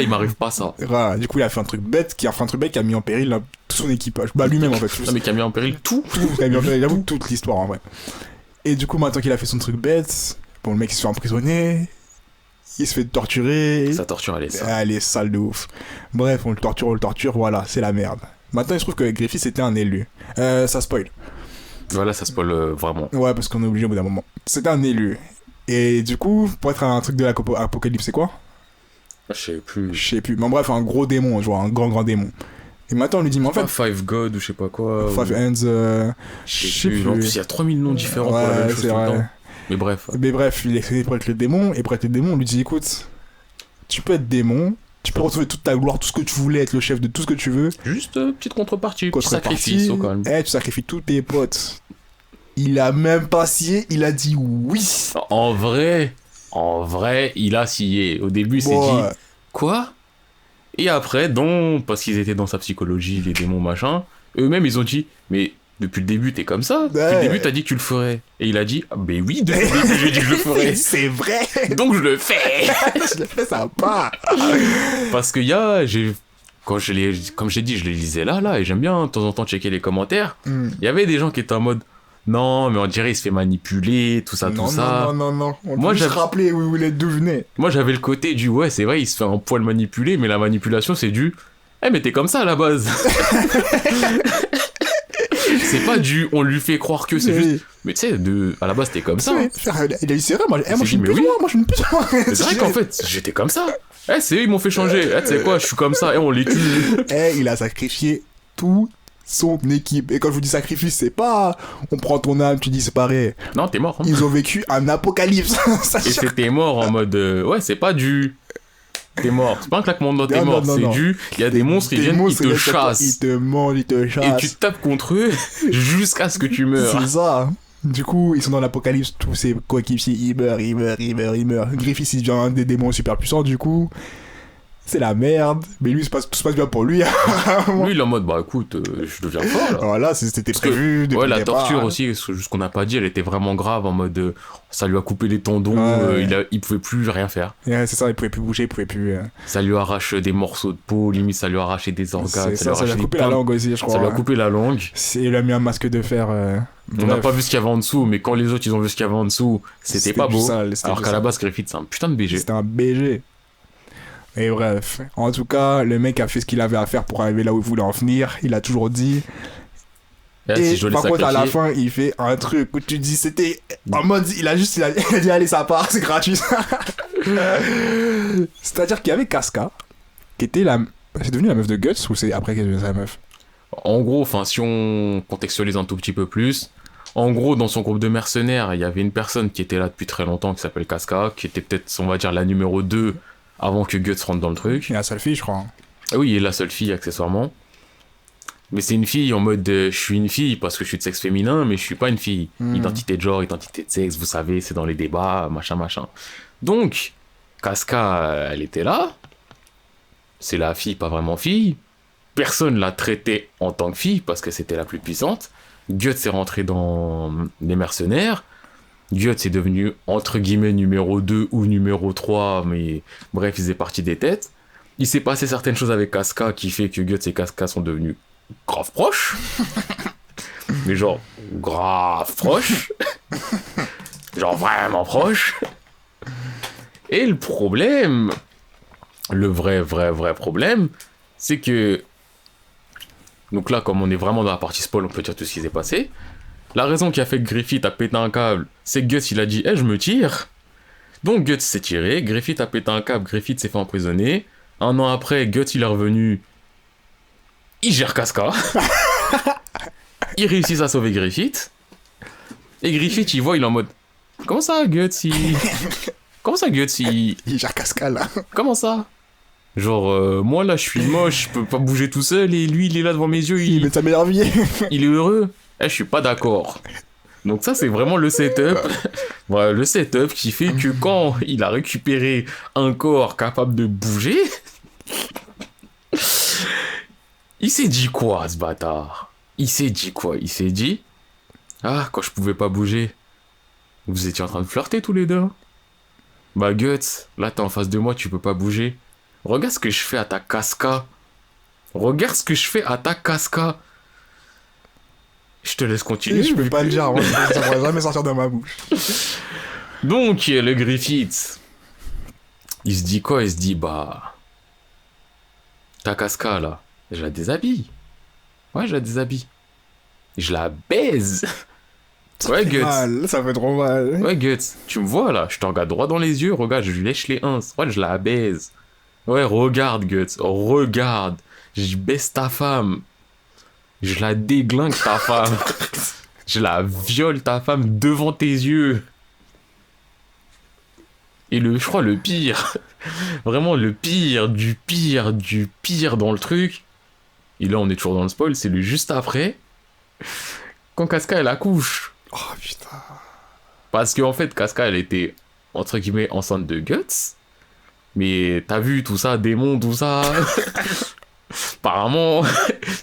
Il m'arrive pas ça. Voilà, du coup, il a fait un truc bête qui a mis en péril tout son équipage. Bah, lui-même, en fait. Non, mais qui a mis en péril tout. Tout, il a mis en péril, j'avoue, toute l'histoire, en vrai. Et du coup, maintenant qu'il a fait son truc bête, bon, le mec, il se fait emprisonner. Il se fait torturer. Sa torture, elle est ça. Elle est sale de ouf. Bref, on le torture, voilà, c'est la merde. Maintenant, il se trouve que Griffith était un élu. Ça spoil. Voilà, ça spoil vraiment. Ouais, parce qu'on est obligé au bout d'un moment. C'était un élu. Et du coup, pour être un truc de l'apocalypse, c'est quoi? Je sais plus. Je sais plus. Mais bref, un gros démon, je vois, un grand démon. Et maintenant, on lui dit, mais en fait, Five God ou je sais pas quoi. Five ou... Hands. Je sais plus. En plus, il y a 3000 noms différents pour la même chose c'est tout le vrai. temps. Mais bref. Mais bref, il est créé pour être le démon. Et pour être le démon, on lui dit, écoute, tu peux être démon. Tu peux retrouver toute ta gloire, tout ce que tu voulais, être le chef de tout ce que tu veux. Juste petite contrepartie, petit Contrepartie, sacrifice au calme. tu sacrifies tous tes potes. Il a même pas scié, il a dit oui. En vrai, il a scié. Au début, il s'est Bon, dit quoi? Et après, parce qu'ils étaient dans sa psychologie, les démons machin, eux-mêmes ils ont dit mais depuis le début t'es comme ça. Depuis Ouais. le début t'as dit que tu le ferais. Et il a dit ah ben oui depuis le début j'ai dit que je le ferais. C'est vrai. Donc je le fais. Je l'ai fait sympa. Parce que comme j'ai dit, je les lisais là, et j'aime bien de temps en temps checker les commentaires. Hmm. Il y avait des gens qui étaient en mode non, mais on dirait il se fait manipuler, tout ça, non, tout ça. non. On Moi, peut juste j'avais- rappeler où vous voulez d'où je venais. Moi j'avais le côté du ouais, c'est vrai, il se fait un poil manipuler, mais la manipulation c'est du mais t'es comme ça à la base. C'est pas du on lui fait croire que c'est juste. Mais tu sais, à la base t'es comme ça. Il a eu ses rêves, moi, moi je suis dit, une mais pute, oui. moi je suis une pute. Mais c'est vrai qu'en fait, j'étais comme ça. C'est eux, ils m'ont fait changer. Tu sais quoi, je suis comme ça, on les tue. Il a sacrifié toute son équipe. Et quand je vous dis sacrifice, c'est pas on prend ton âme, tu disparais. Non, t'es mort. Hein. Ils ont vécu un apocalypse. Ça Et c'était mort en mode ouais, c'est pas du t'es mort. C'est pas un claquement de doigts, t'es Non, mort. non, c'est non. du, il y a des monstres, ils Des viennent, ils monstres, te ils chassent. te mangent, ils te Et chassent. tu tapes contre eux jusqu'à ce que tu meurs. C'est ça. Du coup, ils sont dans l'apocalypse, tous ces coéquipiers, ils meurent. Griffith, il devient un des démons super puissants, du coup. C'est la merde. Mais lui, tout se passe bien pour lui. Lui, il est en mode, bah écoute, je deviens fort là. Voilà, c'était Parce que, prévu. depuis ouais, la le départ. torture aussi, ce qu'on n'a pas dit, elle était vraiment grave en mode, ça lui a coupé les tendons, Ouais. il pouvait plus rien faire. Ouais, c'est ça, il pouvait plus bouger, il pouvait plus. Ça lui arrache des morceaux de peau, limite ça lui a arraché des organes, C'est ça, ça lui lui a arraché coupé des la plein- langue aussi, je crois. Ça lui a hein. coupé la langue. Il a mis un masque de fer. On n'a bref. pas vu ce qu'il y avait en dessous, mais quand les autres ils ont vu ce qu'il y avait en dessous, c'était pas plus beau. sale, c'était Alors plus qu'à la sale. base, Griffith, c'est un putain de BG. C'était un BG. Et bref, en tout cas, le mec a fait ce qu'il avait à faire pour arriver là où il voulait en venir. Il a toujours dit. Et là, Et si je dois par les contre, à la sacrifier, fin, il fait un truc où tu dis c'était en mode il a dit allez ça part, c'est gratuit. C'est-à-dire qu'il y avait Casca qui était la c'est devenu la meuf de Guts ou c'est après qu'elle est devenue sa meuf? en gros, enfin, si on contextualise un tout petit peu plus, en gros, dans son groupe de mercenaires, il y avait une personne qui était là depuis très longtemps, qui s'appelle Casca, qui était peut-être, on va dire, la numéro 2 avant que Guts rentre dans le truc. Il y a la seule fille, je crois. Ah oui, et la seule fille, accessoirement. Mais c'est une fille en mode, je suis une fille parce que je suis de sexe féminin, mais je suis pas une fille. Identité de genre, identité de sexe, vous savez, c'est dans les débats, machin, machin. Donc, Casca, elle était là. C'est la fille, pas vraiment fille. Personne l'a traitée en tant que fille parce que c'était la plus puissante. Guts est rentré dans les mercenaires. Guts est devenu, entre guillemets, numéro 2 ou numéro 3, mais bref, il faisait partie des têtes. Il s'est passé certaines choses avec Casca qui fait que Guts et Casca sont devenus grave proches. Mais genre, grave proches. Genre vraiment proches. Et le problème, le vrai problème, c'est que... Donc là, comme on est vraiment dans la partie spoil, on peut dire tout ce qui s'est passé. La raison qui a fait que Griffith a pété un câble, c'est que Guts, il a dit « Eh, je me tire !» Donc Guts s'est tiré, Griffith a pété un câble, Griffith s'est fait emprisonner. Un an après, Guts, il est revenu. Il gère Casca. Il réussit à sauver Griffith. Et Griffith, il voit, il est en mode « Comment ça, Guts, il... Comment ça, Guts, il... Il gère Casca là. Comment ça ?» Genre, moi là, je suis moche, je peux pas bouger tout seul, et lui, il est là devant mes yeux, Il met sa meilleure vie. il est heureux. Eh, je suis pas d'accord. Donc ça, c'est vraiment le setup. Voilà, le setup qui fait que quand il a récupéré un corps capable de bouger, il s'est dit quoi, ce bâtard? Il s'est dit quoi? Il s'est dit, ah, quand je pouvais pas bouger, vous étiez en train de flirter tous les deux. Hein. Bah Guts, là t'es en face de moi, tu peux pas bouger. Regarde ce que je fais à ta Casca. Regarde ce que je fais à ta Casca. Je te laisse continuer. Je peux pas le dire, moi, ça pourrait jamais sortir de ma bouche. Donc, le Griffith, il se dit quoi? Il se dit, bah... Ta Casca, là, je la déshabille. Ouais, je la déshabille. Je la baise. Ouais, Guts. Mal, ça fait trop mal. Ouais, Guts, tu me vois, là, je te regarde droit dans les yeux, regarde, je lui lèche les uns. Ouais, je la baise. Ouais, regarde, Guts, regarde. Je baisse ta femme. Je la déglingue, ta femme. Je la viole, ta femme, devant tes yeux. Et je crois, le pire, vraiment le pire du pire dans le truc, et là on est toujours dans le spoil, c'est le juste après, quand Casca elle accouche. Oh putain. Parce qu'en fait, Casca elle était, entre guillemets, enceinte de Guts, mais t'as vu tout ça, démon, tout ça. Apparemment,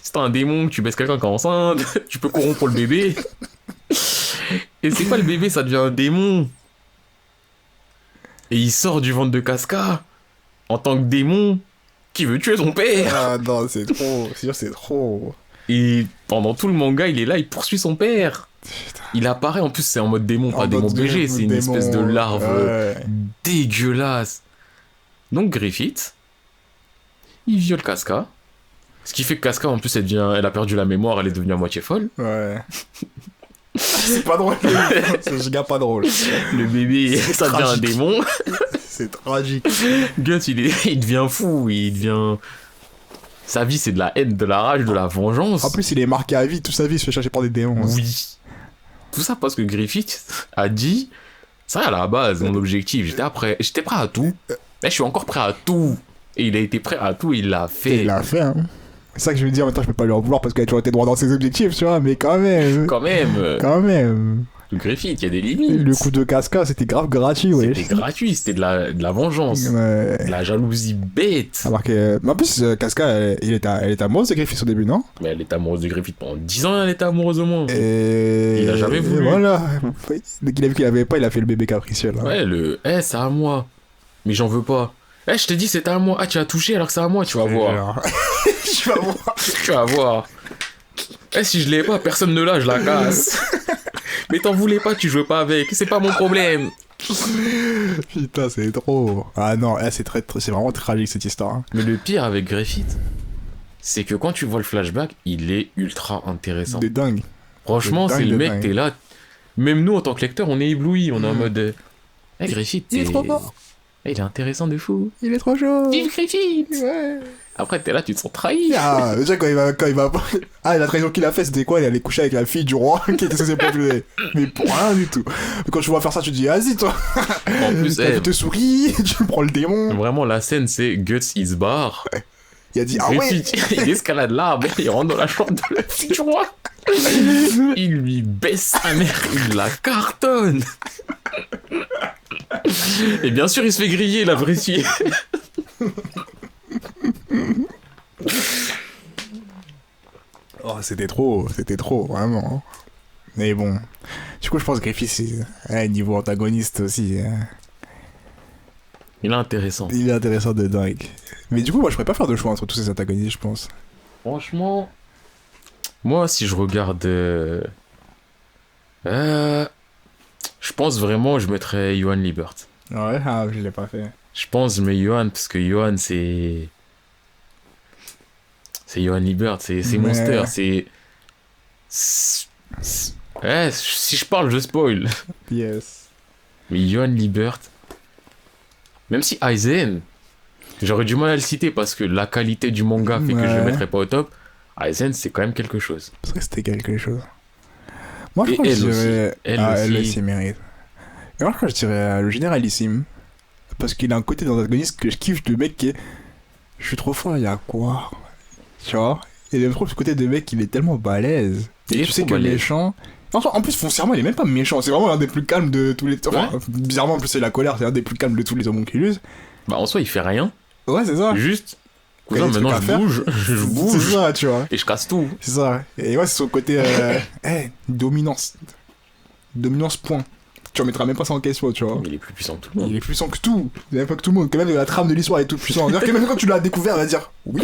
si t'as un démon, tu baisses quelqu'un qui est enceinte, tu peux corrompre le bébé. Et c'est pas le bébé, ça devient un démon. Et il sort du ventre de Casca en tant que démon qui veut tuer son père. Ah non, c'est trop. C'est sûr, c'est trop. Et pendant tout le manga, il est là, il poursuit son père. Putain. Il apparaît, en plus c'est en mode démon, pas En démon mode BG, c'est une démon, espèce de larve ouais. dégueulasse. Donc Griffith, il viole Casca. Ce qui fait que Casca, en plus, elle a perdu la mémoire, elle est devenue à moitié folle. Ouais. C'est pas drôle. C'est giga pas drôle. Le bébé, C'est ça devient un tragique. démon. C'est tragique. Guts, il devient fou, il devient... Sa vie, c'est de la haine, de la rage, de la vengeance. En plus, il est marqué à vie. Toute sa vie, il se fait chercher par des démons. Oui. Tout ça parce que Griffith a dit... Ça, à la base, mon objectif, j'étais prêt à tout Là, je suis encore prêt à tout. Et il a été prêt à tout, il l'a Et fait. il l'a fait, hein. C'est ça que je veux dire, en même temps, je peux pas lui en vouloir parce qu'il a toujours été droit dans ses objectifs, tu vois, mais quand même. Quand même, Quand même. le Griffith, il y a des limites. Le coup de Casca, c'était grave gratuit, ouais. C'était gratuit, c'était de la vengeance. Ouais. De la jalousie bête. Alors que. Mais en plus, Casca, elle était amoureuse de Griffiths au début, non? Mais elle était amoureuse de Griffith pendant 10 ans, elle était amoureuse de moi. Et. Il a jamais voulu. Et voilà. Dès qu'il a vu qu'il avait pas, il a fait le bébé capricieux, là. Ouais, c'est à moi. Mais j'en veux pas. Je t'ai dit, c'est à moi. Ah, tu as touché alors que c'est à moi, tu vas voir. Tu vas voir. Tu vas voir. Si je l'ai pas, personne ne l'a, je la casse. Mais t'en voulais pas, tu jouais pas avec. C'est pas mon problème. Putain, c'est trop. Ah non, c'est vraiment tragique cette histoire. Hein. Mais le pire avec Griffith, c'est que quand tu vois le flashback, il est ultra intéressant. De dingue. Franchement, de c'est le dingue, mec, dingue. t'es là. Même nous, en tant que lecteur, on est éblouis. On est en mode. Griffith, Il est trop fort. Il est intéressant de fou. Il est trop chaud. Vive Griffith. Ouais. Après, t'es là, tu te sens trahi. Ah, déjà quand il va. Ah, la trahison qu'il a fait, c'était quoi? Il allait coucher avec la fille du roi qui était censée protéger. Mais pour rien du tout. Mais quand tu vois faire ça, tu te dis, vas-y, toi. En plus, La fille te sourit, tu prends le démon. vraiment, la scène, c'est Guts is bar. Il a dit, ah ouais. Griffith, il escalade l'arbre, il rentre dans la chambre de la fille du roi. Il lui baisse sa mère, il la cartonne. Et bien sûr, il se fait griller, la vraie fille. Oh, c'était trop, vraiment. Mais bon. Du coup, je pense que Griffith, niveau antagoniste aussi, Il est intéressant. il est intéressant de dingue. Mais du coup, moi, je pourrais pas faire de choix entre tous ces antagonistes, je pense. Franchement, moi, si je regarde... je pense vraiment je mettrais Johan Liebert. Ouais, je l'ai pas fait. Je pense je mets Johan parce que Johan, c'est... C'est Johan Liebert, c'est Mais- Monster, si je parle, je spoil. Yes. Mais Johan Liebert, même si Aizen, j'aurais du mal à le citer parce que la qualité du manga fait que je le Ouais. mettrais pas au top. Aizen, c'est quand même quelque chose. Parce que c'était quelque chose. Moi, je Et crois que je elle aussi. dirais... Elle elle aussi. aussi mérite. Et moi, je crois que je dirais le généralissime. Parce qu'il a un côté d'antagoniste que je kiffe, de mec qui est... Je suis trop fort, il y a quoi? Tu vois? Et je trouve ce côté de mec, il est tellement balèze. Il Et est tu sais trop que balèze. méchant... En plus, foncièrement, il est même pas méchant. C'est vraiment l'un des plus calmes de tous les... Enfin, bizarrement, en plus, c'est la colère. C'est l'un des plus calmes de tous les homunculus. Bah en soi, il fait rien. Ouais, c'est ça. Juste, Quand il y a cousin, des maintenant trucs à je bouge, je C'est bouge ça, tu vois. et je casse tout. C'est ça. Et ouais, c'est son côté... dominance. Dominance, point. Tu remettras même pas ça en question, tu vois. Il est plus puissant que tout le monde. Il est puissant que tout. Il est pas que tout le monde. Quand même, la trame de l'histoire est tout puissant. C'est-à-dire que même quand tu l'as découvert, il va dire oui.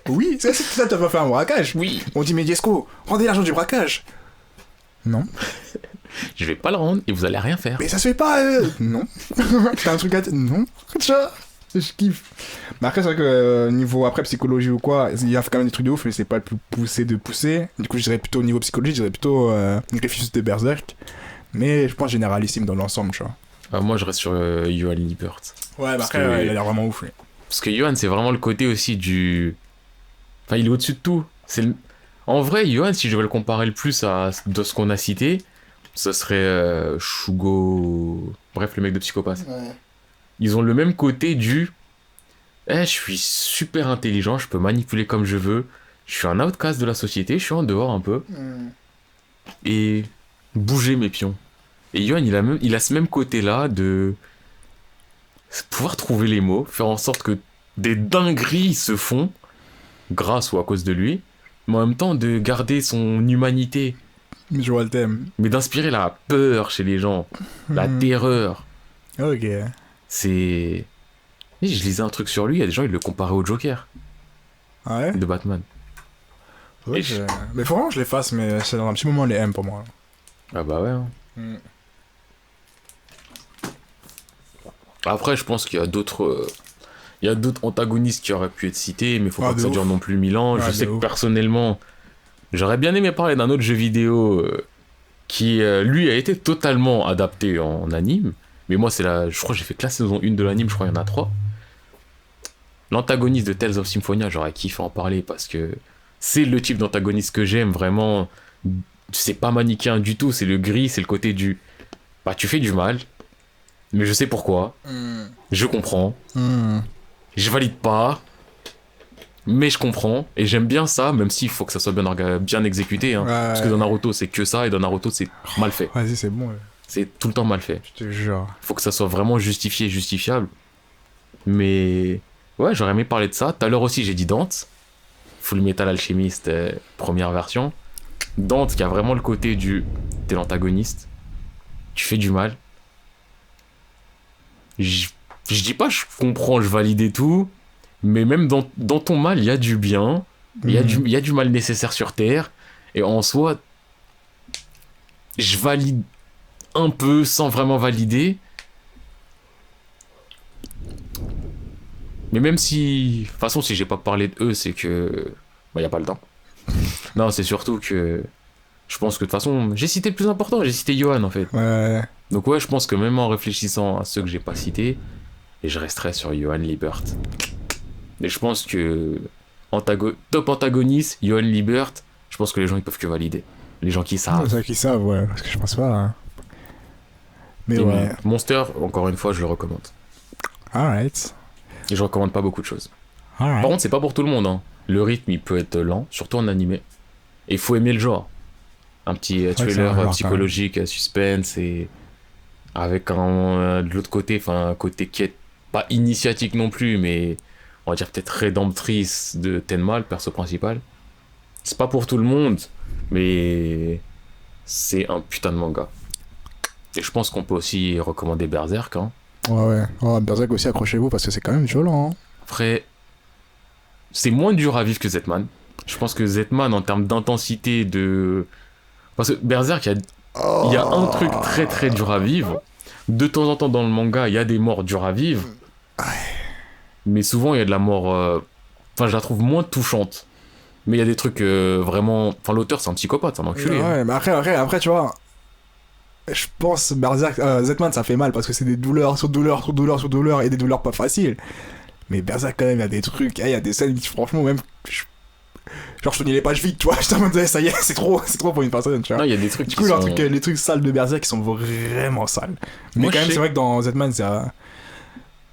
Oui, c'est ça, tu vas faire un braquage. Oui. On dit, mais Jesco, rendez l'argent du braquage. Non. Je vais pas le rendre et vous allez rien faire. Mais ça se fait pas. Non. T'as un truc à dire. Non. Tu vois, je kiffe. Mais après, c'est vrai que niveau après psychologie ou quoi, il y a quand même des trucs de ouf, mais c'est pas le plus poussé de pousser. Du coup, je dirais plutôt au niveau psychologie, je dirais plutôt Griffiths de Berserk. Mais je pense généralissime dans l'ensemble, tu vois. Moi, je reste sur Johan Liebert. Ouais, bah Parce après, que- il a l'air vraiment ouf. Lui. Parce que Johan, c'est vraiment le côté aussi du... Enfin, il est au-dessus de tout. En vrai, Johan, si je devais le comparer le plus à de ce qu'on a cité, ce serait Shugo... Bref, le mec de Psychopathe. Ouais. Ils ont le même côté du... je suis super intelligent, je peux manipuler comme je veux. Je suis un outcast de la société, je suis en dehors un peu. Et bouger mes pions. Et Johan, il a ce même côté-là de pouvoir trouver les mots, faire en sorte que des dingueries se font, grâce ou à cause de lui, mais en même temps de garder son humanité, Je vois le thème. mais d'inspirer la peur chez les gens, la Mhm. terreur. Ok. C'est... Et je lisais un truc sur lui, il y a des gens, ils le comparaient au Joker Ah ouais? de Batman. Ouais, Et je- Mais faut vraiment que je les fasse, mais c'est dans un petit moment les M pour moi. Ah bah ouais. Hein. Après, je pense qu'il y a d'autres... Il y a d'autres antagonistes qui auraient pu être cités, mais faut Ah, pas que de ça ouf. dure non plus 1000 ans. Ouais, Je de sais que ouf. personnellement, j'aurais bien aimé parler d'un autre jeu vidéo qui, lui, a été totalement adapté en anime. Mais moi, je crois que j'ai fait que la saison 1 de l'anime, je crois qu'il y en a 3. L'antagoniste de Tales of Symphonia, j'aurais kiffé en parler parce que c'est le type d'antagoniste que j'aime, vraiment. C'est pas manichéen du tout, c'est le gris, c'est le côté du... Bah, tu fais du mal, Mais je sais pourquoi. Je comprends. Je valide pas. Mais je comprends. Et j'aime bien ça, même s'il faut que ça soit bien exécuté. Hein. Ouais. Parce que dans Naruto, c'est que ça. Et dans Naruto, c'est mal fait. Vas-y, c'est bon. C'est tout le temps mal fait. Je te jure. Faut que ça soit vraiment justifié et justifiable. Mais ouais, j'aurais aimé parler de ça. Tout à l'heure aussi, j'ai dit Dante. Full Metal Alchemist, première version. Dante qui a vraiment le côté du... T'es l'antagoniste. Tu fais du mal. Je dis pas je comprends, je valide et tout. Mais même dans ton mal, il y a du bien. Il y a du mal nécessaire sur Terre. Et en soi, je valide un peu sans vraiment valider. Mais même si... De toute façon, si j'ai pas parlé de eux, c'est que... Bah, y a pas le temps. Non, c'est surtout que... Je pense que de toute façon... J'ai cité le plus important, j'ai cité Johan, en fait. Ouais. Donc ouais, je pense que même en réfléchissant à ceux que j'ai pas cités, et je resterai sur Johan Liebert. Et je pense que... Top antagoniste, Johan Liebert, je pense que les gens, ils peuvent que valider. Les gens qui savent. C'est ça qui savent, ouais. Parce que je pense pas... Hein. Mais Et ouais. Monster, encore une fois, je le recommande. Alright. Et je recommande pas beaucoup de choses. Alright. Par contre, c'est pas pour tout le monde. Hein. Le rythme, il peut être lent, surtout en animé. Et il faut aimer le genre. Un petit thriller psychologique, suspense, et avec de l'autre côté, enfin, un côté quête, pas initiatique non plus, mais on va dire peut-être rédemptrice de Tenma, le perso principal. C'est pas pour tout le monde, mais c'est un putain de manga. Et je pense qu'on peut aussi recommander Berserk. Hein. Ouais. Oh, Berserk aussi, accrochez-vous parce que c'est quand même violent. Hein. Après, c'est moins dur à vivre que Zetman. Je pense que Zetman, en termes d'intensité, de... Parce que Berserk, il y a un truc très très dur à vivre. De temps en temps dans le manga, il y a des morts dures à vivre. Mais souvent, il y a de la mort... Enfin, je la trouve moins touchante. Mais il y a des trucs vraiment... Enfin, l'auteur, c'est un psychopathe, c'est un enculé. Ouais, mais après, tu vois... Je pense Berserk... Zetman, ça fait mal parce que c'est des douleurs sur douleurs sur douleurs sur douleurs et des douleurs pas faciles. Mais Berserk, quand même, il y a des trucs... Il y a des scènes qui, franchement, même... Genre, je tenais les pages vides, tu vois. Je te disais, ça y est, c'est trop pour une personne, tu vois. Non, il y a des trucs du coup, les trucs sales de Berserk qui sont vraiment sales. Mais moi, quand même, c'est vrai que dans Zetman, ça...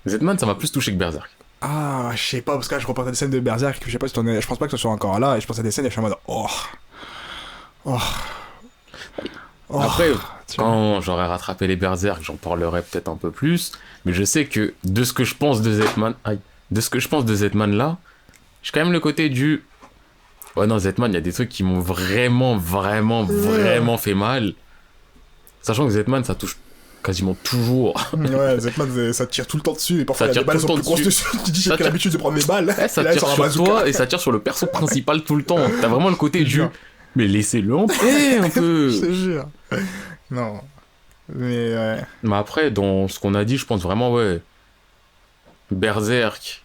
Zetman, ça m'a plus touché que Berserk. Ah, je sais pas, parce que là, je reportais des scènes de Berserk, je sais pas si t'en es... Je pense pas que ce soit encore là, et je pense à des scènes et je suis en mode... Après, quand j'aurai rattrapé les Berserk, j'en parlerai peut-être un peu plus. Mais je sais que de ce que je pense de Zetman... là, j'ai quand même le côté du... Ouais, non, Zetman, il y a des trucs qui m'ont vraiment fait mal. Sachant que Zetman, ça touche quasiment toujours. Ouais, Zetman, ça tire tout le temps dessus, et parfois ça les balles sont plus grosses dessus. Tu dis, j'ai l'habitude de prendre mes balles. Ça tire sur toi, et ça tire sur le perso principal tout le temps. T'as vraiment le côté du... Mais laissez-le entrer un peu. Je te jure. Non. Mais ouais. Mais après, dans ce qu'on a dit, je pense vraiment, ouais. Berserk,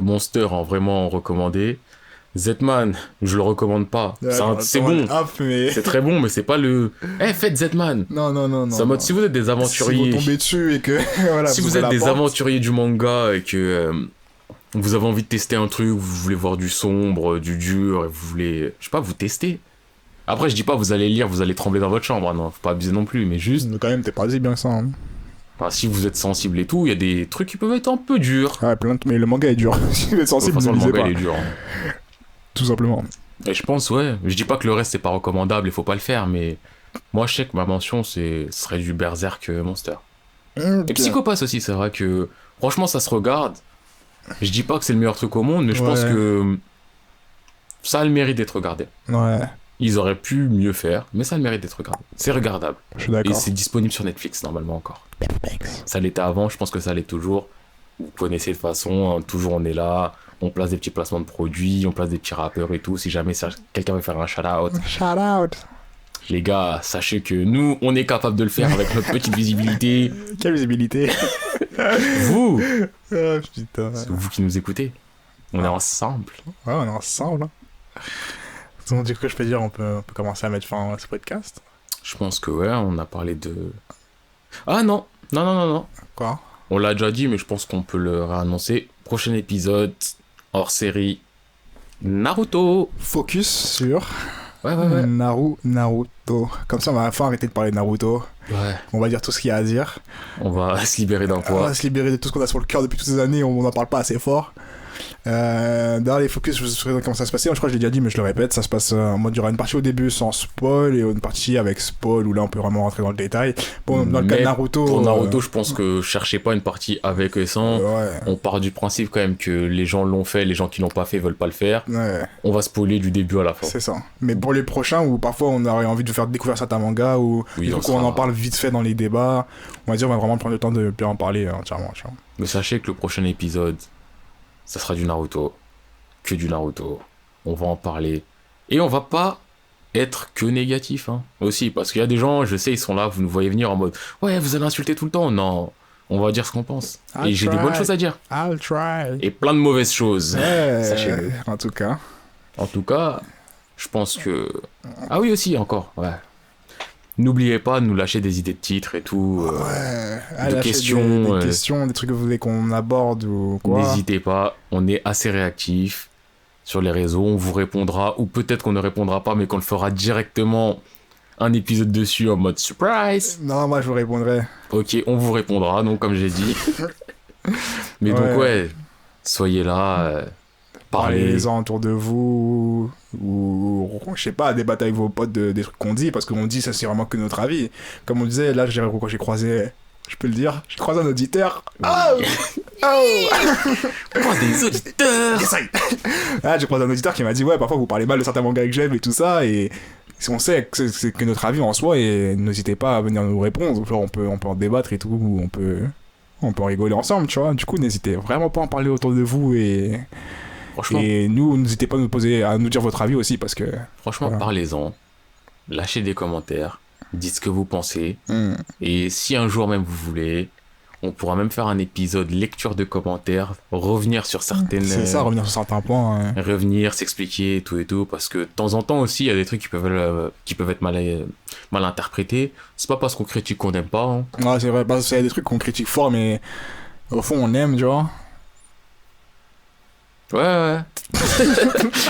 Monster, en vraiment recommandé. Zetman, je le recommande pas. Ouais, c'est bon. Mais... C'est très bon, mais c'est pas le. Faites Zetman. Non. C'est en mode, si vous êtes des aventuriers. Si vous tombez dessus et que. Voilà, si vous êtes des aventuriers du manga et que. Vous avez envie de tester un truc, vous voulez voir du sombre, du dur, et vous voulez, je sais pas, vous tester. Après, je dis pas, vous allez lire, vous allez trembler dans votre chambre, hein, non, faut pas abuser non plus, mais juste... Mais quand même, t'es pas si bien que ça. Hein. Enfin, si vous êtes sensible et tout, il y a des trucs qui peuvent être un peu durs. Ouais, mais le manga est dur. Si vous êtes sensible, de toute façon, ne le lisez manga, pas. il est dur. Tout simplement. Et je pense, ouais, je dis pas que le reste, c'est pas recommandable, il faut pas le faire, mais... Moi, je sais que ma mention, ce serait du Berserk Monster. Et Psychopath aussi, c'est vrai que... Franchement, ça se regarde. Je dis pas que c'est le meilleur truc au monde, mais je pense que ça a le mérite d'être regardé. Ouais. Ils auraient pu mieux faire, mais ça a le mérite d'être regardé. C'est regardable. Je suis d'accord. Et c'est disponible sur Netflix normalement encore. Ça l'était avant, je pense que ça l'est toujours. Vous connaissez de toute façon, hein, toujours on est là, on place des petits placements de produits, on place des petits rappeurs et tout. Si jamais quelqu'un veut faire un shout-out. Shout-out. Les gars, sachez que nous, on est capable de le faire avec notre petite visibilité. Quelle visibilité. Vous Oh putain. C'est vous qui nous écoutez. On est ensemble. Ouais, on est ensemble. Hein. Donc, du coup, je peux dire, on peut commencer à mettre fin à ce podcast. Je pense que ouais, on a parlé de... Ah non. Quoi? On l'a déjà dit, mais je pense qu'on peut le réannoncer. Prochain épisode, hors série, Naruto. Focus sur... Ouais. Naruto. Comme ça, on va enfin arrêter de parler de Naruto. Ouais. On va dire tout ce qu'il y a à dire. On va se libérer d'un On poids. va se libérer de tout ce qu'on a sur le cœur depuis toutes ces années, on n'en parle pas assez fort. Dans les focus, je vous expliquerai comment ça se passait. Je crois que je l'ai déjà dit, mais je le répète. Ça se passe en mode, il y aura une partie au début sans spoil et une partie avec spoil où là on peut vraiment rentrer dans le détail. Bon, dans le cas de Mais Naruto. Pour Naruto, je pense que cherchez pas une partie avec et sans. Ouais. On part du principe quand même que les gens l'ont fait, les gens qui l'ont pas fait veulent pas le faire. Ouais, On va spoiler du début à la fin. c'est ça. Mais pour les prochains où parfois on aurait envie de faire découvrir certains mangas ou Oui, du on coup on sera- en parle vite fait dans les débats, on va dire on va vraiment prendre le temps de bien en parler entièrement. Tu vois. Mais sachez que le prochain épisode, ça sera du Naruto. Que du Naruto. On va en parler. Et on va pas être que négatif, hein. Aussi, parce qu'il y a des gens, je sais, ils sont là, vous nous voyez venir en mode ouais, vous allez insulter tout le temps. Non, on va dire ce qu'on pense. I'll Et j'ai des try. bonnes choses à dire. I'll try. Et plein de mauvaises choses. Ouais, Sachez-le. en tout cas. En tout cas, je pense que. Ah oui, aussi, encore, ouais. N'oubliez pas de nous lâcher des idées de titres et tout. Ouais, de lâcher questions, des questions, des trucs que vous voulez qu'on aborde ou quoi. N'hésitez pas, on est assez réactifs sur les réseaux, on vous répondra, ou peut-être qu'on ne répondra pas, mais qu'on le fera directement un épisode dessus en mode surprise. Non, moi je vous répondrai. Ok, on vous répondra, donc comme j'ai dit. Mais donc ouais, soyez là, parlez. Parlez-en autour de vous, ou je sais pas, débattez avec vos potes des trucs qu'on dit, parce qu'on dit ça c'est vraiment que notre avis. Comme on disait, là quand j'ai croisé, je peux le dire, j'ai croisé un auditeur. Oh Oh, des auditeurs. Ah, j'ai croisé un auditeur qui m'a dit ouais, parfois vous parlez mal de certains mangas que j'aime et tout ça, et on sait que c'est que notre avis en soi, et n'hésitez pas à venir nous répondre, genre on peut en débattre et tout, ou on peut en rigoler ensemble, tu vois. Du coup, n'hésitez vraiment pas à en parler autour de vous, et Franchement, nous, n'hésitez pas à nous dire votre avis aussi, parce que voilà. parlez-en, lâchez des commentaires, dites ce que vous pensez, et si un jour même vous voulez, on pourra même faire un épisode lecture de commentaires, revenir sur certaines... C'est ça, revenir sur certains points. Hein. Revenir, s'expliquer, tout et tout, parce que de temps en temps aussi, il y a des trucs qui peuvent être mal interprétés. C'est pas parce qu'on critique qu'on n'aime pas. Hein. Ouais, c'est vrai, parce qu'il y a des trucs qu'on critique fort, mais au fond, on aime, tu vois. Ouais.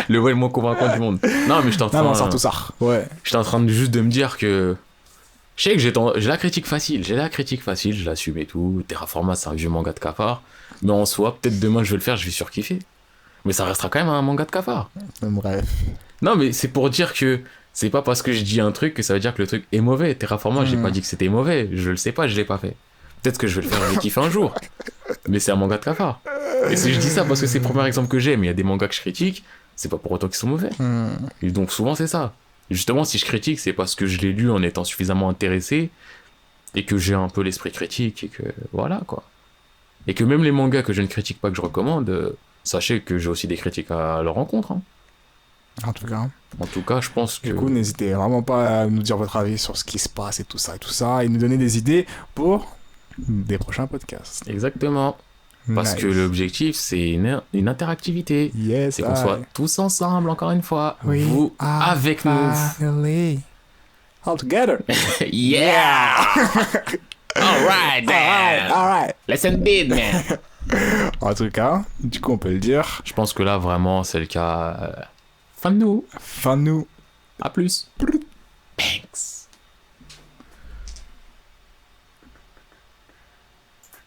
Le ouais le moins convaincant du monde. Non, mais je t'en Non, surtout ça. Ouais. J'étais en train de juste de me dire que... Je sais que j'ai la critique facile, je l'assume et tout. Terraforma, c'est un vieux manga de cafard. Mais en soi, peut-être demain je vais le faire, je vais surkiffer. Mais ça restera quand même un manga de cafard. Bref. Non, mais c'est pour dire que c'est pas parce que je dis un truc que ça veut dire que le truc est mauvais. Terraforma, j'ai pas dit que c'était mauvais. Je le sais pas, je l'ai pas fait. Peut-être que je vais le faire, je vais kiffer un jour. Mais c'est un manga de cafard. Et si je dis ça parce que c'est le premier exemple que j'ai, mais il y a des mangas que je critique, c'est pas pour autant qu'ils sont mauvais. Et donc souvent c'est ça. Justement, si je critique, c'est parce que je l'ai lu en étant suffisamment intéressé et que j'ai un peu l'esprit critique et que voilà quoi. Et que même les mangas que je ne critique pas, que je recommande, sachez que j'ai aussi des critiques à leur encontre. Hein. En tout cas. En tout cas, je pense que... Du coup, n'hésitez vraiment pas à nous dire votre avis sur ce qui se passe et tout ça, et nous donner des idées pour des prochains podcasts. Exactement. Parce que l'objectif, c'est une interactivité. Yes, c'est qu'on soit tous ensemble, encore une fois. Oui. Vous, avec nous. All together. Yeah! Alright, man! Alright. Let's indeed, man! En tout cas, du coup, on peut le dire. Je pense que là, vraiment, c'est le cas. Fin de nous. Fin de nous. À plus.